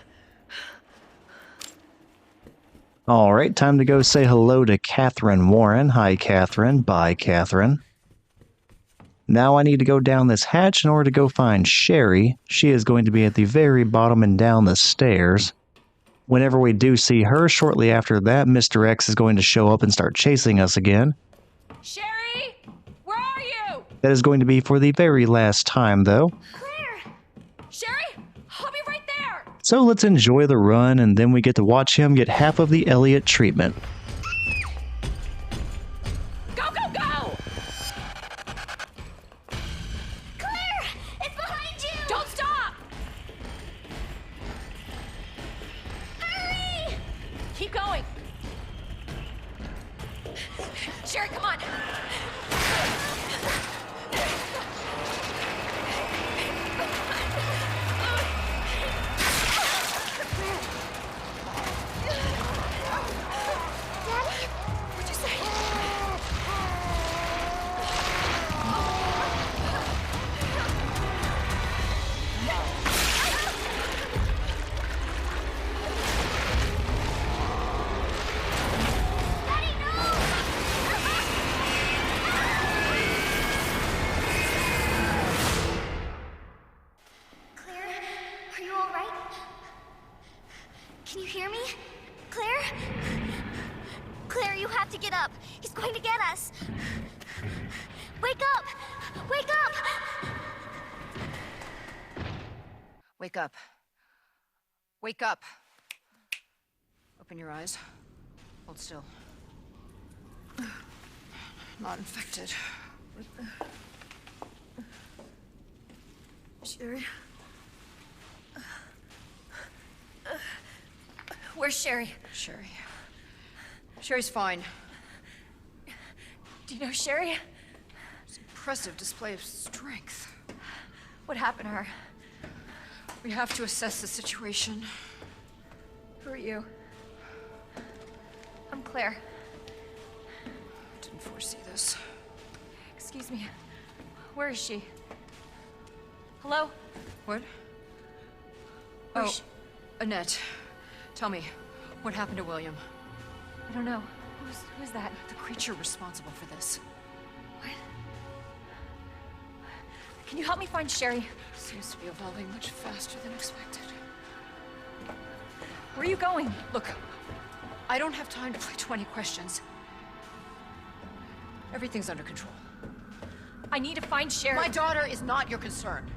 Alright, time to go say hello to Catherine Warren. Hi, Catherine. Bye, Catherine. Now I need to go down this hatch in order to go find Sherry. She is going to be at the very bottom and down the stairs. Whenever we do see her, shortly after that, Mr. X is going to show up and start chasing us again. Sherry! Where are you? That is going to be for the very last time, though. Claire! Sherry! I'll be right there! So let's enjoy the run, and then we get to watch him get half of the Elliot treatment. Go, go, go! Claire! It's behind you! Don't stop! Hurry! Keep going! Sherry, come on! Daddy? What'd you say? Daddy, no! Claire, are you all right? Can you hear me? Claire? Claire, you have to get up. He's going to get us. Wake up! Wake up! Wake up. Wake up. Open your eyes. Hold still. Not infected. Sherry? Where's Sherry? Sherry. Sherry's fine. Do you know Sherry? It's an impressive display of strength. What happened to her? We have to assess the situation. Who are you? I'm Claire. Didn't foresee this. Excuse me. Where is she? Hello? What? Where's Oh, Annette. Tell me, what happened to William? I don't know. Who's that? The creature responsible for this. What? Can you help me find Sherry? Seems to be evolving much faster than expected. Where are you going? Look, I don't have time to play 20 questions. Everything's under control. I need to find Sherry. My daughter is not your concern.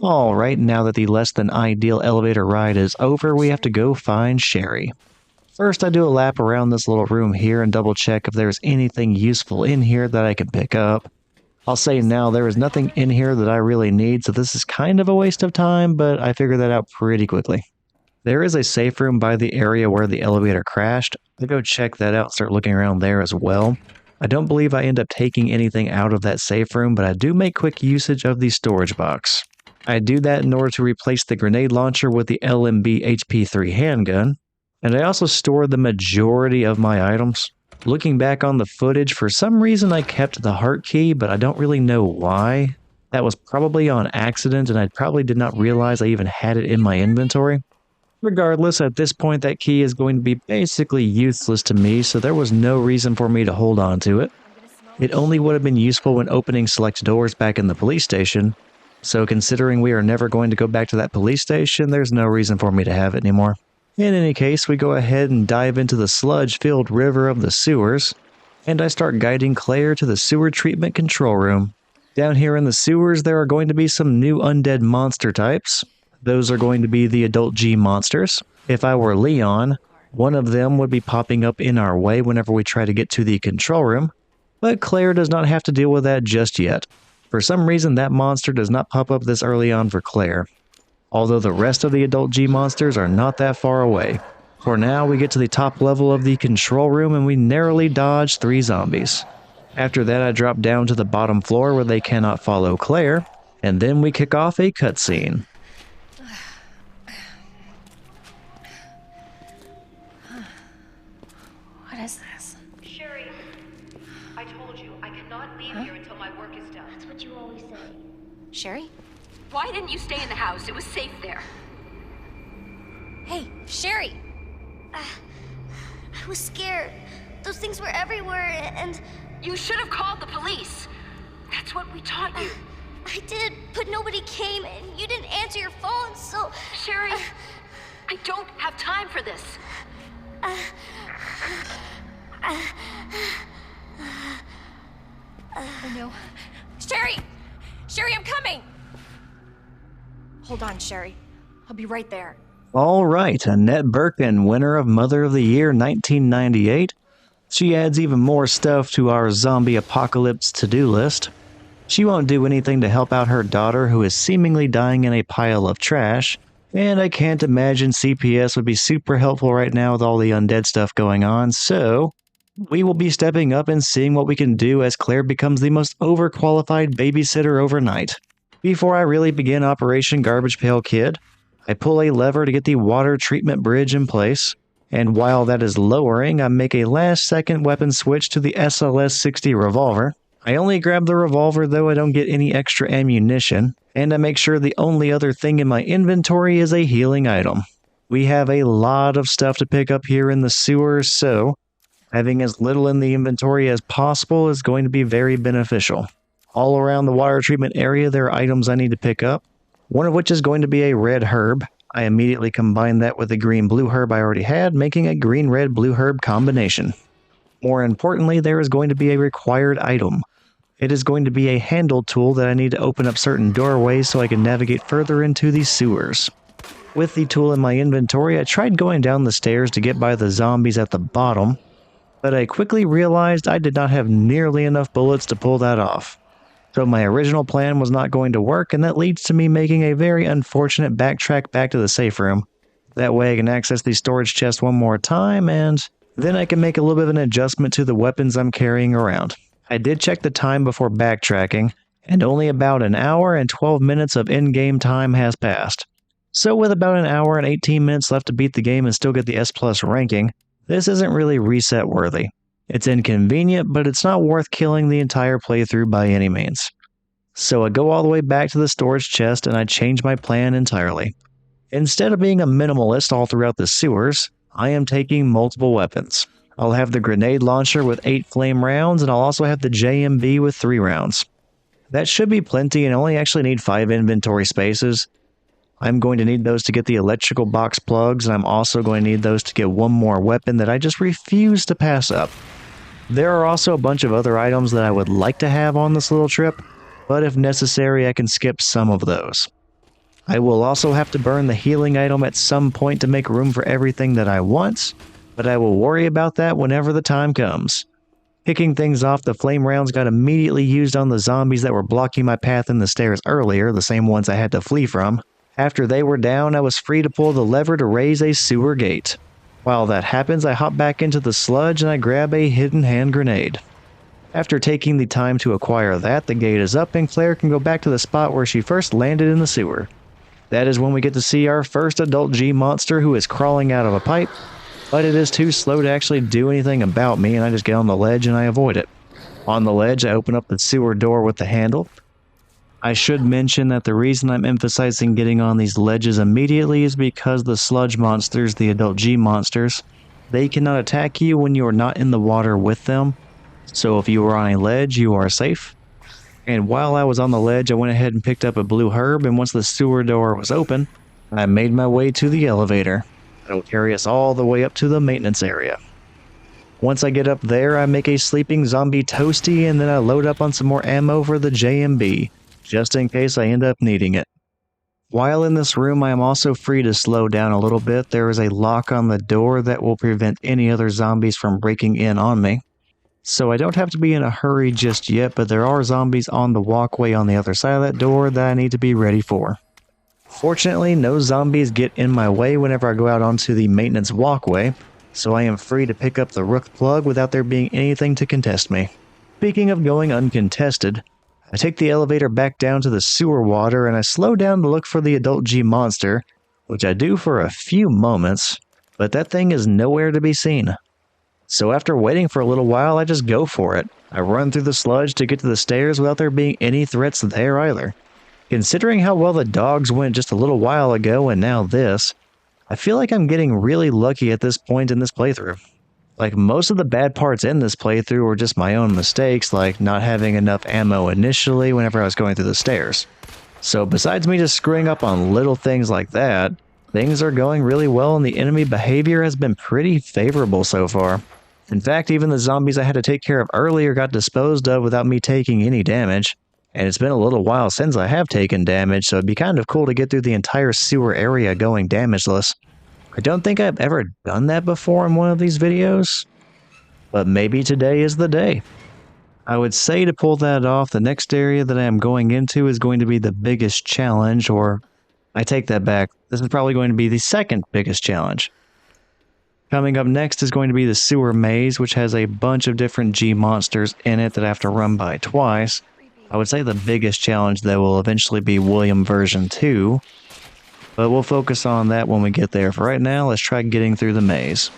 Alright, now that the less than ideal elevator ride is over, we have to go find Sherry. First, I do a lap around this little room here and double check if there's anything useful in here that I can pick up. I'll say now there is nothing in here that I really need, so this is kind of a waste of time, but I figured that out pretty quickly. There is a safe room by the area where the elevator crashed. I'll go check that out and start looking around there as well. I don't believe I end up taking anything out of that safe room, but I do make quick usage of the storage box. I do that in order to replace the grenade launcher with the LMB HP3 handgun, and I also store the majority of my items. Looking back on the footage, for some reason I kept the heart key, but I don't really know why. That was probably on accident, and I probably did not realize I even had it in my inventory. Regardless, at this point that key is going to be basically useless to me, so there was no reason for me to hold on to it. It only would have been useful when opening select doors back in the police station, so considering we are never going to go back to that police station, there's no reason for me to have it anymore. In any case, we go ahead and dive into the sludge-filled river of the sewers, and I start guiding Claire to the sewer treatment control room. Down here in the sewers, there are going to be some new undead monster types. Those are going to be the adult G monsters. If I were Leon, one of them would be popping up in our way whenever we try to get to the control room, but Claire does not have to deal with that just yet. For some reason, that monster does not pop up this early on for Claire, although the rest of the adult G monsters are not that far away. For now, we get to the top level of the control room and we narrowly dodge 3 zombies. After that, I drop down to the bottom floor where they cannot follow Claire, and then we kick off a cutscene. What is this? Sherry, I told you, I cannot leave here until my work is done. That's what you always say. Sherry? Why didn't you stay in the house? It was safe there. Hey, Sherry! I was scared. Those things were everywhere, and... You should have called the police. That's what we taught you. I did, but nobody came, and you didn't answer your phone, so... Sherry, I don't have time for this. Oh no. Sherry! Sherry, I'm coming! Hold on, Sherry. I'll be right there. All right, Annette Birkin, winner of Mother of the Year 1998. She adds even more stuff to our zombie apocalypse to-do list. She won't do anything to help out her daughter, who is seemingly dying in a pile of trash, and I can't imagine CPS would be super helpful right now with all the undead stuff going on, so we will be stepping up and seeing what we can do as Claire becomes the most overqualified babysitter overnight. Before I really begin Operation Garbage Pail Kid, I pull a lever to get the water treatment bridge in place, and while that is lowering, I make a last-second weapon switch to the SLS-60 revolver. I only grab the revolver, though I don't get any extra ammunition, and I make sure the only other thing in my inventory is a healing item. We have a lot of stuff to pick up here in the sewers, so having as little in the inventory as possible is going to be very beneficial. All around the water treatment area, there are items I need to pick up, one of which is going to be a red herb. I immediately combine that with the green-blue herb I already had, making a green-red-blue herb combination. More importantly, there is going to be a required item. It is going to be a handle tool that I need to open up certain doorways so I can navigate further into the sewers. With the tool in my inventory, I tried going down the stairs to get by the zombies at the bottom, but I quickly realized I did not have nearly enough bullets to pull that off. So my original plan was not going to work, and that leads to me making a very unfortunate backtrack back to the safe room. That way I can access the storage chest one more time, and then I can make a little bit of an adjustment to the weapons I'm carrying around. I did check the time before backtracking, and only about an hour and 12 minutes of in-game time has passed. So with about an hour and 18 minutes left to beat the game and still get the S+ ranking, this isn't really reset worthy. It's inconvenient, but it's not worth killing the entire playthrough by any means. So I go all the way back to the storage chest and I change my plan entirely. Instead of being a minimalist all throughout the sewers, I am taking multiple weapons. I'll have the grenade launcher with 8 flame rounds, and I'll also have the JMB with 3 rounds. That should be plenty and only actually need 5 inventory spaces. I'm going to need those to get the electrical box plugs, and I'm also going to need those to get one more weapon that I just refuse to pass up. There are also a bunch of other items that I would like to have on this little trip, but if necessary I can skip some of those. I will also have to burn the healing item at some point to make room for everything that I want, but I will worry about that whenever the time comes. Kicking things off, the flame rounds got immediately used on the zombies that were blocking my path in the stairs earlier, the same ones I had to flee from. After they were down, I was free to pull the lever to raise a sewer gate. While that happens, I hop back into the sludge and I grab a hidden hand grenade. After taking the time to acquire that, the gate is up and Claire can go back to the spot where she first landed in the sewer. That is when we get to see our first adult G monster, who is crawling out of a pipe, but it is too slow to actually do anything about me, and I just get on the ledge and I avoid it. On the ledge, I open up the sewer door with the handle. I should mention that the reason I'm emphasizing getting on these ledges immediately is because the sludge monsters, the adult G monsters, they cannot attack you when you are not in the water with them. So if you are on a ledge, you are safe. And while I was on the ledge, I went ahead and picked up a blue herb, and once the sewer door was open, I made my way to the elevator. It'll carry us all the way up to the maintenance area. Once I get up there, I make a sleeping zombie toasty, and then I load up on some more ammo for the JMB, just in case I end up needing it. While in this room, I am also free to slow down a little bit. There is a lock on the door that will prevent any other zombies from breaking in on me. So I don't have to be in a hurry just yet, but there are zombies on the walkway on the other side of that door that I need to be ready for. Fortunately, no zombies get in my way whenever I go out onto the maintenance walkway, so I am free to pick up the rook plug without there being anything to contest me. Speaking of going uncontested, I take the elevator back down to the sewer water and I slow down to look for the adult G monster, which I do for a few moments, but that thing is nowhere to be seen. So after waiting for a little while, I just go for it. I run through the sludge to get to the stairs without there being any threats there either. Considering how well the dogs went just a little while ago and now this, I feel like I'm getting really lucky at this point in this playthrough. Like, most of the bad parts in this playthrough were just my own mistakes, like not having enough ammo initially whenever I was going through the stairs. So besides me just screwing up on little things like that, things are going really well and the enemy behavior has been pretty favorable so far. In fact, even the zombies I had to take care of earlier got disposed of without me taking any damage. And it's been a little while since I have taken damage, so it'd be kind of cool to get through the entire sewer area going damageless. I don't think I've ever done that before in one of these videos, but maybe today is the day. I would say to pull that off, the next area that I am going into is going to be the biggest challenge, or I take that back, this is probably going to be the second biggest challenge. Coming up next is going to be the sewer maze, which has a bunch of different G monsters in it that I have to run by twice. I would say the biggest challenge though will eventually be William version 2, but we'll focus on that when we get there. For right now, let's try getting through the maze.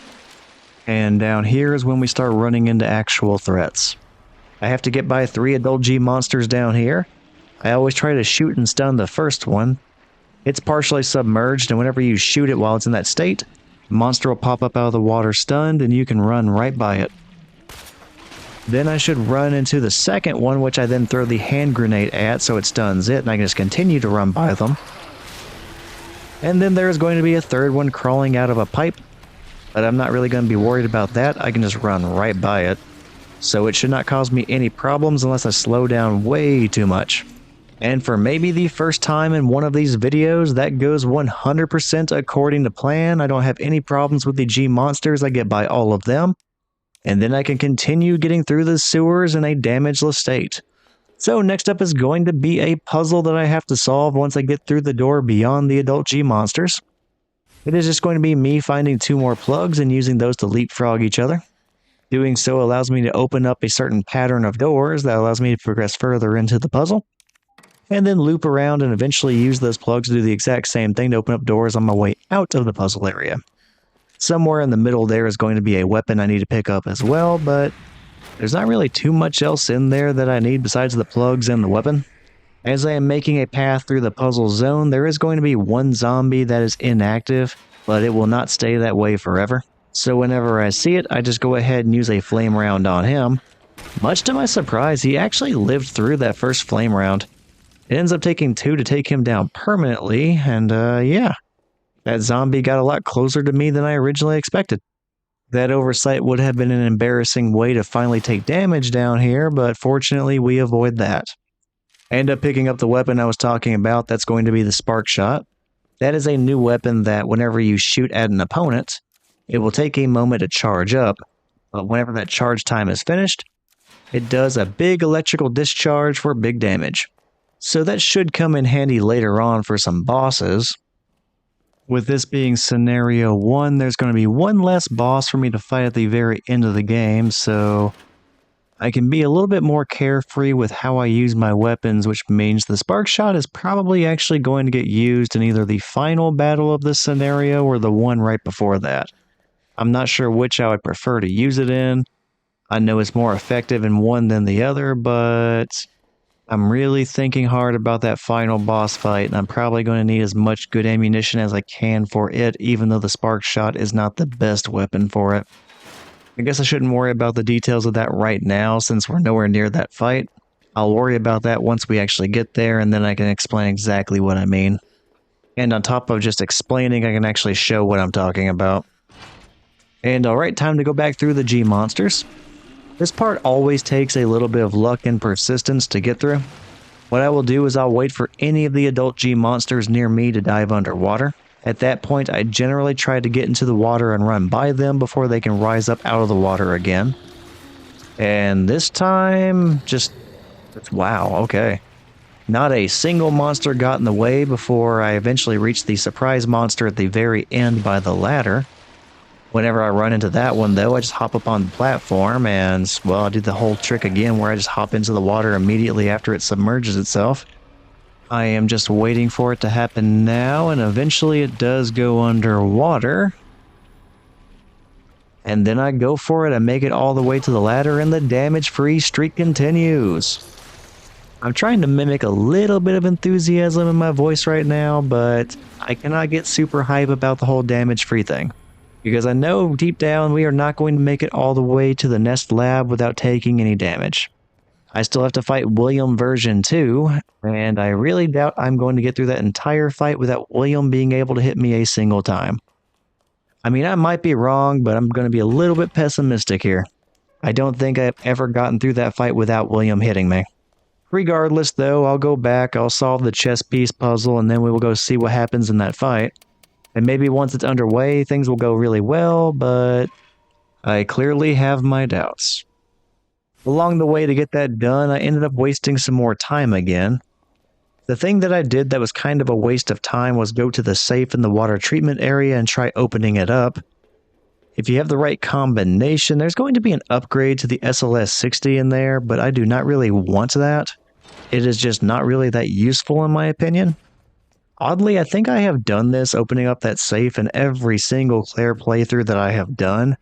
And down here is when we start running into actual threats. I have to get by 3 adult G monsters down here. I always try to shoot and stun the first one. It's partially submerged, and whenever you shoot it while it's in that state, the monster will pop up out of the water stunned, and you can run right by it. Then I should run into the second one, which I then throw the hand grenade at so it stuns it, and I can just continue to run by them. And then there's going to be a third one crawling out of a pipe, but I'm not really going to be worried about that. I can just run right by it. So it should not cause me any problems unless I slow down way too much. And for maybe the first time in one of these videos, that goes 100% according to plan. I don't have any problems with the G monsters. I get by all of them. And then I can continue getting through the sewers in a damageless state. So next up is going to be a puzzle that I have to solve once I get through the door beyond the adult G monsters. It is just going to be me finding 2 more plugs and using those to leapfrog each other. Doing so allows me to open up a certain pattern of doors that allows me to progress further into the puzzle, and then loop around and eventually use those plugs to do the exact same thing to open up doors on my way out of the puzzle area. Somewhere in the middle there is going to be a weapon I need to pick up as well, but there's not really too much else in there that I need besides the plugs and the weapon. As I am making a path through the puzzle zone, there is going to be one zombie that is inactive, but it will not stay that way forever. So whenever I see it, I just go ahead and use a flame round on him. Much to my surprise, he actually lived through that first flame round. It ends up taking 2 to take him down permanently, and yeah. That zombie got a lot closer to me than I originally expected. That oversight would have been an embarrassing way to finally take damage down here, but fortunately we avoid that. I end up picking up the weapon I was talking about. That's going to be the spark shot. That is a new weapon that whenever you shoot at an opponent, it will take a moment to charge up, but whenever that charge time is finished, it does a big electrical discharge for big damage. So that should come in handy later on for some bosses. With this being scenario 1, there's going to be one less boss for me to fight at the very end of the game, so I can be a little bit more carefree with how I use my weapons, which means the spark shot is probably actually going to get used in either the final battle of this scenario or the one right before that. I'm not sure which I would prefer to use it in. I know it's more effective in one than the other, but I'm really thinking hard about that final boss fight, and I'm probably going to need as much good ammunition as I can for it, even though the spark shot is not the best weapon for it. I guess I shouldn't worry about the details of that right now, since we're nowhere near that fight. I'll worry about that once we actually get there, and then I can explain exactly what I mean. And on top of just explaining, I can actually show what I'm talking about. And alright, time to go back through the G monsters. This part always takes a little bit of luck and persistence to get through. What I will do is I'll wait for any of the adult G monsters near me to dive underwater. At that point, I generally try to get into the water and run by them before they can rise up out of the water again. And this time, wow, okay. Not a single monster got in the way before I eventually reached the surprise monster at the very end by the ladder. Whenever I run into that one, though, I just hop up on the platform and, well, I do the whole trick again where I just hop into the water immediately after it submerges itself. I am just waiting for it to happen now, and eventually it does go underwater. And then I go for it, I make it all the way to the ladder, and the damage-free streak continues. I'm trying to mimic a little bit of enthusiasm in my voice right now, but I cannot get super hype about the whole damage-free thing. Because I know deep down we are not going to make it all the way to the Nest Lab without taking any damage. I still have to fight William version 2, and I really doubt I'm going to get through that entire fight without William being able to hit me a single time. I mean, I might be wrong, but I'm going to be a little bit pessimistic here. I don't think I've ever gotten through that fight without William hitting me. Regardless, though, I'll go back, I'll solve the chess piece puzzle, and then we will go see what happens in that fight. And maybe once it's underway, things will go really well, but I clearly have my doubts. Along the way to get that done, I ended up wasting some more time again. The thing that I did that was kind of a waste of time was go to the safe in the water treatment area and try opening it up. If you have the right combination, there's going to be an upgrade to the SLS-60 in there, but I do not really want that. It is just not really that useful in my opinion. Oddly, I think I have done this, opening up that safe, in every single Claire playthrough that I have done.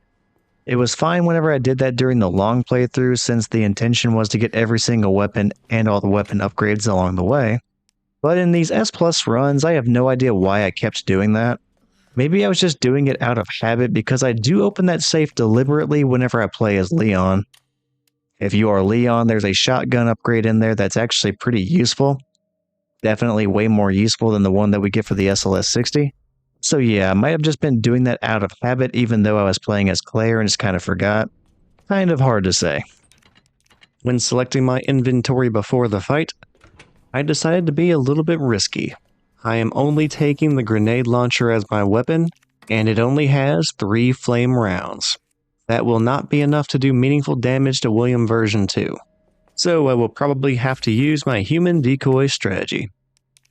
It was fine whenever I did that during the long playthrough, since the intention was to get every single weapon and all the weapon upgrades along the way. But in these S+ runs, I have no idea why I kept doing that. Maybe I was just doing it out of habit, because I do open that safe deliberately whenever I play as Leon. If you are Leon, there's a shotgun upgrade in there that's actually pretty useful. Definitely way more useful than the one that we get for the SLS-60. So yeah, I might have just been doing that out of habit, even though I was playing as Claire and just kind of forgot. Kind of hard to say. When selecting my inventory before the fight, I decided to be a little bit risky. I am only taking the grenade launcher as my weapon, and it only has 3 flame rounds. That will not be enough to do meaningful damage to William version 2. So I will probably have to use my human decoy strategy.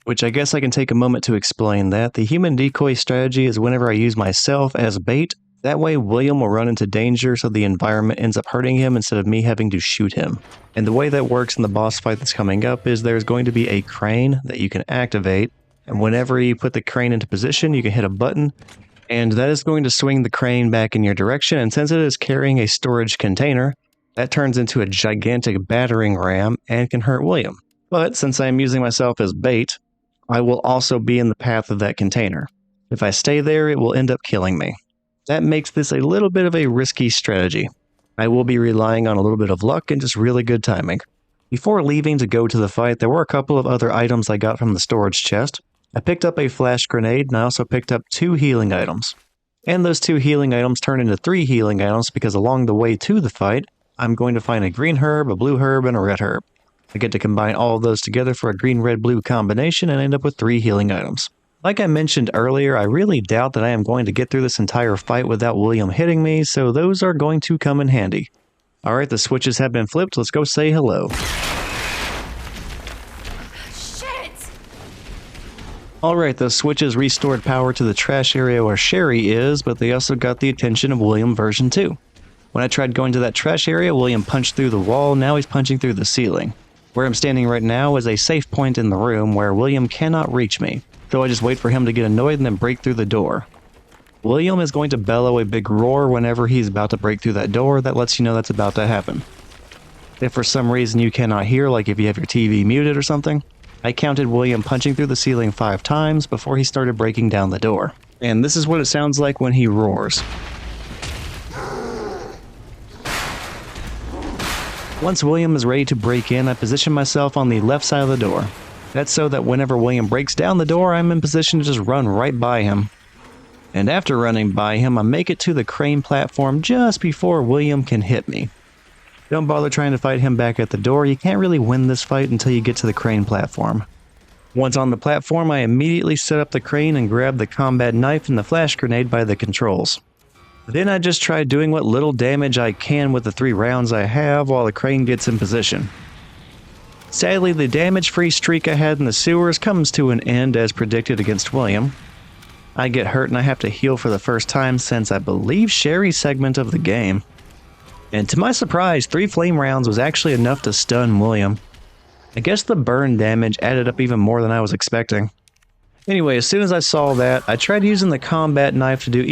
Which I guess I can take a moment to explain that. The human decoy strategy is whenever I use myself as bait, that way William will run into danger so the environment ends up hurting him instead of me having to shoot him. And the way that works in the boss fight that's coming up is there's going to be a crane that you can activate, and whenever you put the crane into position, you can hit a button, and that is going to swing the crane back in your direction, and since it is carrying a storage container, that turns into a gigantic battering ram and can hurt William. But since I am using myself as bait, I will also be in the path of that container. If I stay there, it will end up killing me. That makes this a little bit of a risky strategy. I will be relying on a little bit of luck and just really good timing. Before leaving to go to the fight, there were a couple of other items I got from the storage chest. I picked up a flash grenade, and I also picked up 2 healing items. And those 2 healing items turn into 3 healing items because along the way to the fight, I'm going to find a green herb, a blue herb, and a red herb. I get to combine all of those together for a green-red-blue combination and end up with 3 healing items. Like I mentioned earlier, I really doubt that I am going to get through this entire fight without William hitting me, so those are going to come in handy. Alright, the switches have been flipped, let's go say hello. Alright, the switches restored power to the trash area where Sherry is, but they also got the attention of William version 2. When I tried going to that trash area, William punched through the wall, now he's punching through the ceiling. Where I'm standing right now is a safe point in the room where William cannot reach me, so I just wait for him to get annoyed and then break through the door. William is going to bellow a big roar whenever he's about to break through that door. That lets you know that's about to happen. If for some reason you cannot hear, like if you have your TV muted or something, I counted William punching through the ceiling 5 times before he started breaking down the door. And this is what it sounds like when he roars. Once William is ready to break in, I position myself on the left side of the door. That's so that whenever William breaks down the door, I'm in position to just run right by him. And after running by him, I make it to the crane platform just before William can hit me. Don't bother trying to fight him back at the door, you can't really win this fight until you get to the crane platform. Once on the platform, I immediately set up the crane and grab the combat knife and the flash grenade by the controls. Then I just try doing what little damage I can with the 3 rounds I have while the crane gets in position. Sadly, the damage-free streak I had in the sewers comes to an end as predicted against William. I get hurt and I have to heal for the first time since I believe Sherry's segment of the game. And to my surprise, 3 flame rounds was actually enough to stun William. I guess the burn damage added up even more than I was expecting. Anyway, as soon as I saw that, I tried using the combat knife to do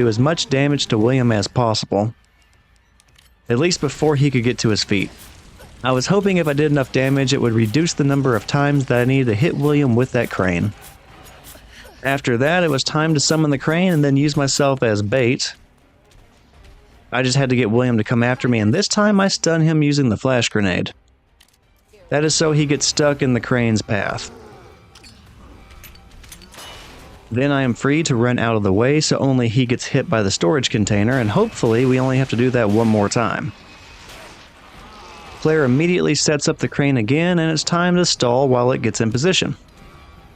as much damage to William as possible. at least before he could get to his feet. I was hoping if I did enough damage, it would reduce the number of times that I needed to hit William with that crane. After that, it was time to summon the crane and then use myself as bait. I just had to get William to come after me, and this time I stun him using the flash grenade. That is so he gets stuck in the crane's path. Then I am free to run out of the way so only he gets hit by the storage container, and hopefully we only have to do that one more time. Claire immediately sets up the crane again, and it's time to stall while it gets in position.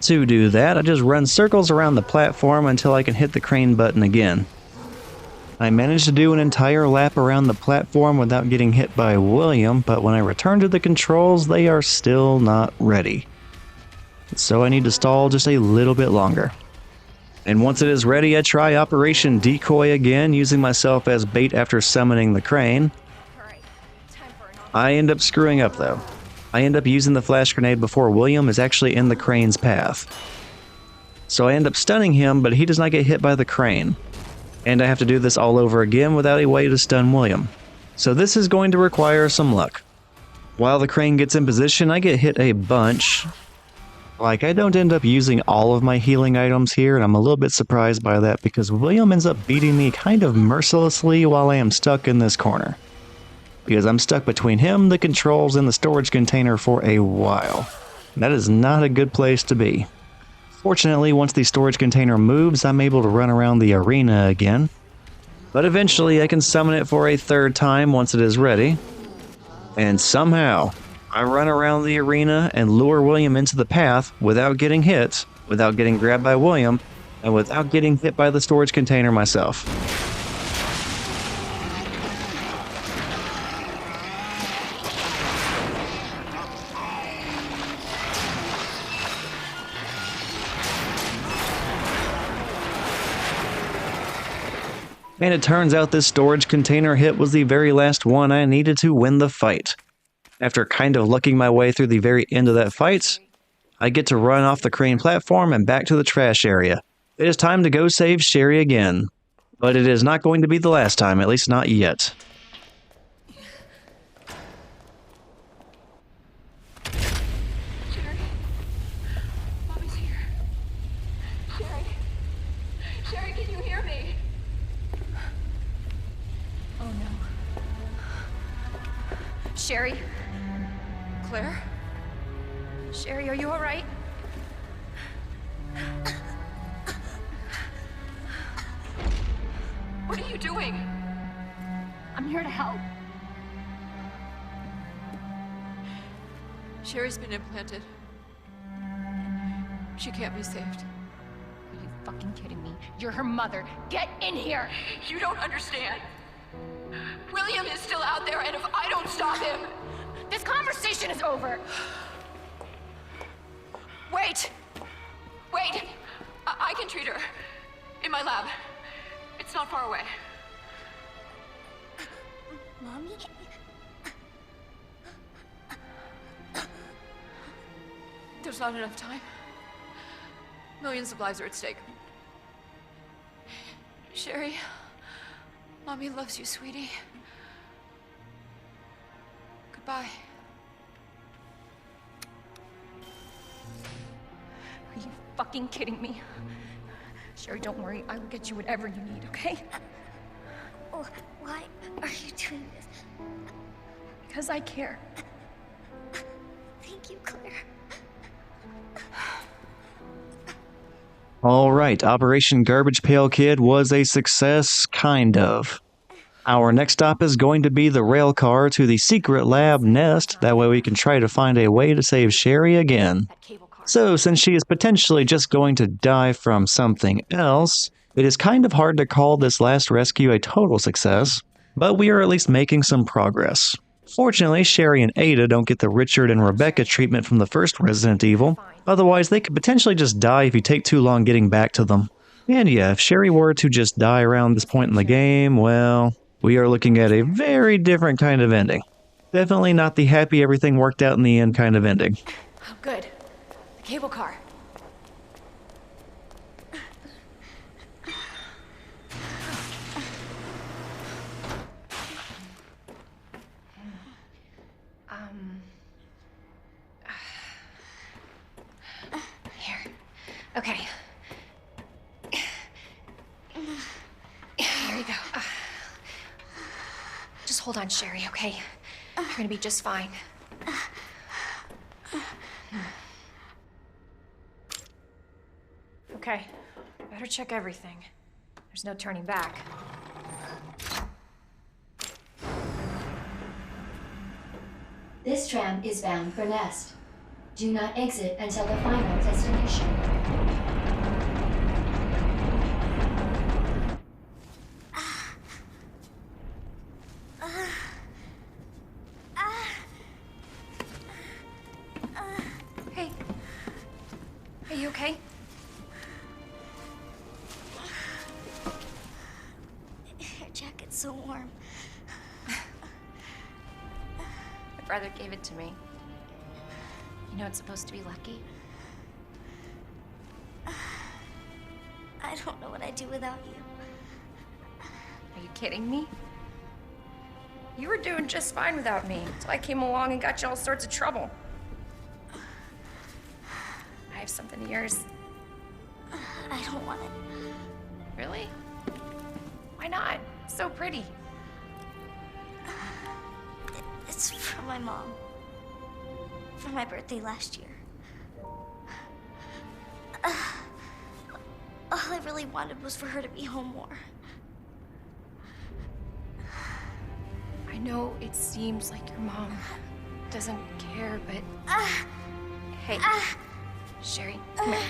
To do that, I just run circles around the platform until I can hit the crane button again. I managed to do an entire lap around the platform without getting hit by William, but when I return to the controls, they are still not ready. So I need to stall just a little bit longer. And once it is ready, I try Operation Decoy again, using myself as bait after summoning the crane. I end up screwing up though. I end up using the flash grenade before William is actually in the crane's path. So I end up stunning him, but he does not get hit by the crane. And I have to do this all over again without a way to stun William. So this is going to require some luck. While the crane gets in position, I get hit a bunch. Like, I don't end up using all of my healing items here, and I'm a little bit surprised by that because William ends up beating me kind of mercilessly while I am stuck in this corner. Because I'm stuck between him, the controls, and the storage container for a while. That is not a good place to be. Fortunately, once the storage container moves, I'm able to run around the arena again. But eventually I can summon it for a third time once it is ready. And somehow, I run around the arena and lure William into the path without getting hit, without getting grabbed by William, and without getting hit by the storage container myself. And it turns out this storage container hit was the very last one I needed to win the fight. After kind of lucking my way through the very end of that fight, I get to run off the crane platform and back to the trash area. It is time to go save Sherry again. But it is not going to be the last time, at least not yet. Sherry? Mommy's here. Sherry? Sherry, can you hear me? Oh no. Sherry? Claire? Sherry, are you alright? What are you doing? I'm here to help. Sherry's been implanted. She can't be saved. Are you fucking kidding me? You're her mother. Get in here! You don't understand. William is still out there, and if I don't stop him... This conversation is over! Wait! Wait! I can treat her. In my lab. It's not far away. Mommy? There's not enough time. Millions of lives are at stake. Sherry, Mommy loves you, sweetie. Goodbye. Are you fucking kidding me? Sherry, don't worry. I will get you whatever you need, okay? Oh, why are you doing this? Because I care. Thank you, Claire. Alright, Operation Garbage Pail Kid was a success, kind of. Our next stop is going to be the rail car to the secret lab nest, that way we can try to find a way to save Sherry again. So, since she is potentially just going to die from something else, it is kind of hard to call this last rescue a total success, but we are at least making some progress. Fortunately, Sherry and Ada don't get the Richard and Rebecca treatment from the first Resident Evil, otherwise they could potentially just die if you take too long getting back to them. And yeah, if Sherry were to just die around this point in the game, well, we are looking at a very different kind of ending. Definitely not the happy everything worked out in the end kind of ending. Oh, good. The cable car. Here. Okay. Here you go. Just hold on, Sherry, okay? You're gonna be just fine. Okay. Better check everything. There's no turning back. This tram is bound for Nest. Do not exit until the final destination. Hey. Are you okay? Your jacket's so warm. My brother gave it to me. You know it's supposed to be lucky? I don't know what I'd do without you. Are you kidding me? You were doing just fine without me, so I came along and got you all sorts of trouble. I have something of yours. I don't want it. Really? Why not? It's so pretty. It's from my mom. For my birthday last year. All I really wanted was for her to be home more. I know it seems like your mom doesn't care, but... Hey, Sherry, come here.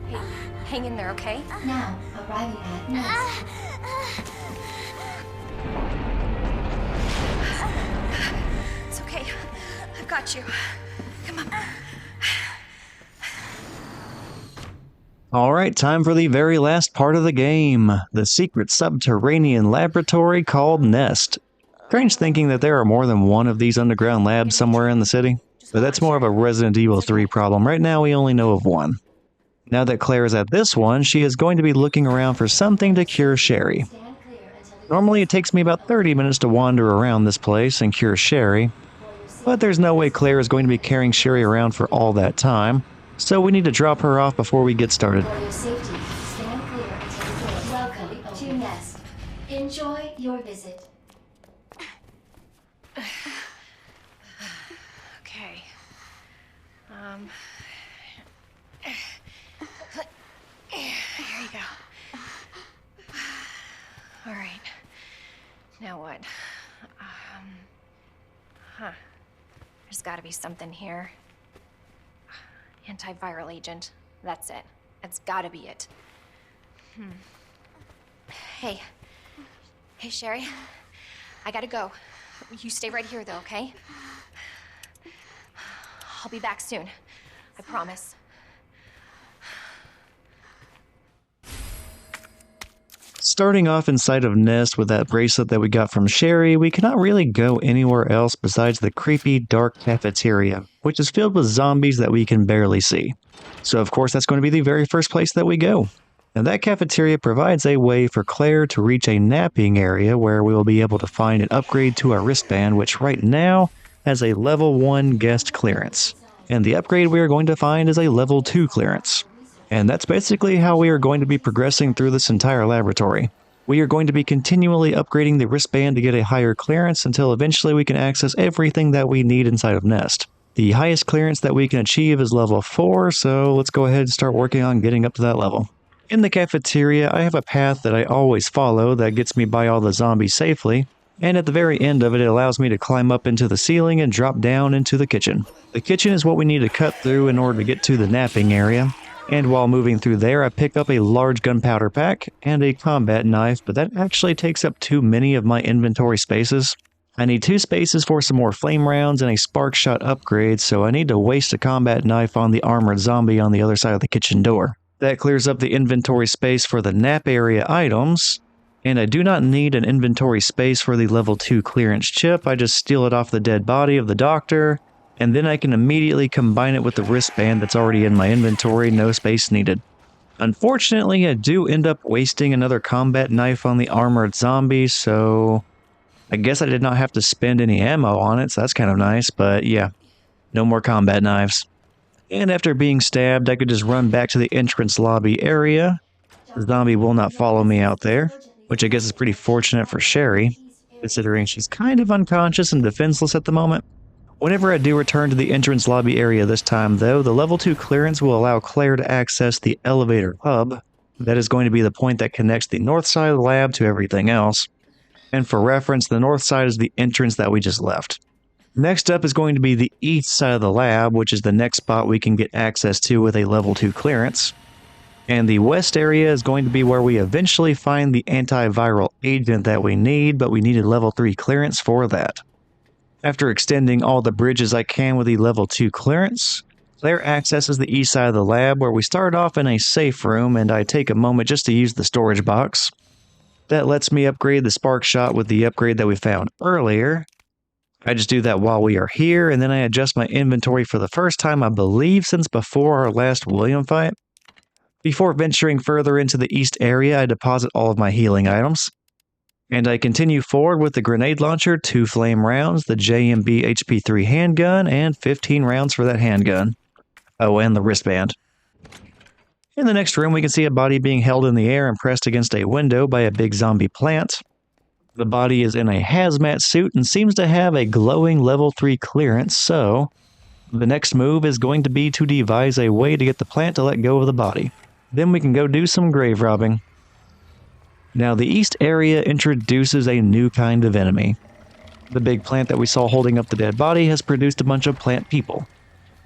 Hey, hang in there, okay? Now, arriving at Nest. It's okay. I've got you. Come on. Alright, time for the very last part of the game. The secret subterranean laboratory called Nest. Strange thinking that there are more than one of these underground labs somewhere in the city. But that's more of a Resident Evil 3 problem. Right now we only know of one. Now that Claire is at this one, she is going to be looking around for something to cure Sherry. Normally it takes me about 30 minutes to wander around this place and cure Sherry, but there's no way Claire is going to be carrying Sherry around for all that time, so we need to drop her off before we get started. For your safety, stand clear until the door. Welcome to Nest. Enjoy your visit. Okay. Here you go. All right. Now what? There's got to be something here. Antiviral agent. That's it. That's got to be it. Hey. Hey, Sherry. I gotta go. You stay right here, though, okay? I'll be back soon. I promise. Starting off inside of Nest with that bracelet that we got from Sherry, we cannot really go anywhere else besides the creepy, dark cafeteria, which is filled with zombies that we can barely see. So of course that's going to be the very first place that we go. And that cafeteria provides a way for Claire to reach a napping area where we will be able to find an upgrade to our wristband, which right now has a level 1 guest clearance. And the upgrade we are going to find is a level 2 clearance. And that's basically how we are going to be progressing through this entire laboratory. We are going to be continually upgrading the wristband to get a higher clearance until eventually we can access everything that we need inside of Nest. The highest clearance that we can achieve is level 4, so let's go ahead and start working on getting up to that level. In the cafeteria, I have a path that I always follow that gets me by all the zombies safely, and at the very end of it, it allows me to climb up into the ceiling and drop down into the kitchen. The kitchen is what we need to cut through in order to get to the napping area. And while moving through there, I pick up a large gunpowder pack and a combat knife, but that actually takes up too many of my inventory spaces. I need 2 spaces for some more flame rounds and a spark shot upgrade, so I need to waste a combat knife on the armored zombie on the other side of the kitchen door. That clears up the inventory space for the nap area items, and I do not need an inventory space for the level 2 clearance chip. I just steal it off the dead body of the doctor, and then I can immediately combine it with the wristband that's already in my inventory, no space needed. Unfortunately, I do end up wasting another combat knife on the armored zombie, so I guess I did not have to spend any ammo on it, so that's kind of nice, but yeah, no more combat knives. And after being stabbed, I could just run back to the entrance lobby area. The zombie will not follow me out there, which I guess is pretty fortunate for Sherry, considering she's kind of unconscious and defenseless at the moment. Whenever I do return to the entrance lobby area this time, though, the level 2 clearance will allow Claire to access the elevator hub. That is going to be the point that connects the north side of the lab to everything else. And for reference, the north side is the entrance that we just left. Next up is going to be the east side of the lab, which is the next spot we can get access to with a level 2 clearance. And the west area is going to be where we eventually find the antiviral agent that we need, but we needed level 3 clearance for that. After extending all the bridges I can with the level 2 clearance, Claire accesses the east side of the lab where we start off in a safe room, and I take a moment just to use the storage box. That lets me upgrade the spark shot with the upgrade that we found earlier. I just do that while we are here, and then I adjust my inventory for the first time, I believe, since before our last William fight. Before venturing further into the east area, I deposit all of my healing items. And I continue forward with the grenade launcher, 2 flame rounds, the JMB HP3 handgun, and 15 rounds for that handgun. Oh, and the wristband. In the next room, we can see a body being held in the air and pressed against a window by a big zombie plant. The body is in a hazmat suit and seems to have a glowing level 3 clearance, so the next move is going to be to devise a way to get the plant to let go of the body. Then we can go do some grave robbing. Now, the east area introduces a new kind of enemy. The big plant that we saw holding up the dead body has produced a bunch of plant people,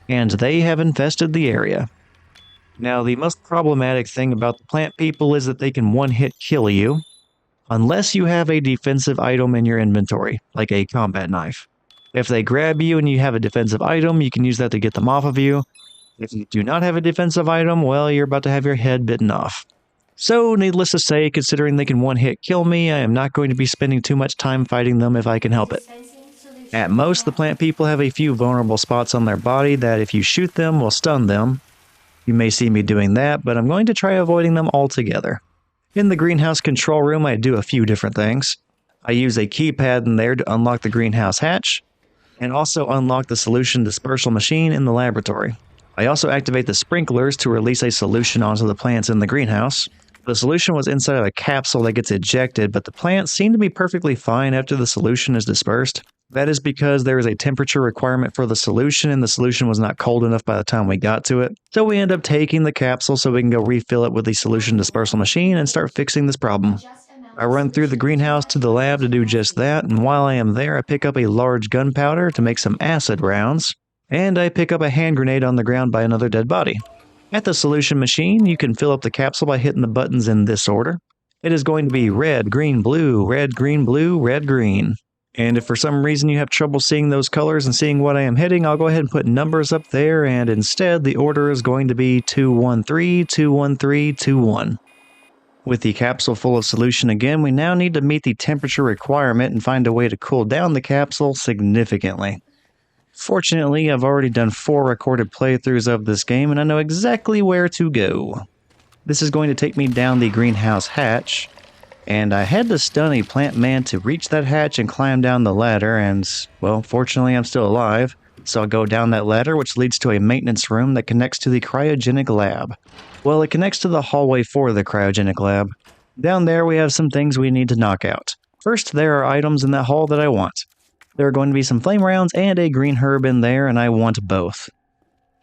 and they have infested the area. Now, the most problematic thing about the plant people is that they can one-hit kill you, unless you have a defensive item in your inventory, like a combat knife. If they grab you and you have a defensive item, you can use that to get them off of you. If you do not have a defensive item, well, you're about to have your head bitten off. So, needless to say, considering they can one-hit kill me, I am not going to be spending too much time fighting them if I can help it. At most, the plant people have a few vulnerable spots on their body that if you shoot them will stun them. You may see me doing that, but I'm going to try avoiding them altogether. In the greenhouse control room, I do a few different things. I use a keypad in there to unlock the greenhouse hatch, and also unlock the solution dispersal machine in the laboratory. I also activate the sprinklers to release a solution onto the plants in the greenhouse. The solution was inside of a capsule that gets ejected, but the plants seem to be perfectly fine after the solution is dispersed. That is because there is a temperature requirement for the solution, and the solution was not cold enough by the time we got to it. So we end up taking the capsule so we can go refill it with the solution dispersal machine and start fixing this problem. I run through the greenhouse to the lab to do just that, and while I am there, I pick up a large gunpowder to make some acid rounds, and I pick up a hand grenade on the ground by another dead body. At the solution machine, you can fill up the capsule by hitting the buttons in this order. It is going to be red, green, blue, red, green, blue, red, green. And if for some reason you have trouble seeing those colors and seeing what I am hitting, I'll go ahead and put numbers up there, and instead the order is going to be 213, 213, 21. With the capsule full of solution again, we now need to meet the temperature requirement and find a way to cool down the capsule significantly. Fortunately, I've already done 4 recorded playthroughs of this game, and I know exactly where to go. This is going to take me down the greenhouse hatch, and I had to stun a plant man to reach that hatch and climb down the ladder, and, well, fortunately I'm still alive. So I'll go down that ladder, which leads to a maintenance room that connects to the cryogenic lab. Well, it connects to the hallway for the cryogenic lab. Down there we have some things we need to knock out. First, there are items in that hall that I want. There are going to be some flame rounds and a green herb in there, and I want both.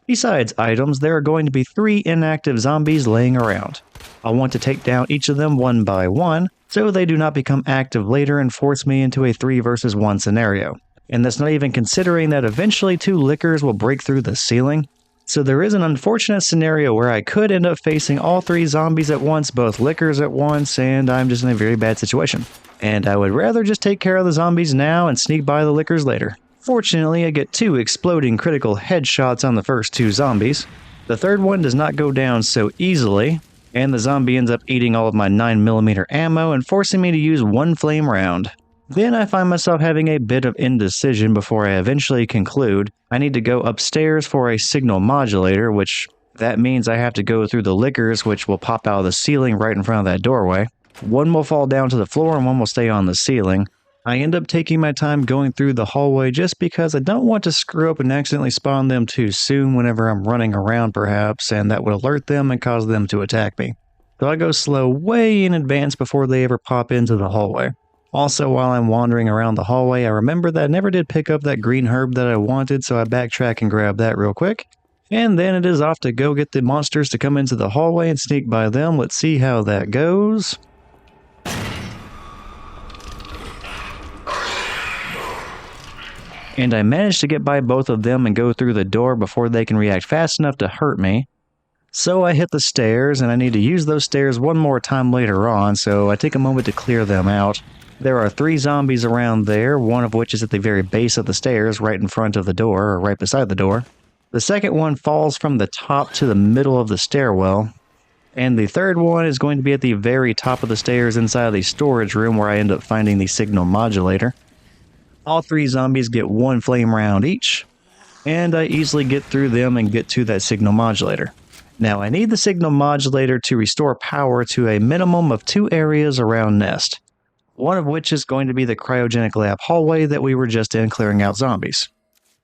Besides items, there are going to be 3 inactive zombies laying around. I want to take down each of them one by one, so they do not become active later and force me into a 3 versus 1 scenario. And that's not even considering that eventually 2 lickers will break through the ceiling. So there is an unfortunate scenario where I could end up facing all 3 zombies at once, both lickers at once, and I'm just in a very bad situation. And I would rather just take care of the zombies now and sneak by the lickers later. Fortunately, I get 2 exploding critical headshots on the first 2 zombies. The third one does not go down so easily, and the zombie ends up eating all of my 9mm ammo and forcing me to use 1 flame round. Then I find myself having a bit of indecision before I eventually conclude I need to go upstairs for a signal modulator, which That means I have to go through the liquors, which will pop out of the ceiling right in front of that doorway. One will fall down to the floor and one will stay on the ceiling. I end up taking my time going through the hallway just because I don't want to screw up and accidentally spawn them too soon whenever I'm running around perhaps, and that would alert them and cause them to attack me. So I go slow way in advance before they ever pop into the hallway. Also, while I'm wandering around the hallway, I remember that I never did pick up that green herb that I wanted, so I backtrack and grab that real quick. And then it is off to go get the monsters to come into the hallway and sneak by them. Let's see how that goes. And I managed to get by both of them and go through the door before they can react fast enough to hurt me. So I hit the stairs, and I need to use those stairs one more time later on, so I take a moment to clear them out. There are 3 zombies around there, one of which is at the very base of the stairs, right in front of the door, or right beside the door. The second one falls from the top to the middle of the stairwell, and the third one is going to be at the very top of the stairs inside the storage room where I end up finding the signal modulator. All 3 zombies get 1 flame round each, and I easily get through them and get to that signal modulator. Now I need the signal modulator to restore power to a minimum of 2 areas around Nest, one of which is going to be the cryogenic lab hallway that we were just in clearing out zombies.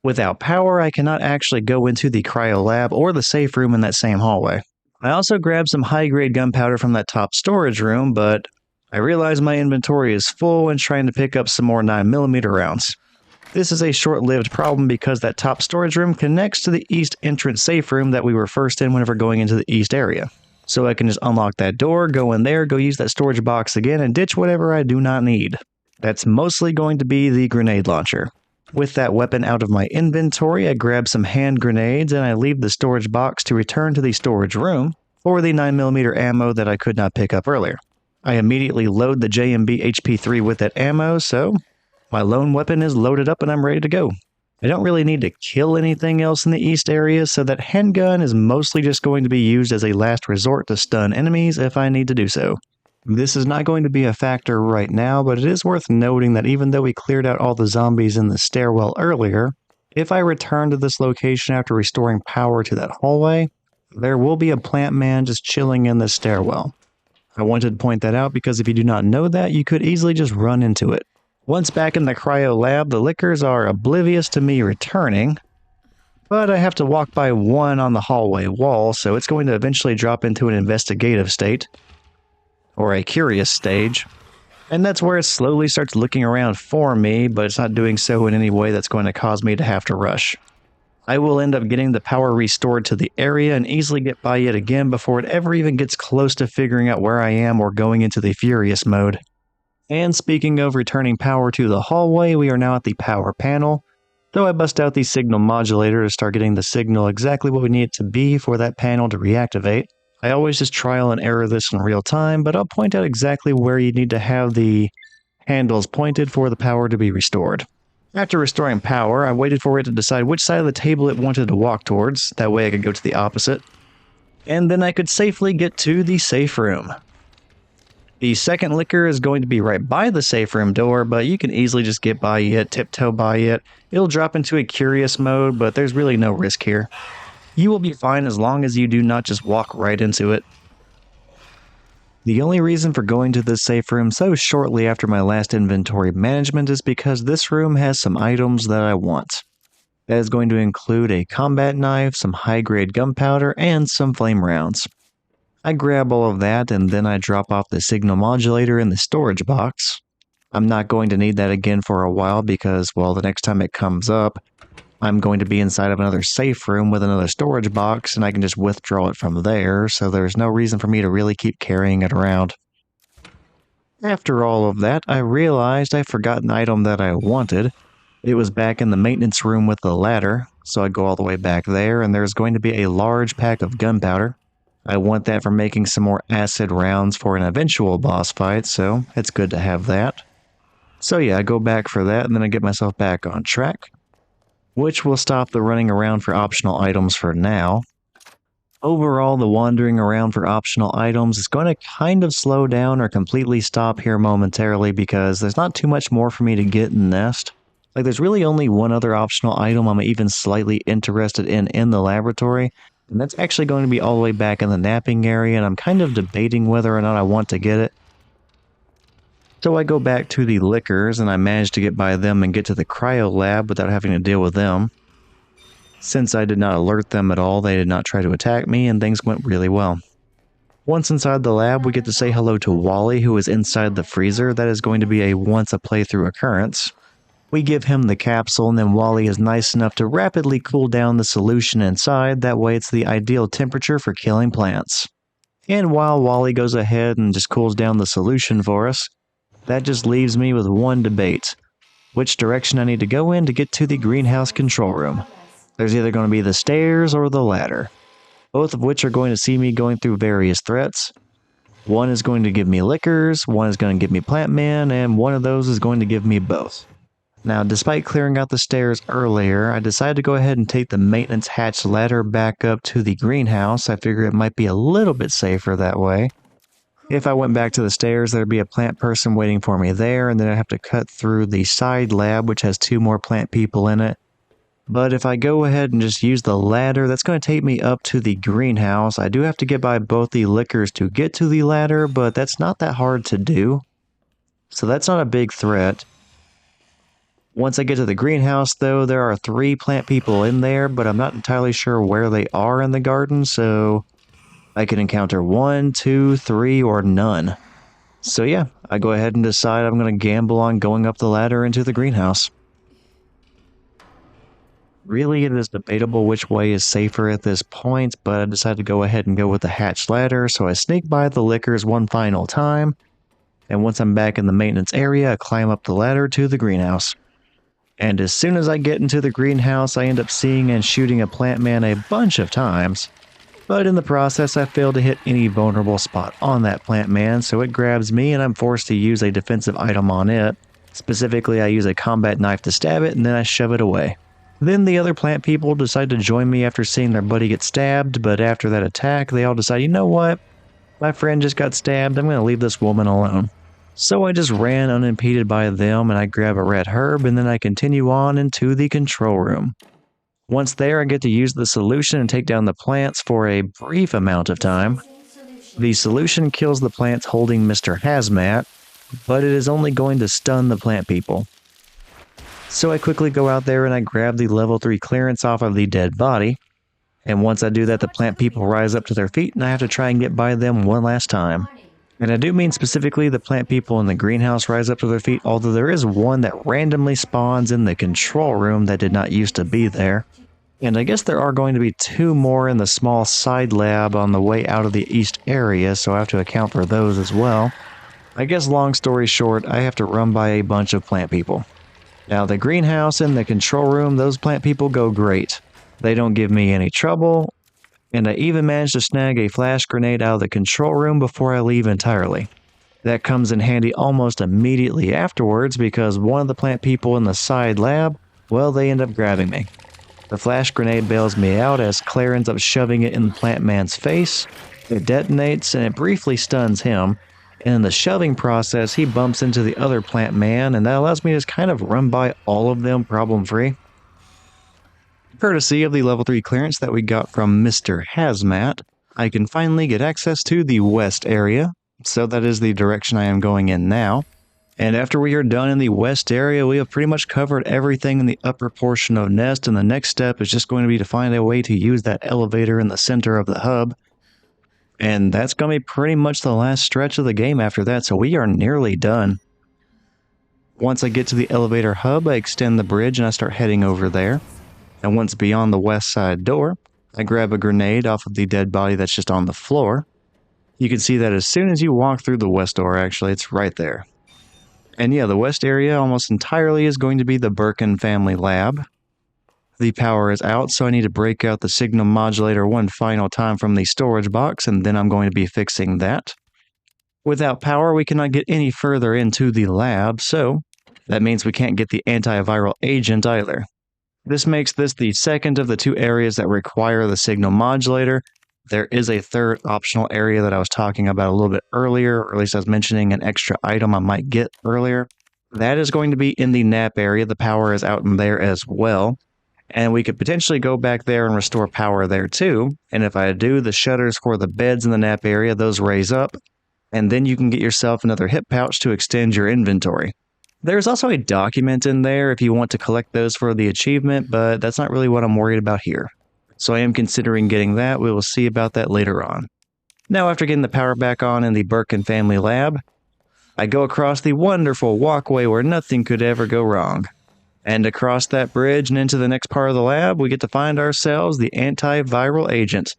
Without power, I cannot actually go into the cryo lab or the safe room in that same hallway. I also grabbed some high-grade gunpowder from that top storage room, but I realize my inventory is full and trying to pick up some more 9mm rounds. This is a short-lived problem because that top storage room connects to the east entrance safe room that we were first in whenever going into the east area. So I can just unlock that door, go in there, go use that storage box again, and ditch whatever I do not need. That's mostly going to be the grenade launcher. With that weapon out of my inventory, I grab some hand grenades and I leave the storage box to return to the storage room for the 9mm ammo that I could not pick up earlier. I immediately load the JMB HP3 with that ammo, so my lone weapon is loaded up and I'm ready to go. I don't really need to kill anything else in the east area, so that handgun is mostly just going to be used as a last resort to stun enemies if I need to do so. This is not going to be a factor right now, but it is worth noting that even though we cleared out all the zombies in the stairwell earlier, if I return to this location after restoring power to that hallway, there will be a plant man just chilling in the stairwell. I wanted to point that out because if you do not know that, you could easily just run into it. Once back in the cryo lab, the liquors are oblivious to me returning, but I have to walk by one on the hallway wall, so it's going to eventually drop into an investigative state, or a curious stage, and that's where it slowly starts looking around for me, but it's not doing so in any way that's going to cause me to have to rush. I will end up getting the power restored to the area and easily get by yet again before it ever even gets close to figuring out where I am or going into the furious mode. And speaking of returning power to the hallway, we are now at the power panel, so I bust out the signal modulator to start getting the signal exactly what we need it to be for that panel to reactivate. I always just trial and error this in real time, but I'll point out exactly where you need to have the handles pointed for the power to be restored. After restoring power, I waited for it to decide which side of the table it wanted to walk towards, that way I could go to the opposite, and then I could safely get to the safe room. The second liquor is going to be right by the safe room door, but you can easily just get by it, tiptoe by it. It'll drop into a curious mode, but there's really no risk here. You will be fine as long as you do not just walk right into it. The only reason for going to this safe room so shortly after my last inventory management is because this room has some items that I want. That is going to include a combat knife, some high-grade gunpowder, and some flame rounds. I grab all of that and then I drop off the signal modulator in the storage box. I'm not going to need that again for a while because, well, the next time it comes up, I'm going to be inside of another safe room with another storage box and I can just withdraw it from there, so there's no reason for me to really keep carrying it around. After all of that, I realized I forgot an item that I wanted. It was back in the maintenance room with the ladder, so I go all the way back there and there's going to be a large pack of gunpowder. I want that for making some more acid rounds for an eventual boss fight, so it's good to have that. So yeah, I go back for that and then I get myself back on track, which will stop the running around for optional items for now. Overall, the wandering around for optional items is going to kind of slow down or completely stop here momentarily because there's not too much more for me to get in Nest. Like, there's really only one other optional item I'm even slightly interested in the laboratory, And that's actually going to be all the way back in the napping area, and I'm kind of debating whether or not I want to get it. So I go back to the liquors, and I manage to get by them and get to the cryo lab without having to deal with them. Since I did not alert them at all, they did not try to attack me, and things went really well. Once inside the lab, we get to say hello to Wally, who is inside the freezer. That is going to be a once-a-playthrough occurrence. We give him the capsule, and then Wally is nice enough to rapidly cool down the solution inside. That way it's the ideal temperature for killing plants. And while Wally goes ahead and just cools down the solution for us, that just leaves me with one debate. Which direction I need to go in to get to the greenhouse control room. There's either going to be the stairs or the ladder, both of which are going to see me going through various threats. One is going to give me liquors, one is going to give me plant men, and one of those is going to give me both. Now, despite clearing out the stairs earlier, I decided to go ahead and take the maintenance hatch ladder back up to the greenhouse. I figure it might be a little bit safer that way. If I went back to the stairs, there'd be a plant person waiting for me there, and then I'd have to cut through the side lab, which has 2 more plant people in it. But if I go ahead and just use the ladder, that's going to take me up to the greenhouse. I do have to get by both the liquors to get to the ladder, but that's not that hard to do. So that's not a big threat. Once I get to the greenhouse, though, there are 3 plant people in there, but I'm not entirely sure where they are in the garden, so I can encounter 1, 2, 3, or none. So yeah, I go ahead and decide I'm going to gamble on going up the ladder into the greenhouse. Really, it is debatable which way is safer at this point, but I decided to go ahead and go with the hatch ladder, so I sneak by the liquors one final time, and once I'm back in the maintenance area, I climb up the ladder to the greenhouse. And as soon as I get into the greenhouse, I end up seeing and shooting a plant man a bunch of times, but in the process, I fail to hit any vulnerable spot on that plant man, so it grabs me and I'm forced to use a defensive item on it. Specifically, I use a combat knife to stab it, and then I shove it away. Then the other plant people decide to join me after seeing their buddy get stabbed, but after that attack, they all decide, you know what? My friend just got stabbed, I'm going to leave this woman alone. So I just ran unimpeded by them, and I grab a red herb, and then I continue on into the control room. Once there, I get to use the solution and take down the plants for a brief amount of time. The solution kills the plants holding Mr. Hazmat, but it is only going to stun the plant people. So I quickly go out there and I grab the level 3 clearance off of the dead body. And once I do that, the plant people rise up to their feet and I have to try and get by them one last time. And I do mean specifically the plant people in the greenhouse rise up to their feet, although there is one that randomly spawns in the control room that did not used to be there. And I guess there are going to be 2 more in the small side lab on the way out of the east area, so I have to account for those as well. I guess long story short, I have to run by a bunch of plant people. Now, the greenhouse and the control room, those plant people go great. They don't give me any trouble, and I even managed to snag a flash grenade out of the control room before I leave entirely. That comes in handy almost immediately afterwards because one of the plant people in the side lab, well, they end up grabbing me. The flash grenade bails me out as Claire ends up shoving it in the plant man's face. It detonates and it briefly stuns him. And in the shoving process, he bumps into the other plant man, and that allows me to just kind of run by all of them problem-free. Courtesy of the level 3 clearance that we got from Mr. Hazmat, I can finally get access to the west area, so that is the direction I am going in now. And after we are done in the west area, we have pretty much covered everything in the upper portion of Nest, and the next step is just going to be to find a way to use that elevator in the center of the hub. And that's going to be pretty much the last stretch of the game after that, so we are nearly done. Once I get to the elevator hub, I extend the bridge and I start heading over there. And once beyond the west side door, I grab a grenade off of the dead body that's just on the floor. You can see that as soon as you walk through the west door, actually, it's right there. And yeah, the west area almost entirely is going to be the Birkin family lab. The power is out, so I need to break out the signal modulator one final time from the storage box, and then I'm going to be fixing that. Without power, we cannot get any further into the lab, so that means we can't get the antiviral agent either. This makes this the second of the 2 areas that require the signal modulator. There is a third optional area that I was talking about a little bit earlier, or at least I was mentioning an extra item I might get earlier. That is going to be in the nap area. The power is out in there as well. And we could potentially go back there and restore power there too. And if I do, the shutters for the beds in the nap area, those raise up. And then you can get yourself another hip pouch to extend your inventory. There's also a document in there if you want to collect those for the achievement, but that's not really what I'm worried about here. So I am considering getting that. We will see about that later on. Now, after getting the power back on in the Birkin family lab, I go across the wonderful walkway where nothing could ever go wrong. And across that bridge and into the next part of the lab, we get to find ourselves the antiviral agent.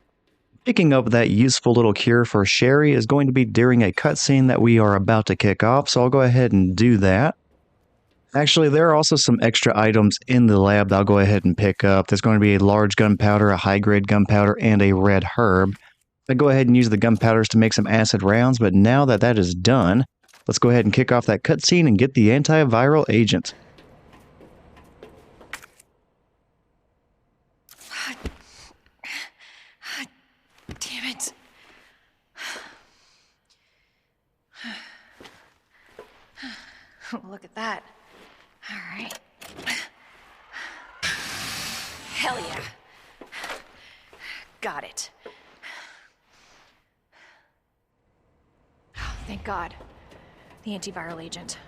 Picking up that useful little cure for Sherry is going to be during a cutscene that we are about to kick off, so I'll go ahead and do that. Actually, there are also some extra items in the lab that I'll go ahead and pick up. There's going to be a large gunpowder, a high-grade gunpowder, and a red herb. I go ahead and use the gunpowders to make some acid rounds, but now that that is done, let's go ahead and kick off that cutscene and get the antiviral agent. Damn it. Look at that. All right. Hell yeah. Got it. Oh, thank God. The antiviral agent.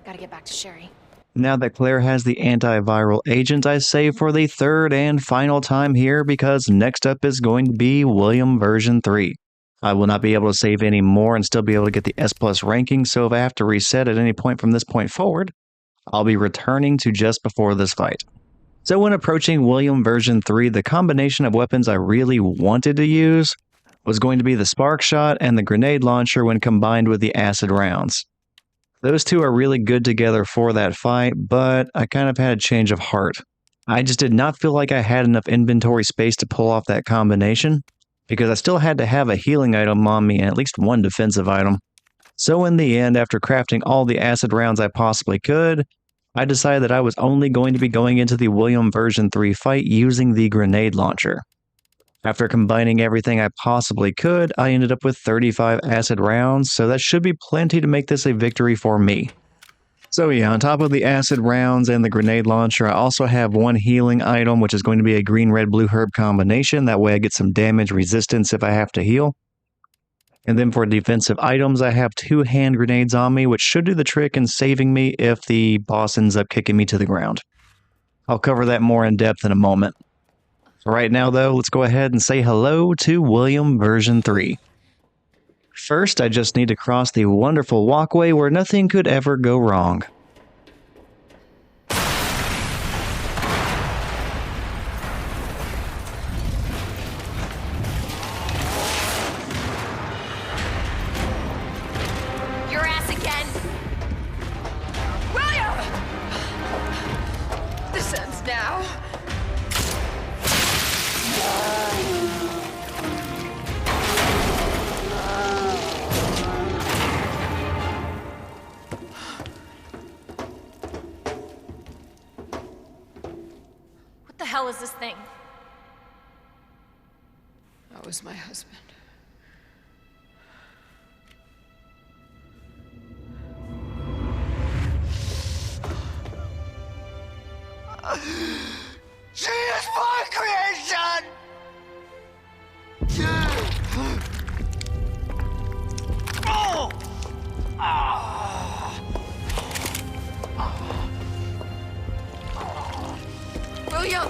Gotta get back to Sherry. Now that Claire has the antiviral agent, I save for the third and final time here because next up is going to be William version 3. I will not be able to save any more and still be able to get the S+ ranking, so if I have to reset at any point from this point forward, I'll be returning to just before this fight. So when approaching William version 3, the combination of weapons I really wanted to use was going to be the spark shot and the grenade launcher when combined with the acid rounds. Those two are really good together for that fight, but I kind of had a change of heart. I just did not feel like I had enough inventory space to pull off that combination, because I still had to have a healing item on me and at least one defensive item. So in the end, after crafting all the acid rounds I possibly could, I decided that I was only going to be going into the William version 3 fight using the grenade launcher. After combining everything I possibly could, I ended up with 35 acid rounds, so that should be plenty to make this a victory for me. So yeah, on top of the acid rounds and the grenade launcher, I also have one healing item, which is going to be a green-red-blue herb combination. That way I get some damage resistance if I have to heal. And then for defensive items, I have 2 hand grenades on me, which should do the trick in saving me if the boss ends up kicking me to the ground. I'll cover that more in depth in a moment. Right now, though, let's go ahead and say hello to William version 3. First, I just need to cross the wonderful walkway where nothing could ever go wrong. Your ass again! William! This ends now. What the hell is this thing? That was my husband. She is my creation! Oh! William!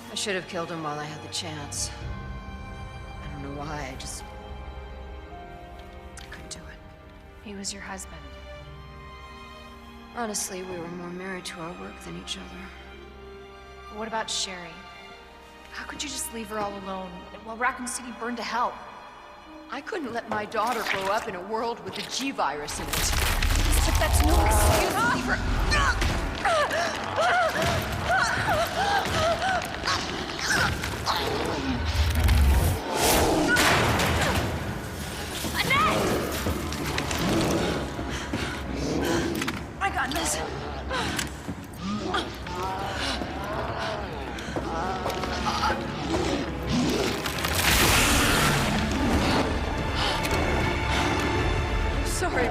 I should have killed him while I had the chance. I don't know why, I couldn't do it. He was your husband. Honestly, we were more married to our work than each other. But what about Sherry? How could you just leave her all alone while Raccoon City burned to hell? I couldn't let my daughter grow up in a world with the G-virus in it. But that's no excuse. Leave her. Annette! I got this. Sorry.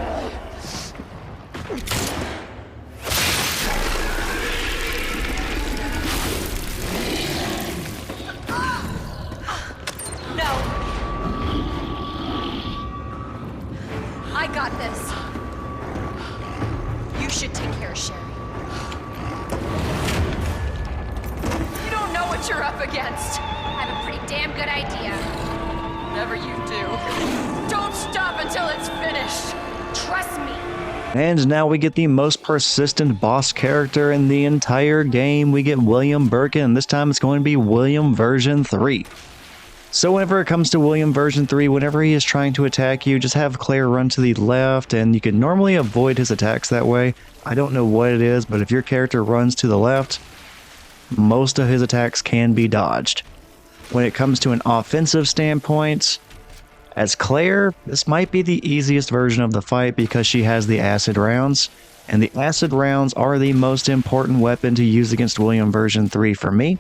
And now we get the most persistent boss character in the entire game. We get William Birkin. This time it's going to be William version 3. So whenever it comes to William version 3, whenever he is trying to attack you, just have Claire run to the left, and you can normally avoid his attacks that way. I don't know what it is, but if your character runs to the left, most of his attacks can be dodged. When it comes to an offensive standpoint, as Claire, this might be the easiest version of the fight because she has the acid rounds, and the acid rounds are the most important weapon to use against William version 3 for me,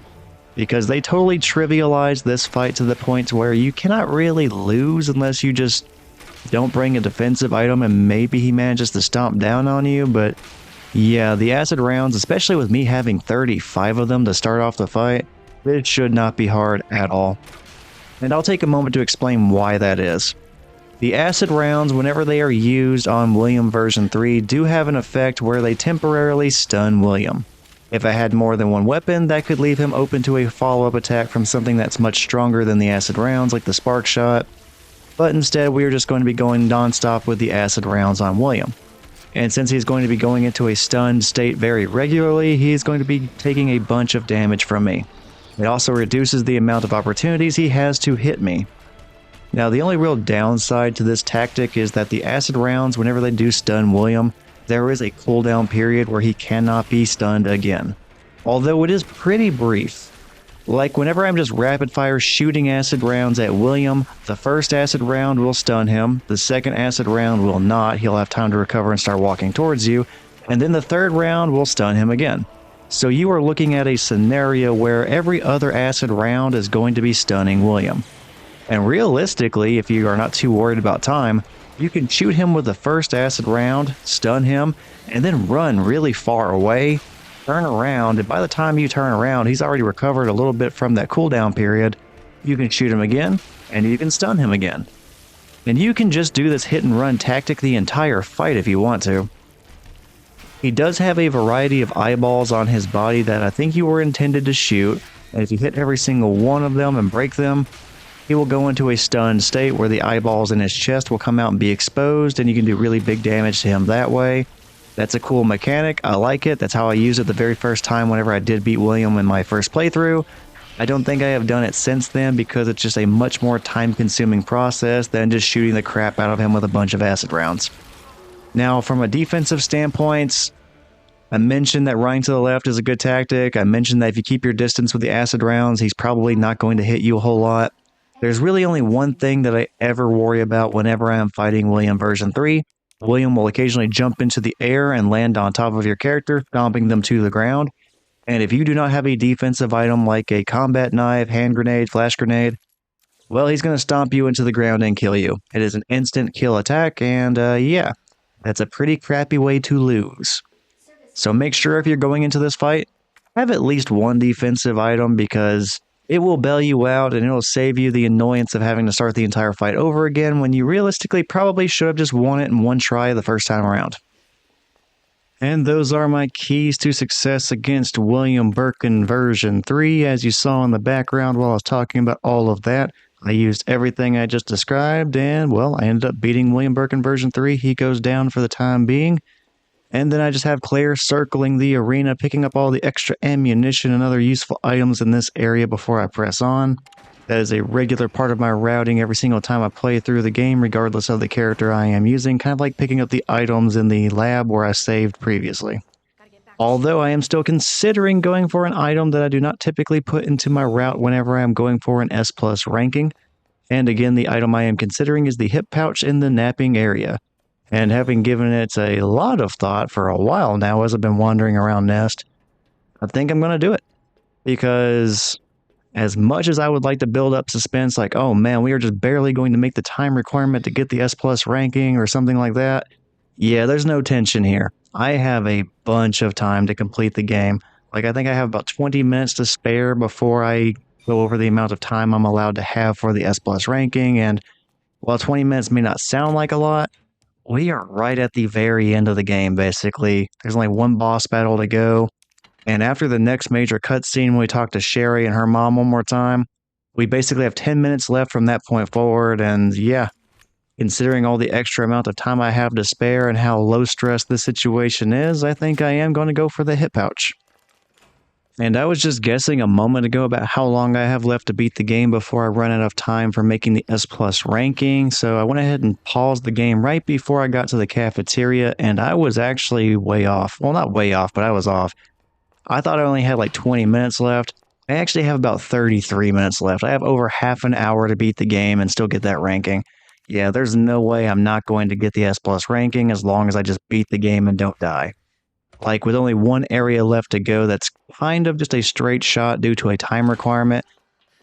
because they totally trivialize this fight to the point where you cannot really lose unless you just don't bring a defensive item and maybe he manages to stomp down on you. But yeah, the acid rounds, especially with me having 35 of them to start off the fight, it should not be hard at all. And I'll take a moment to explain why that is. The acid rounds, whenever they are used on William version 3, do have an effect where they temporarily stun William. If I had more than one weapon, that could leave him open to a follow-up attack from something that's much stronger than the acid rounds, like the spark shot. But instead, we are just going to be going non-stop with the acid rounds on William. And since he's going to be going into a stunned state very regularly, he's going to be taking a bunch of damage from me. It also reduces the amount of opportunities he has to hit me. Now, the only real downside to this tactic is that the acid rounds, whenever they do stun William, there is a cooldown period where he cannot be stunned again. Although it is pretty brief. Like whenever I'm just rapid fire shooting acid rounds at William, the first acid round will stun him, the second acid round will not, he'll have time to recover and start walking towards you, and then the third round will stun him again. So you are looking at a scenario where every other acid round is going to be stunning William. And realistically, if you are not too worried about time, you can shoot him with the first acid round, stun him, and then run really far away, turn around, and by the time you turn around, he's already recovered a little bit from that cooldown period. You can shoot him again, and you can stun him again. And you can just do this hit and run tactic the entire fight if you want to. He does have a variety of eyeballs on his body that I think you were intended to shoot, and if you hit every single one of them and break them, he will go into a stunned state where the eyeballs in his chest will come out and be exposed, and you can do really big damage to him that way. That's a cool mechanic. I like it. That's how I used it the very first time whenever I did beat William in my first playthrough. I don't think I have done it since then because it's just a much more time-consuming process than just shooting the crap out of him with a bunch of acid rounds. Now, from a defensive standpoint, I mentioned that running to the left is a good tactic. I mentioned that if you keep your distance with the acid rounds, he's probably not going to hit you a whole lot. There's really only one thing that I ever worry about whenever I am fighting William version 3. William will occasionally jump into the air and land on top of your character, stomping them to the ground. And if you do not have a defensive item like a combat knife, hand grenade, flash grenade, well, he's going to stomp you into the ground and kill you. It is an instant kill attack, and yeah, that's a pretty crappy way to lose. So make sure if you're going into this fight, have at least one defensive item because it will bail you out and it'll save you the annoyance of having to start the entire fight over again when you realistically probably should have just won it in one try the first time around. And those are my keys to success against William Birkin version 3. As you saw in the background while I was talking about all of that, I used everything I just described and, well, I ended up beating William Birkin version 3. He goes down for the time being. And then I just have Claire circling the arena, picking up all the extra ammunition and other useful items in this area before I press on. That is a regular part of my routing every single time I play through the game, regardless of the character I am using, kind of like picking up the items in the lab where I saved previously. Although I am still considering going for an item that I do not typically put into my route whenever I am going for an S+ ranking. And again, the item I am considering is the hip pouch in the napping area. And having given it a lot of thought for a while now as I've been wandering around Nest, I think I'm going to do it. Because as much as I would like to build up suspense, like, oh man, we are just barely going to make the time requirement to get the S+ ranking or something like that, yeah, there's no tension here. I have a bunch of time to complete the game. Like, I think I have about 20 minutes to spare before I go over the amount of time I'm allowed to have for the S+ ranking, and while 20 minutes may not sound like a lot, we are right at the very end of the game, basically. There's only one boss battle to go. And after the next major cutscene, when we talk to Sherry and her mom one more time, we basically have 10 minutes left from that point forward. And yeah, Considering all the extra amount of time I have to spare and how low stress this situation is, I think I am going to go for the hip pouch. And I was just guessing a moment ago about how long I have left to beat the game before I run out of time for making the S+ ranking, so I went ahead and paused the game right before I got to the cafeteria, and I was actually way off. Well, not way off, but I was off. I thought I only had like 20 minutes left. I actually have about 33 minutes left. I have over half an hour to beat the game and still get that ranking. Yeah, there's no way I'm not going to get the S+ ranking as long as I just beat the game and don't die. Like, with only one area left to go that's kind of just a straight shot due to a time requirement,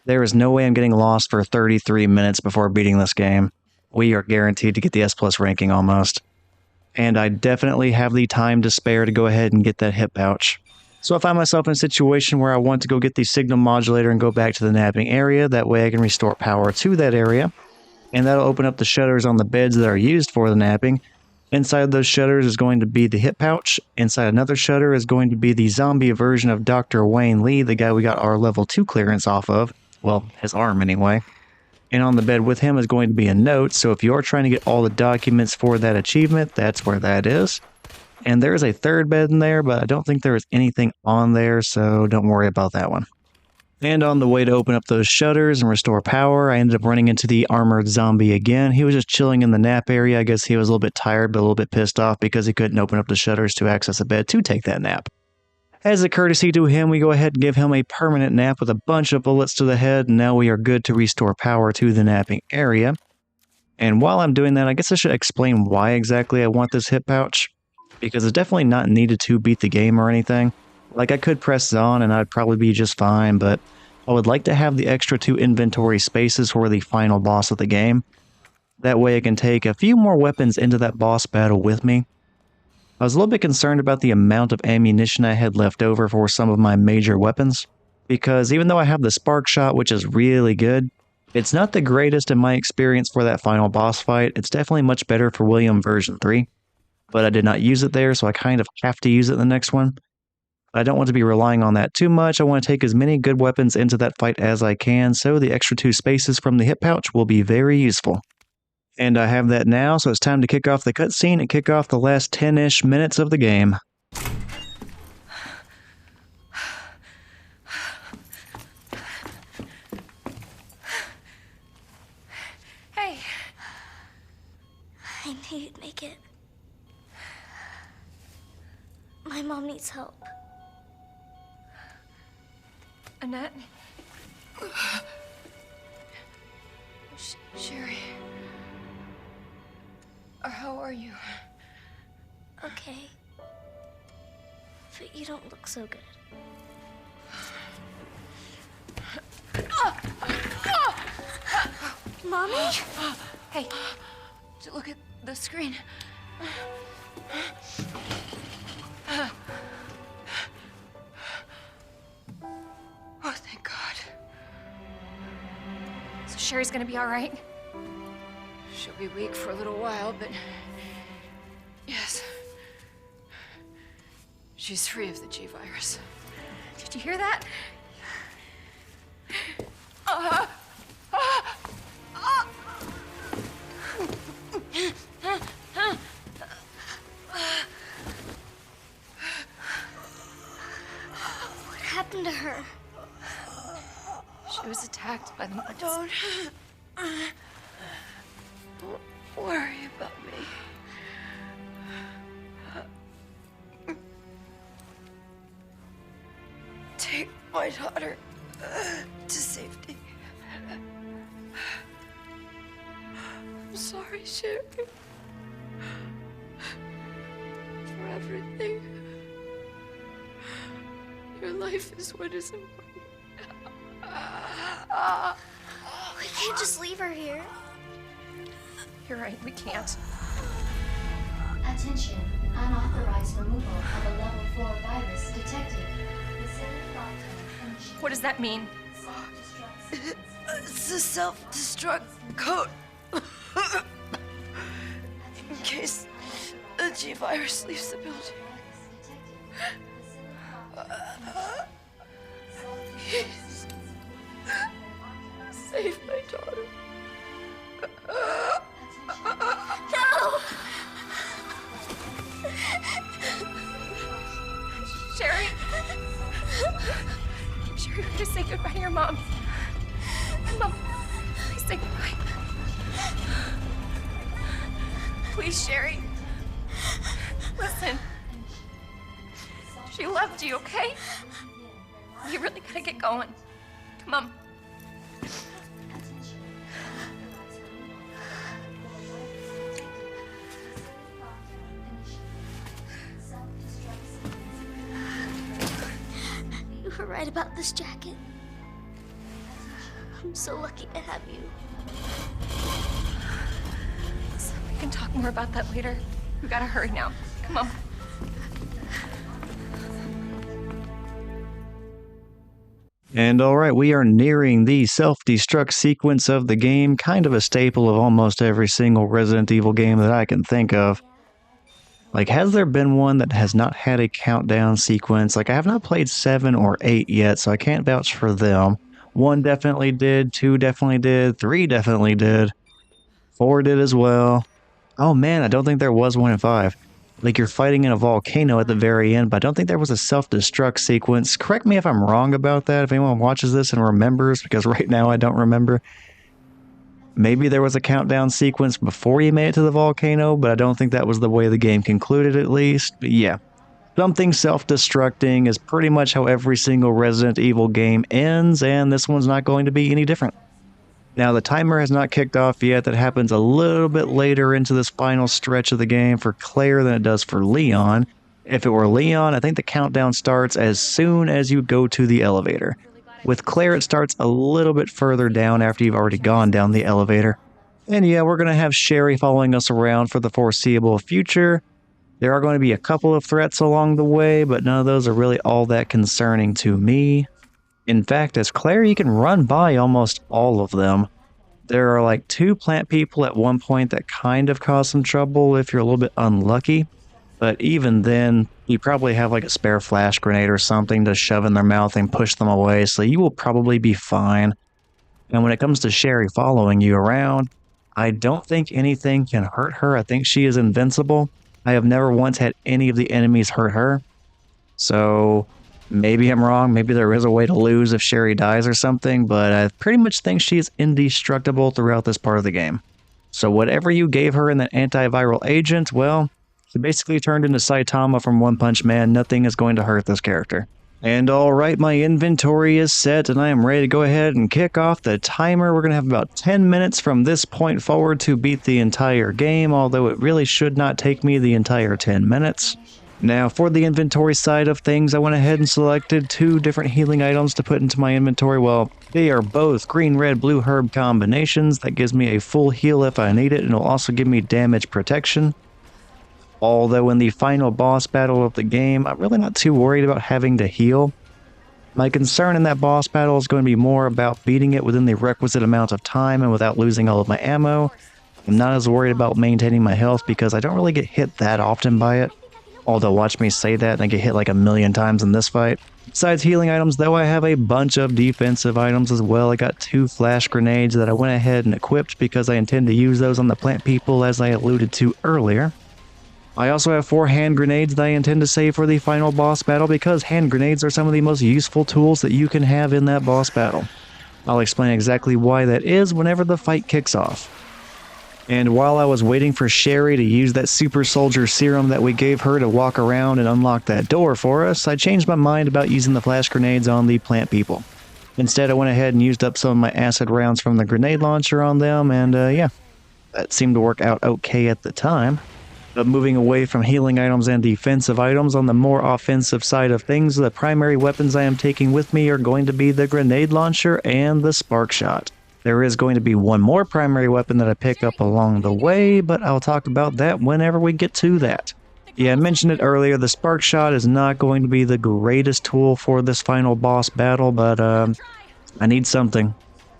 there is no way I'm getting lost for 33 minutes before beating this game. We are guaranteed to get the S+ ranking almost. And I definitely have the time to spare to go ahead and get that hip pouch. So I find myself in a situation where I want to go get the signal modulator and go back to the napping area. That way I can restore power to that area. And that'll open up the shutters on the beds that are used for the napping. Inside those shutters is going to be the hip pouch. Inside another shutter is going to be the zombie version of Dr. Wayne Lee, the guy we got our level 2 clearance off of. Well, his arm anyway. And on the bed with him is going to be a note, so if you're trying to get all the documents for that achievement, that's where that is. And there is a third bed in there, but I don't think there is anything on there, so don't worry about that one. And on the way to open up those shutters and restore power, I ended up running into the armored zombie again. He was just chilling in the nap area. I guess he was a little bit tired, but a little bit pissed off because he couldn't open up the shutters to access a bed to take that nap. As a courtesy to him, we go ahead and give him a permanent nap with a bunch of bullets to the head, and now we are good to restore power to the napping area. And while I'm doing that, I guess I should explain why exactly I want this hip pouch, because it's definitely not needed to beat the game or anything. Like, I could press on and I'd probably be just fine, but I would like to have the extra 2 inventory spaces for the final boss of the game. That way I can take a few more weapons into that boss battle with me. I was a little bit concerned about the amount of ammunition I had left over for some of my major weapons, because even though I have the spark shot, which is really good, it's not the greatest in my experience for that final boss fight. It's definitely much better for William version 3, but I did not use it there, so I kind of have to use it in the next one. I don't want to be relying on that too much. I want to take as many good weapons into that fight as I can, so the extra 2 spaces from the hip pouch will be very useful. And I have that now, so it's time to kick off the cutscene and kick off the last 10-ish minutes of the game. Hey. I knew you'd make it. My mom needs help. Annette? Sherry? How are you? Okay. But you don't look so good. Mommy? Hey, look at the screen. Oh, thank God. So Sherry's gonna be all right? She'll be weak for a little while, but yes. She's free of the G virus. Did you hear that? What happened to her? She was attacked by the monsters. Don't worry about me. Take my daughter to safety. I'm sorry, Sherry. For everything. Your life is what is important. We can't just leave her here. You're right, we can't. Attention, unauthorized removal of a level 4 virus detected. What does that mean? It's a self-destruct code. In case the G virus leaves the building. Please. Save my daughter. your mom. Mom, please say goodbye. Please, Sherry. Listen. She loved you, okay? You really gotta get going. Come on. You were right about this jacket. I'm so lucky to have you. So we can talk more about that later. We gotta hurry now. Come on. And alright, we are nearing the self-destruct sequence of the game, kind of a staple of almost every single Resident Evil game that I can think of. Like, has there been one that has not had a countdown sequence? Like, I have not played 7 or 8 yet, so I can't vouch for them. 1 definitely did, 2 definitely did, 3 definitely did, 4 did as well. Oh man, I don't think there was 1 in 5. Like, you're fighting in a volcano at the very end, but I don't think there was a self-destruct sequence. Correct me if I'm wrong about that, if anyone watches this and remembers, because right now I don't remember. Maybe there was a countdown sequence before you made it to the volcano, but I don't think that was the way the game concluded, at least. But yeah, something self-destructing is pretty much how every single Resident Evil game ends, and this one's not going to be any different. Now, the timer has not kicked off yet. That happens a little bit later into this final stretch of the game for Claire than it does for Leon. If it were Leon, I think the countdown starts as soon as you go to the elevator. With Claire, it starts a little bit further down after you've already gone down the elevator. And yeah, we're going to have Sherry following us around for the foreseeable future. There are going to be a couple of threats along the way, but none of those are really all that concerning to me. In fact, as Claire, you can run by almost all of them. There are like 2 plant people at one point that kind of cause some trouble if you're a little bit unlucky. But even then, you probably have like a spare flash grenade or something to shove in their mouth and push them away, so you will probably be fine. And when it comes to Sherry following you around, I don't think anything can hurt her. I think she is invincible. I have never once had any of the enemies hurt her. So maybe I'm wrong. Maybe there is a way to lose if Sherry dies or something, but I pretty much think she's indestructible throughout this part of the game. So whatever you gave her in that antiviral agent, well, she basically turned into Saitama from One Punch Man. Nothing is going to hurt this character. And alright, my inventory is set and I am ready to go ahead and kick off the timer. We're going to have about 10 minutes from this point forward to beat the entire game, although it really should not take me the entire 10 minutes. Now, for the inventory side of things, I went ahead and selected 2 different healing items to put into my inventory. Well, they are both green, red, blue herb combinations. That gives me a full heal if I need it, and it'll also give me damage protection. Although in the final boss battle of the game, I'm really not too worried about having to heal. My concern in that boss battle is going to be more about beating it within the requisite amount of time and without losing all of my ammo. I'm not as worried about maintaining my health because I don't really get hit that often by it. Although, watch me say that and I get hit like a million times in this fight. Besides healing items, though, I have a bunch of defensive items as well. I got 2 flash grenades that I went ahead and equipped because I intend to use those on the plant people as I alluded to earlier. I also have 4 hand grenades that I intend to save for the final boss battle because hand grenades are some of the most useful tools that you can have in that boss battle. I'll explain exactly why that is whenever the fight kicks off. And while I was waiting for Sherry to use that super soldier serum that we gave her to walk around and unlock that door for us, I changed my mind about using the flash grenades on the plant people. Instead, I went ahead and used up some of my acid rounds from the grenade launcher on them, and yeah, that seemed to work out okay at the time. But moving away from healing items and defensive items, on the more offensive side of things, the primary weapons I am taking with me are going to be the grenade launcher and the spark shot. There is going to be one more primary weapon that I pick up along the way, but I'll talk about that whenever we get to that. Yeah, I mentioned it earlier, the spark shot is not going to be the greatest tool for this final boss battle, but I need something.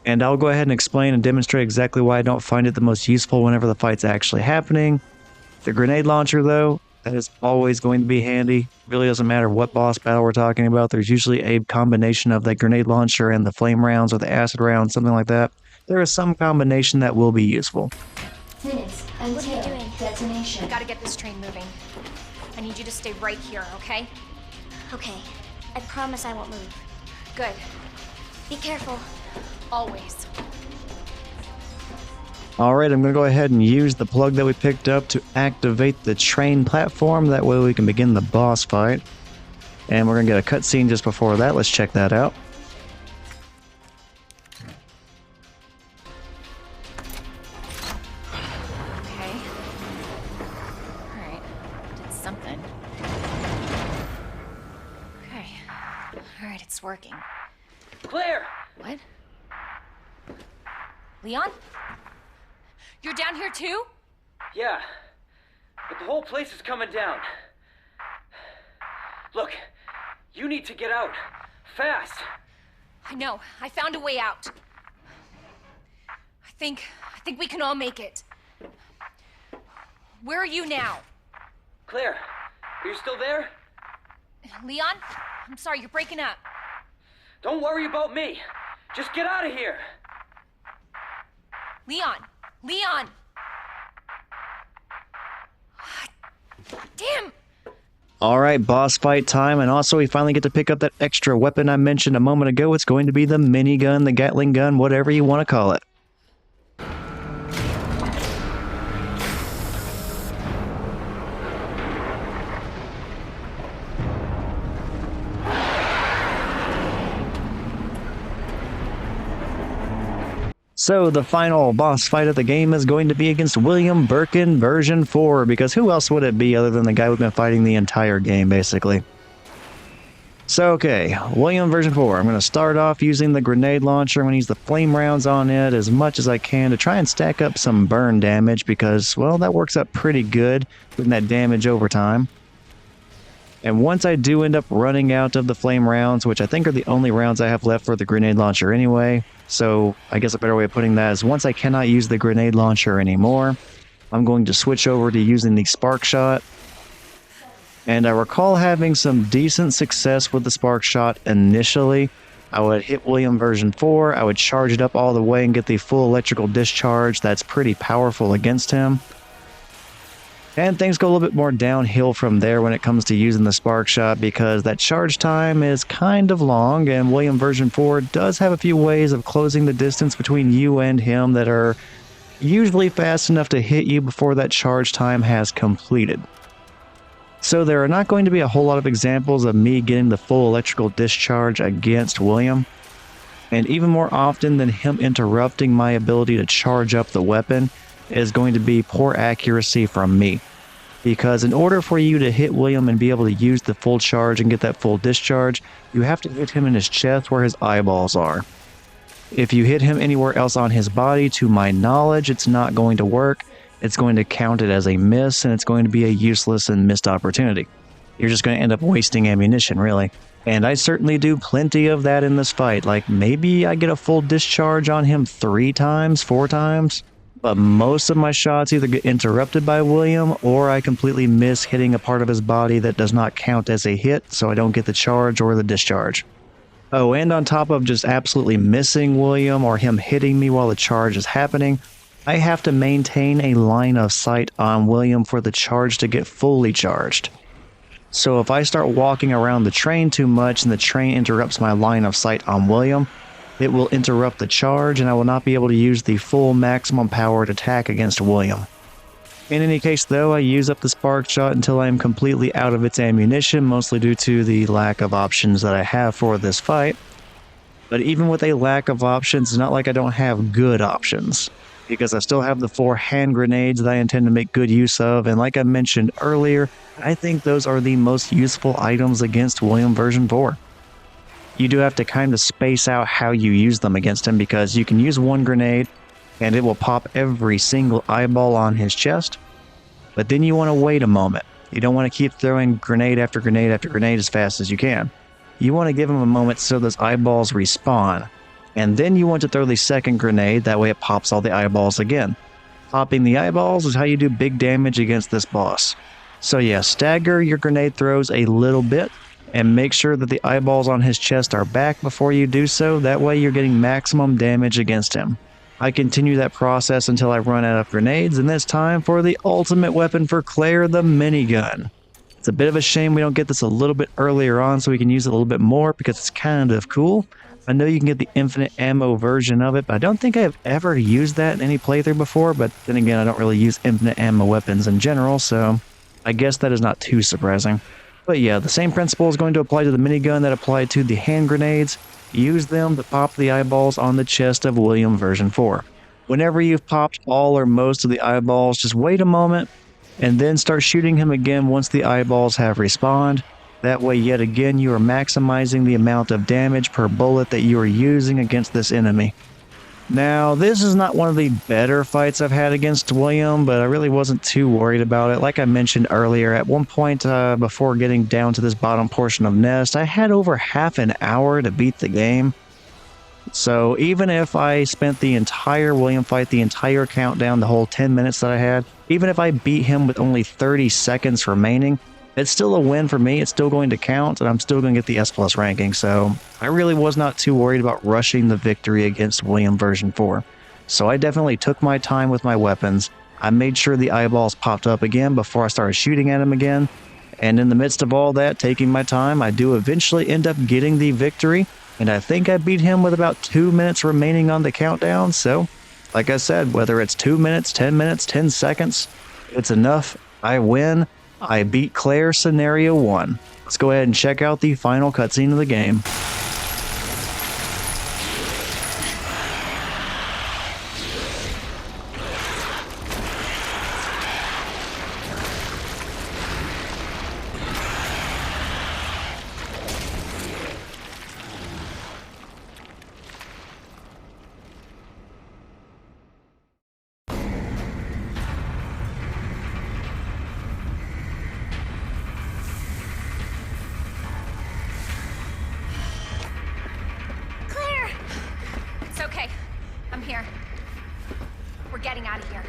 And I'll go ahead and explain and demonstrate exactly why I don't find it the most useful whenever the fight's actually happening. The grenade launcher, though, that is always going to be handy. Really doesn't matter what boss battle we're talking about. There's usually a combination of the grenade launcher and the flame rounds or the acid rounds, something like that. There is some combination that will be useful. Minutes until detonation. I gotta get this train moving. I need you to stay right here, okay? Okay. I promise I won't move. Good. Be careful. Always. Alright, I'm going to go ahead and use the plug that we picked up to activate the train platform. That way we can begin the boss fight. And we're going to get a cutscene just before that. Let's check that out. Okay. Alright. Did something. Okay. Alright, it's working. Claire! What? Leon? You're down here too? Yeah, but the whole place is coming down. Look, you need to get out. Fast! I know. I found a way out. I think we can all make it. Where are you now? Claire, are you still there? Leon? I'm sorry, you're breaking up. Don't worry about me. Just get out of here. Leon! Leon! Damn! Alright, boss fight time, and also we finally get to pick up that extra weapon I mentioned a moment ago. It's going to be the minigun, the Gatling gun, whatever you want to call it. So the final boss fight of the game is going to be against William Birkin version 4, because who else would it be other than the guy we've been fighting the entire game, basically. So okay, William version 4. I'm going to start off using the grenade launcher. I'm going to use the flame rounds on it as much as I can to try and stack up some burn damage, because, well, that works out pretty good, putting that damage over time. And once I do end up running out of the flame rounds, which I think are the only rounds I have left for the grenade launcher anyway, so I guess a better way of putting that is once I cannot use the grenade launcher anymore, I'm going to switch over to using the spark shot. And I recall having some decent success with the spark shot initially. I would hit William version 4, I would charge it up all the way and get the full electrical discharge that's pretty powerful against him. And things go a little bit more downhill from there when it comes to using the spark shot, because that charge time is kind of long, and William version 4 does have a few ways of closing the distance between you and him that are usually fast enough to hit you before that charge time has completed. So there are not going to be a whole lot of examples of me getting the full electrical discharge against William, and even more often than him interrupting my ability to charge up the weapon is going to be poor accuracy from me. Because in order for you to hit William and be able to use the full charge and get that full discharge, you have to hit him in his chest where his eyeballs are. If you hit him anywhere else on his body, to my knowledge, it's not going to work. It's going to count it as a miss, and it's going to be a useless and missed opportunity. You're just going to end up wasting ammunition, really. And I certainly do plenty of that in this fight. Like, maybe I get a full discharge on him 3 times, 4 times. But most of my shots either get interrupted by William, or I completely miss hitting a part of his body that does not count as a hit, so I don't get the charge or the discharge. Oh, and on top of just absolutely missing William or him hitting me while the charge is happening, I have to maintain a line of sight on William for the charge to get fully charged. So if I start walking around the train too much and the train interrupts my line of sight on William, it will interrupt the charge, and I will not be able to use the full maximum powered attack against William. In any case, though, I use up the spark shot until I am completely out of its ammunition, mostly due to the lack of options that I have for this fight. But even with a lack of options, it's not like I don't have good options, because I still have the 4 hand grenades that I intend to make good use of, and like I mentioned earlier, I think those are the most useful items against William version 4. You do have to kind of space out how you use them against him, because you can use 1 grenade and it will pop every single eyeball on his chest, but then you want to wait a moment. You don't want to keep throwing grenade after grenade after grenade as fast as you can. You want to give him a moment so those eyeballs respawn, and then you want to throw the second grenade, that way it pops all the eyeballs again. Popping the eyeballs is how you do big damage against this boss. So yeah, stagger your grenade throws a little bit, and make sure that the eyeballs on his chest are back before you do so, that way you're getting maximum damage against him. I continue that process until I run out of grenades, and it's time for the ultimate weapon for Claire, the minigun. It's a bit of a shame we don't get this a little bit earlier on so we can use it a little bit more, because it's kind of cool, I know you can get the infinite ammo version of it, but I don't think I've ever used that in any playthrough before, but then again, I don't really use infinite ammo weapons in general, so I guess that is not too surprising. But yeah, the same principle is going to apply to the minigun that applied to the hand grenades. Use them to pop the eyeballs on the chest of William version 4. Whenever you've popped all or most of the eyeballs, just wait a moment, and then start shooting him again once the eyeballs have respawned. That way, yet again, you are maximizing the amount of damage per bullet that you are using against this enemy. Now, this is not one of the better fights I've had against William, but I really wasn't too worried about it. Like I mentioned earlier, at one point before getting down to this bottom portion of Nest, I had over half an hour to beat the game. So even if I spent the entire William fight, the entire countdown, the whole 10 minutes that I had, even if I beat him with only 30 seconds remaining, it's still a win for me. It's still going to count, and I'm still going to get the S+ ranking, so I really was not too worried about rushing the victory against William version 4. So I definitely took my time with my weapons. I made sure the eyeballs popped up again before I started shooting at him again, and in the midst of all that, taking my time, I do eventually end up getting the victory, and I think I beat him with about 2 minutes remaining on the countdown, so like I said, whether it's 2 minutes, 10 seconds, it's enough. I win. I beat Claire Scenario 1. Let's go ahead and check out the final cutscene of the game. Getting out of here.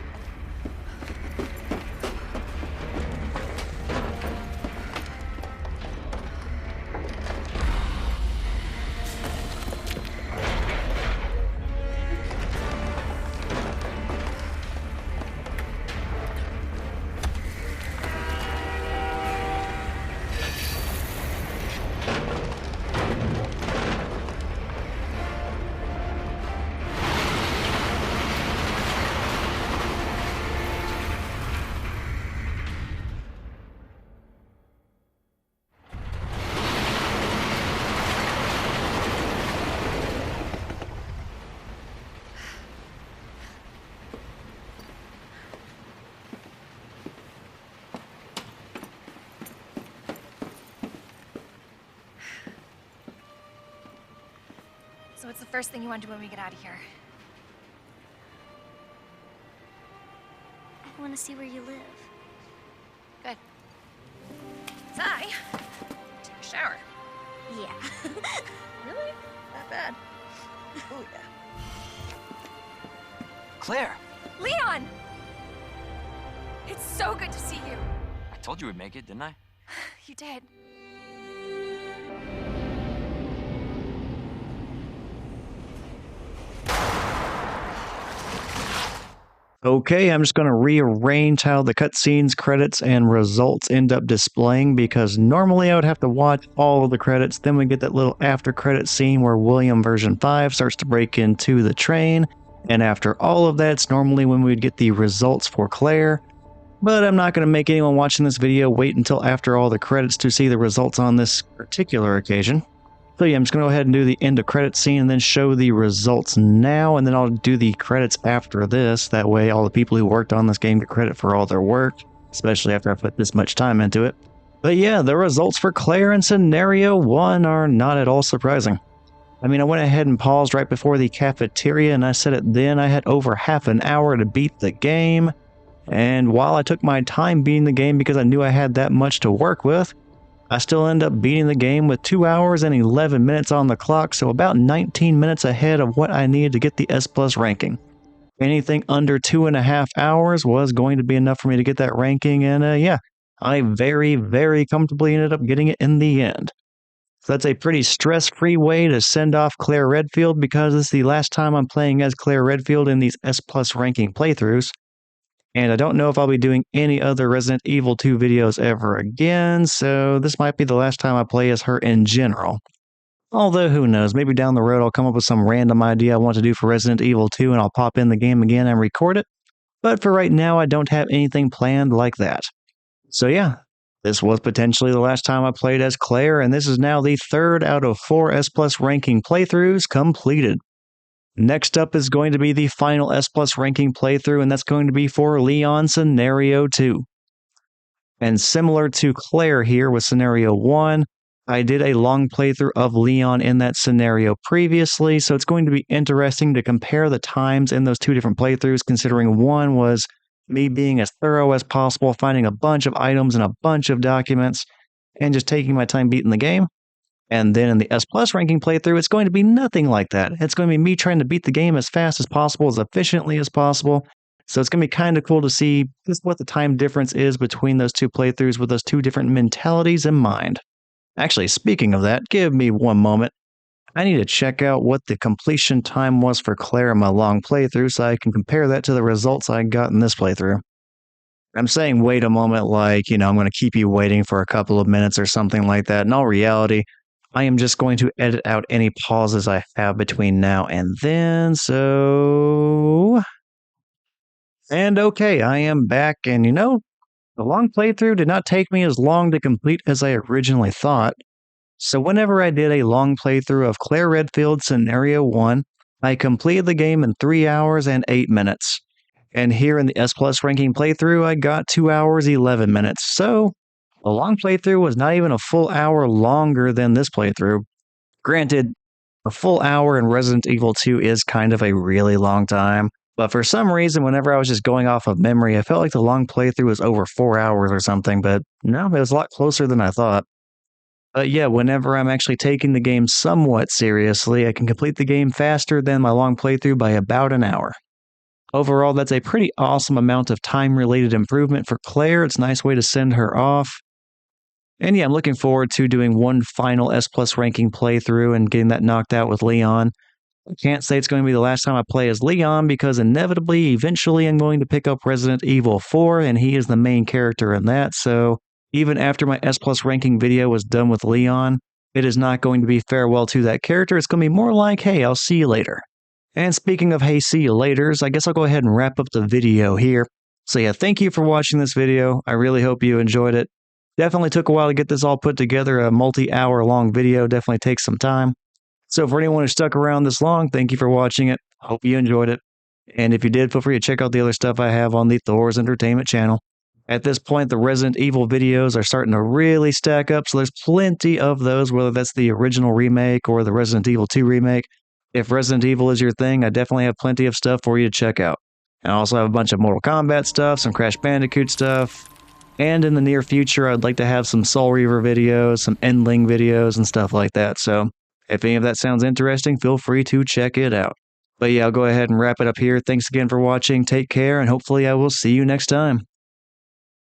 So what's the first thing you want to do when we get out of here? I want to see where you live. Good. Zai, take a shower. Yeah. Really? That bad? Oh, yeah. Claire! Leon! It's so good to see you. I told you we'd make it, didn't I? You did. Okay, I'm just going to rearrange how the cutscenes, credits, and results end up displaying because normally I would have to watch all of the credits, then we get that little after credit scene where William version 5 starts to break into the train, and after all of that's normally when we'd get the results for Claire. But I'm not going to make anyone watching this video wait until after all the credits to see the results on this particular occasion. So yeah, I'm just going to go ahead and do the end of credit scene and then show the results now, and then I'll do the credits after this. That way all the people who worked on this game get credit for all their work, especially after I put this much time into it. But yeah, the results for Claire in Scenario 1 are not at all surprising. I mean, I went ahead and paused right before the cafeteria, and I said it then, I had over half an hour to beat the game. And while I took my time beating the game because I knew I had that much to work with, I still end up beating the game with 2 hours and 11 minutes on the clock, so about 19 minutes ahead of what I needed to get the S+ ranking. Anything under 2.5 hours was going to be enough for me to get that ranking, and yeah, I very, very comfortably ended up getting it in the end. So that's a pretty stress-free way to send off Claire Redfield because this is the last time I'm playing as Claire Redfield in these S+ ranking playthroughs. And I don't know if I'll be doing any other Resident Evil 2 videos ever again, so this might be the last time I play as her in general. Although, who knows, maybe down the road I'll come up with some random idea I want to do for Resident Evil 2 and I'll pop in the game again and record it. But for right now, I don't have anything planned like that. So yeah, this was potentially the last time I played as Claire, and this is now the third out of 4 S Plus ranking playthroughs completed. Next up is going to be the final S Plus ranking playthrough, and that's going to be for Leon Scenario 2. And similar to Claire here with Scenario 1, I did a long playthrough of Leon in that scenario previously, so it's going to be interesting to compare the times in those two different playthroughs, considering one was me being as thorough as possible, finding a bunch of items and a bunch of documents, and just taking my time beating the game. And then in the S Plus ranking playthrough, it's going to be nothing like that. It's going to be me trying to beat the game as fast as possible, as efficiently as possible. So it's going to be kind of cool to see just what the time difference is between those two playthroughs with those two different mentalities in mind. Actually, speaking of that, give me one moment. I need to check out what the completion time was for Claire in my long playthrough so I can compare that to the results I got in this playthrough. I'm saying wait a moment like, I'm going to keep you waiting for a couple of minutes or something like that. In all reality, I am just going to edit out any pauses I have between now and then, so... And okay, I am back, and the long playthrough did not take me as long to complete as I originally thought. So whenever I did a long playthrough of Claire Redfield Scenario 1, I completed the game in 3 hours and 8 minutes. And here in the S Plus ranking playthrough, I got 2 hours 11 minutes. So the long playthrough was not even a full hour longer than this playthrough. Granted, a full hour in Resident Evil 2 is kind of a really long time. But for some reason, whenever I was just going off of memory, I felt like the long playthrough was over 4 hours or something, but no, it was a lot closer than I thought. But yeah, whenever I'm actually taking the game somewhat seriously, I can complete the game faster than my long playthrough by about an hour. Overall, that's a pretty awesome amount of time-related improvement for Claire. It's a nice way to send her off. And yeah, I'm looking forward to doing one final S Plus ranking playthrough and getting that knocked out with Leon. I can't say it's going to be the last time I play as Leon because inevitably, eventually I'm going to pick up Resident Evil 4 and he is the main character in that, so even after my S Plus ranking video was done with Leon, it is not going to be farewell to that character, it's going to be more like, hey, I'll see you later. And speaking of hey, see you laters, I guess I'll go ahead and wrap up the video here. So yeah, thank you for watching this video, I really hope you enjoyed it. Definitely took a while to get this all put together, a multi-hour long video, definitely takes some time. So for anyone who stuck around this long, thank you for watching it. Hope you enjoyed it. And if you did, feel free to check out the other stuff I have on the Thor's Entertainment channel. At this point, the Resident Evil videos are starting to really stack up, so there's plenty of those, whether that's the original remake or the Resident Evil 2 remake. If Resident Evil is your thing, I definitely have plenty of stuff for you to check out. I also have a bunch of Mortal Kombat stuff, some Crash Bandicoot stuff, and in the near future, I'd like to have some Soul Reaver videos, some Endling videos, and stuff like that, so if any of that sounds interesting, feel free to check it out. But yeah, I'll go ahead and wrap it up here. Thanks again for watching, take care, and hopefully I will see you next time.